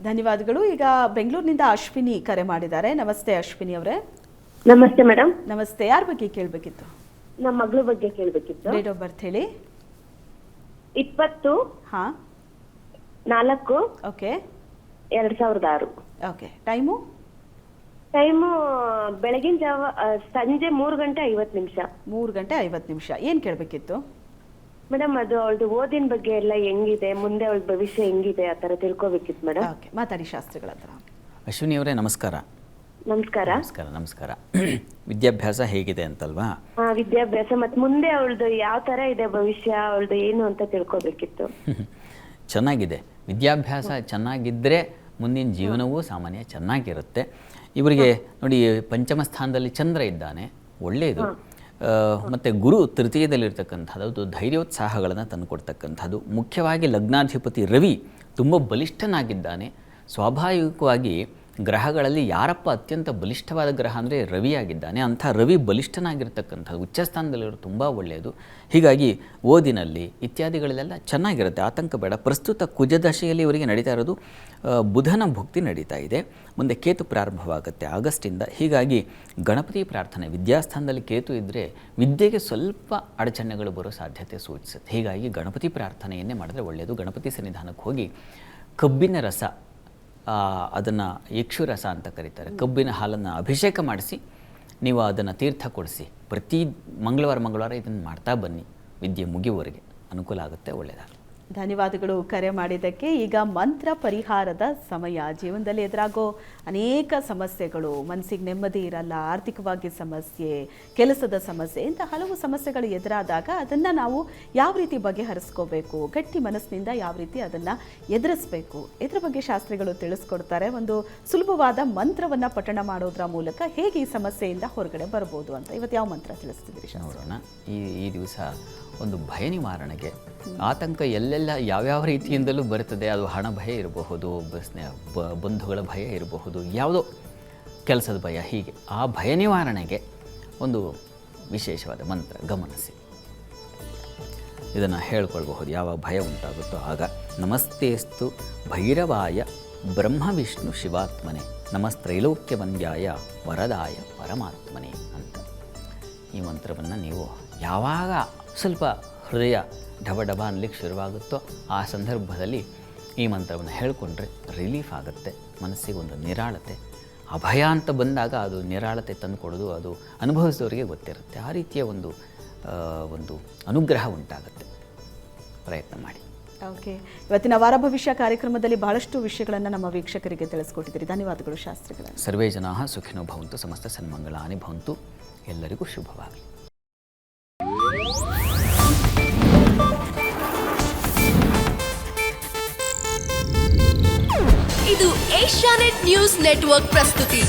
ಧನ್ಯವಾದಗಳು. ಈಗ ಬೆಂಗಳೂರಿನಿಂದ ಅಶ್ವಿನಿ ಕರೆ ಮಾಡಿದ್ದಾರೆ. ನಮಸ್ತೆ ಅಶ್ವಿನಿ ಅವರೇ. ನಮಸ್ತೆ ಮೇಡಮ್. ನಮಸ್ತೆ. ಯಾರ ಬಗ್ಗೆ ಕೇಳಬೇಕಿತ್ತು? ನಮ್ಮ ಮಗಳ ಬಗ್ಗೆ ಕೇಳಬೇಕಿತ್ತು. ಡೇಟ್ ಆಫ್ ಬರ್ತ್ ಹೇಳಿ. 20/4. ಓಕೆ. 2006. ಓಕೆ. ಟೈಮು ಬೆಳಗಿನ ಜಾವ ಸಂಜೆ 3:50. 3:50. ಏನು ಕೇಳಬೇಕಿತ್ತು ಮೇಡಮ್? ಅದು ಅವಳದು ಓದಿನ ಬಗ್ಗೆ ಎಲ್ಲ ಹೆಂಗಿದೆ, ಮುಂದೆ ಅವಳ ಭವಿಷ್ಯ ಹೆಂಗಿದೆ, ಆ ತರ ತಿಳ್ಕೊಬೇಕಿತ್ತು ಮೇಡಮ್. ಓಕೆ, ಮಾತಾಡಿ ಶಾಸ್ತ್ರಿಗಳ ಹತ್ರ. ಅಶ್ವಿನಿ ಅವರೇ ನಮಸ್ಕಾರ. ನಮಸ್ಕಾರ. ನಮಸ್ಕಾರ. ನಮಸ್ಕಾರ. ವಿದ್ಯಾಭ್ಯಾಸ ಹೇಗಿದೆ ಅಂತಲ್ವಾ? ವಿದ್ಯಾಭ್ಯಾಸ ಮತ್ತೆ ಮುಂದೆ ಅವಳದು ಯಾವ ತರ ಇದೆ ಭವಿಷ್ಯ, ಅವಳದು ಏನು ಅಂತ ತಿಳ್ಕೊಬೇಕಿತ್ತು. ಚೆನ್ನಾಗಿದೆ. ವಿದ್ಯಾಭ್ಯಾಸ ಚೆನ್ನಾಗಿದ್ದರೆ ಮುಂದಿನ ಜೀವನವೂ ಸಾಮಾನ್ಯ ಚೆನ್ನಾಗಿರುತ್ತೆ. ಇವರಿಗೆ ನೋಡಿ, ಪಂಚಮ ಸ್ಥಾನದಲ್ಲಿ ಚಂದ್ರ ಇದ್ದಾನೆ, ಒಳ್ಳೆಯದು. ಮತ್ತು ಗುರು ತೃತೀಯದಲ್ಲಿರ್ತಕ್ಕಂಥದ್ದು, ಅದು ಧೈರ್ಯೋತ್ಸಾಹಗಳನ್ನು ತಂದುಕೊಡ್ತಕ್ಕಂಥದ್ದು. ಮುಖ್ಯವಾಗಿ ಲಗ್ನಾಧಿಪತಿ ರವಿ ತುಂಬ ಬಲಿಷ್ಠನಾಗಿದ್ದಾನೆ. ಸ್ವಾಭಾವಿಕವಾಗಿ ಗ್ರಹಗಳಲ್ಲಿ ಯಾರಪ್ಪ ಅತ್ಯಂತ ಬಲಿಷ್ಠವಾದ ಗ್ರಹ ಅಂದರೆ ರವಿಯಾಗಿದ್ದಾನೆ. ಅಂಥ ರವಿ ಬಲಿಷ್ಠನಾಗಿರ್ತಕ್ಕಂಥದ್ದು, ಉಚ್ಚಸ್ಥಾನದಲ್ಲಿರೋದು ತುಂಬ ಒಳ್ಳೆಯದು. ಹೀಗಾಗಿ ಓದಿನಲ್ಲಿ ಇತ್ಯಾದಿಗಳಲ್ಲೆಲ್ಲ ಚೆನ್ನಾಗಿರುತ್ತೆ, ಆತಂಕ ಬೇಡ. ಪ್ರಸ್ತುತ ಕುಜದಶೆಯಲ್ಲಿ ಇವರಿಗೆ ನಡೀತಾ ಇರೋದು ಬುಧನ ಭುಕ್ತಿ ನಡೀತಾ ಇದೆ. ಮುಂದೆ ಕೇತು ಪ್ರಾರಂಭವಾಗುತ್ತೆ ಆಗಸ್ಟಿಂದ. ಹೀಗಾಗಿ ಗಣಪತಿ ಪ್ರಾರ್ಥನೆ, ವಿದ್ಯಾಸ್ಥಾನದಲ್ಲಿ ಕೇತು ಇದ್ದರೆ ವಿದ್ಯೆಗೆ ಸ್ವಲ್ಪ ಅಡಚಣೆಗಳು ಬರೋ ಸಾಧ್ಯತೆ ಸೂಚಿಸುತ್ತೆ. ಹೀಗಾಗಿ ಗಣಪತಿ ಪ್ರಾರ್ಥನೆಯನ್ನೇ ಮಾಡಿದ್ರೆ ಒಳ್ಳೆಯದು. ಗಣಪತಿ ಸನ್ನಿಧಾನಕ್ಕೆ ಹೋಗಿ ಕಬ್ಬಿನ ರಸ, ಅದನ್ನು ಯಕ್ಷುರಸ ಅಂತ ಕರೀತಾರೆ, ಕಬ್ಬಿನ ಹಾಲನ್ನು ಅಭಿಷೇಕ ಮಾಡಿಸಿ ನೀವು ಅದನ್ನು ತೀರ್ಥ ಕೊಡಿಸಿ ಪ್ರತಿ ಮಂಗಳವಾರ ಇದನ್ನು ಮಾಡ್ತಾ ಬನ್ನಿ. ವಿದ್ಯೆ ಮುಗಿಯುವವರೆಗೆ ಅನುಕೂಲ ಆಗುತ್ತೆ, ಒಳ್ಳೆಯದಾಗುತ್ತೆ. ಧನ್ಯವಾದಗಳು ಕರೆ ಮಾಡಿದ್ದಕ್ಕೆ. ಈಗ ಮಂತ್ರ ಪರಿಹಾರದ ಸಮಯ. ಜೀವನದಲ್ಲಿ ಎದುರಾಗೋ ಅನೇಕ ಸಮಸ್ಯೆಗಳು, ಮನಸ್ಸಿಗೆ ನೆಮ್ಮದಿ ಇರಲ್ಲ, ಆರ್ಥಿಕವಾಗಿ ಸಮಸ್ಯೆ, ಕೆಲಸದ ಸಮಸ್ಯೆ, ಇಂಥ ಹಲವು ಸಮಸ್ಯೆಗಳು ಎದುರಾದಾಗ ಅದನ್ನು ನಾವು ಯಾವ ರೀತಿ ಬಗೆಹರಿಸ್ಕೋಬೇಕು, ಗಟ್ಟಿ ಮನಸ್ಸಿನಿಂದ ಯಾವ ರೀತಿ ಅದನ್ನು ಎದುರಿಸಬೇಕು, ಇದ್ರ ಬಗ್ಗೆ ಶಾಸ್ತ್ರಿಗಳು ತಿಳಿಸ್ಕೊಡ್ತಾರೆ. ಒಂದು ಸುಲಭವಾದ ಮಂತ್ರವನ್ನು ಪಠಣ ಮಾಡೋದ್ರ ಮೂಲಕ ಹೇಗೆ ಈ ಸಮಸ್ಯೆಯಿಂದ ಹೊರಗಡೆ ಬರ್ಬೋದು ಅಂತ. ಇವತ್ತು ಯಾವ ಮಂತ್ರ ತಿಳಿಸ್ತಿದ್ದೀರಿ ಶಾಸ್ತ್ರ? ನೋಡೋಣ. ಈ ದಿವಸ ಒಂದು ಭಯ ನಿವಾರಣೆಗೆ, ಆತಂಕ ಎಲ್ಲೆಲ್ಲ ಯಾವ್ಯಾವ ರೀತಿಯಿಂದಲೂ ಬರ್ತದೆ. ಅದು ಹಣ ಭಯ ಇರಬಹುದು, ಬಂಧುಗಳ ಭಯ ಇರಬಹುದು, ಯಾವುದೋ ಕೆಲಸದ ಭಯ, ಹೀಗೆ ಆ ಭಯ ನಿವಾರಣೆಗೆ ಒಂದು ವಿಶೇಷವಾದ ಮಂತ್ರ ಗಮನಿಸಿ. ಇದನ್ನು ಹೇಳ್ಕೊಳ್ಬಹುದು. ಯಾವಾಗ ಭಯ ಉಂಟಾಗುತ್ತೋ ಆಗ ನಮಸ್ತೇಸ್ತು ಭೈರವಾಯ ಬ್ರಹ್ಮ ವಿಷ್ಣು ಶಿವಾತ್ಮನೆ ನಮಸ್ತ್ರೈಲೋಕ್ಯವಂದ್ಯಾಯ ವರದಾಯ ಪರಮಾತ್ಮನೆ ಅಂತ. ಈ ಮಂತ್ರವನ್ನು ನೀವು ಯಾವಾಗ ಸ್ವಲ್ಪ ಹೃದಯ ಢಬ ಢಬ ಅನ್ಲಿಕ್ಕೆ ಶುರುವಾಗುತ್ತೋ ಆ ಸಂದರ್ಭದಲ್ಲಿ ಈ ಮಂತ್ರವನ್ನು ಹೇಳ್ಕೊಂಡ್ರೆ ರಿಲೀಫ್ ಆಗುತ್ತೆ. ಮನಸ್ಸಿಗೆ ಒಂದು ನಿರಾಳತೆ, ಅಭಯ ಅಂತ ಬಂದಾಗ ಅದು ನಿರಾಳತೆ ತಂದುಕೊಡೋದು ಅದು ಅನುಭವಿಸಿದವರಿಗೆ ಗೊತ್ತಿರುತ್ತೆ. ಆ ರೀತಿಯ ಒಂದು ಅನುಗ್ರಹ ಉಂಟಾಗುತ್ತೆ. ಪ್ರಯತ್ನ ಮಾಡಿ. ಓಕೆ, ಇವತ್ತಿನ ವಾರ ಭವಿಷ್ಯ ಕಾರ್ಯಕ್ರಮದಲ್ಲಿ ಬಹಳಷ್ಟು ವಿಷಯಗಳನ್ನು ನಮ್ಮ ವೀಕ್ಷಕರಿಗೆ ತಿಳಿಸ್ಕೊಟ್ಟಿದ್ದೀರಿ. ಧನ್ಯವಾದಗಳು ಶಾಸ್ತ್ರಿಗಳ. ಸರ್ವೇ ಜನಾಃ ಸುಖಿನೋ ಭವಂತು, ಸಮಸ್ತ ಸನ್ಮಂಗಳಾನಿ ಭವಂತು. ಎಲ್ಲರಿಗೂ ಶುಭವಾಗಲಿ. ಇದು ಏಷ್ಯಾನೆಟ್ ನ್ಯೂಸ್ ನೆಟ್ವರ್ಕ್ ಪ್ರಸ್ತುತಿ.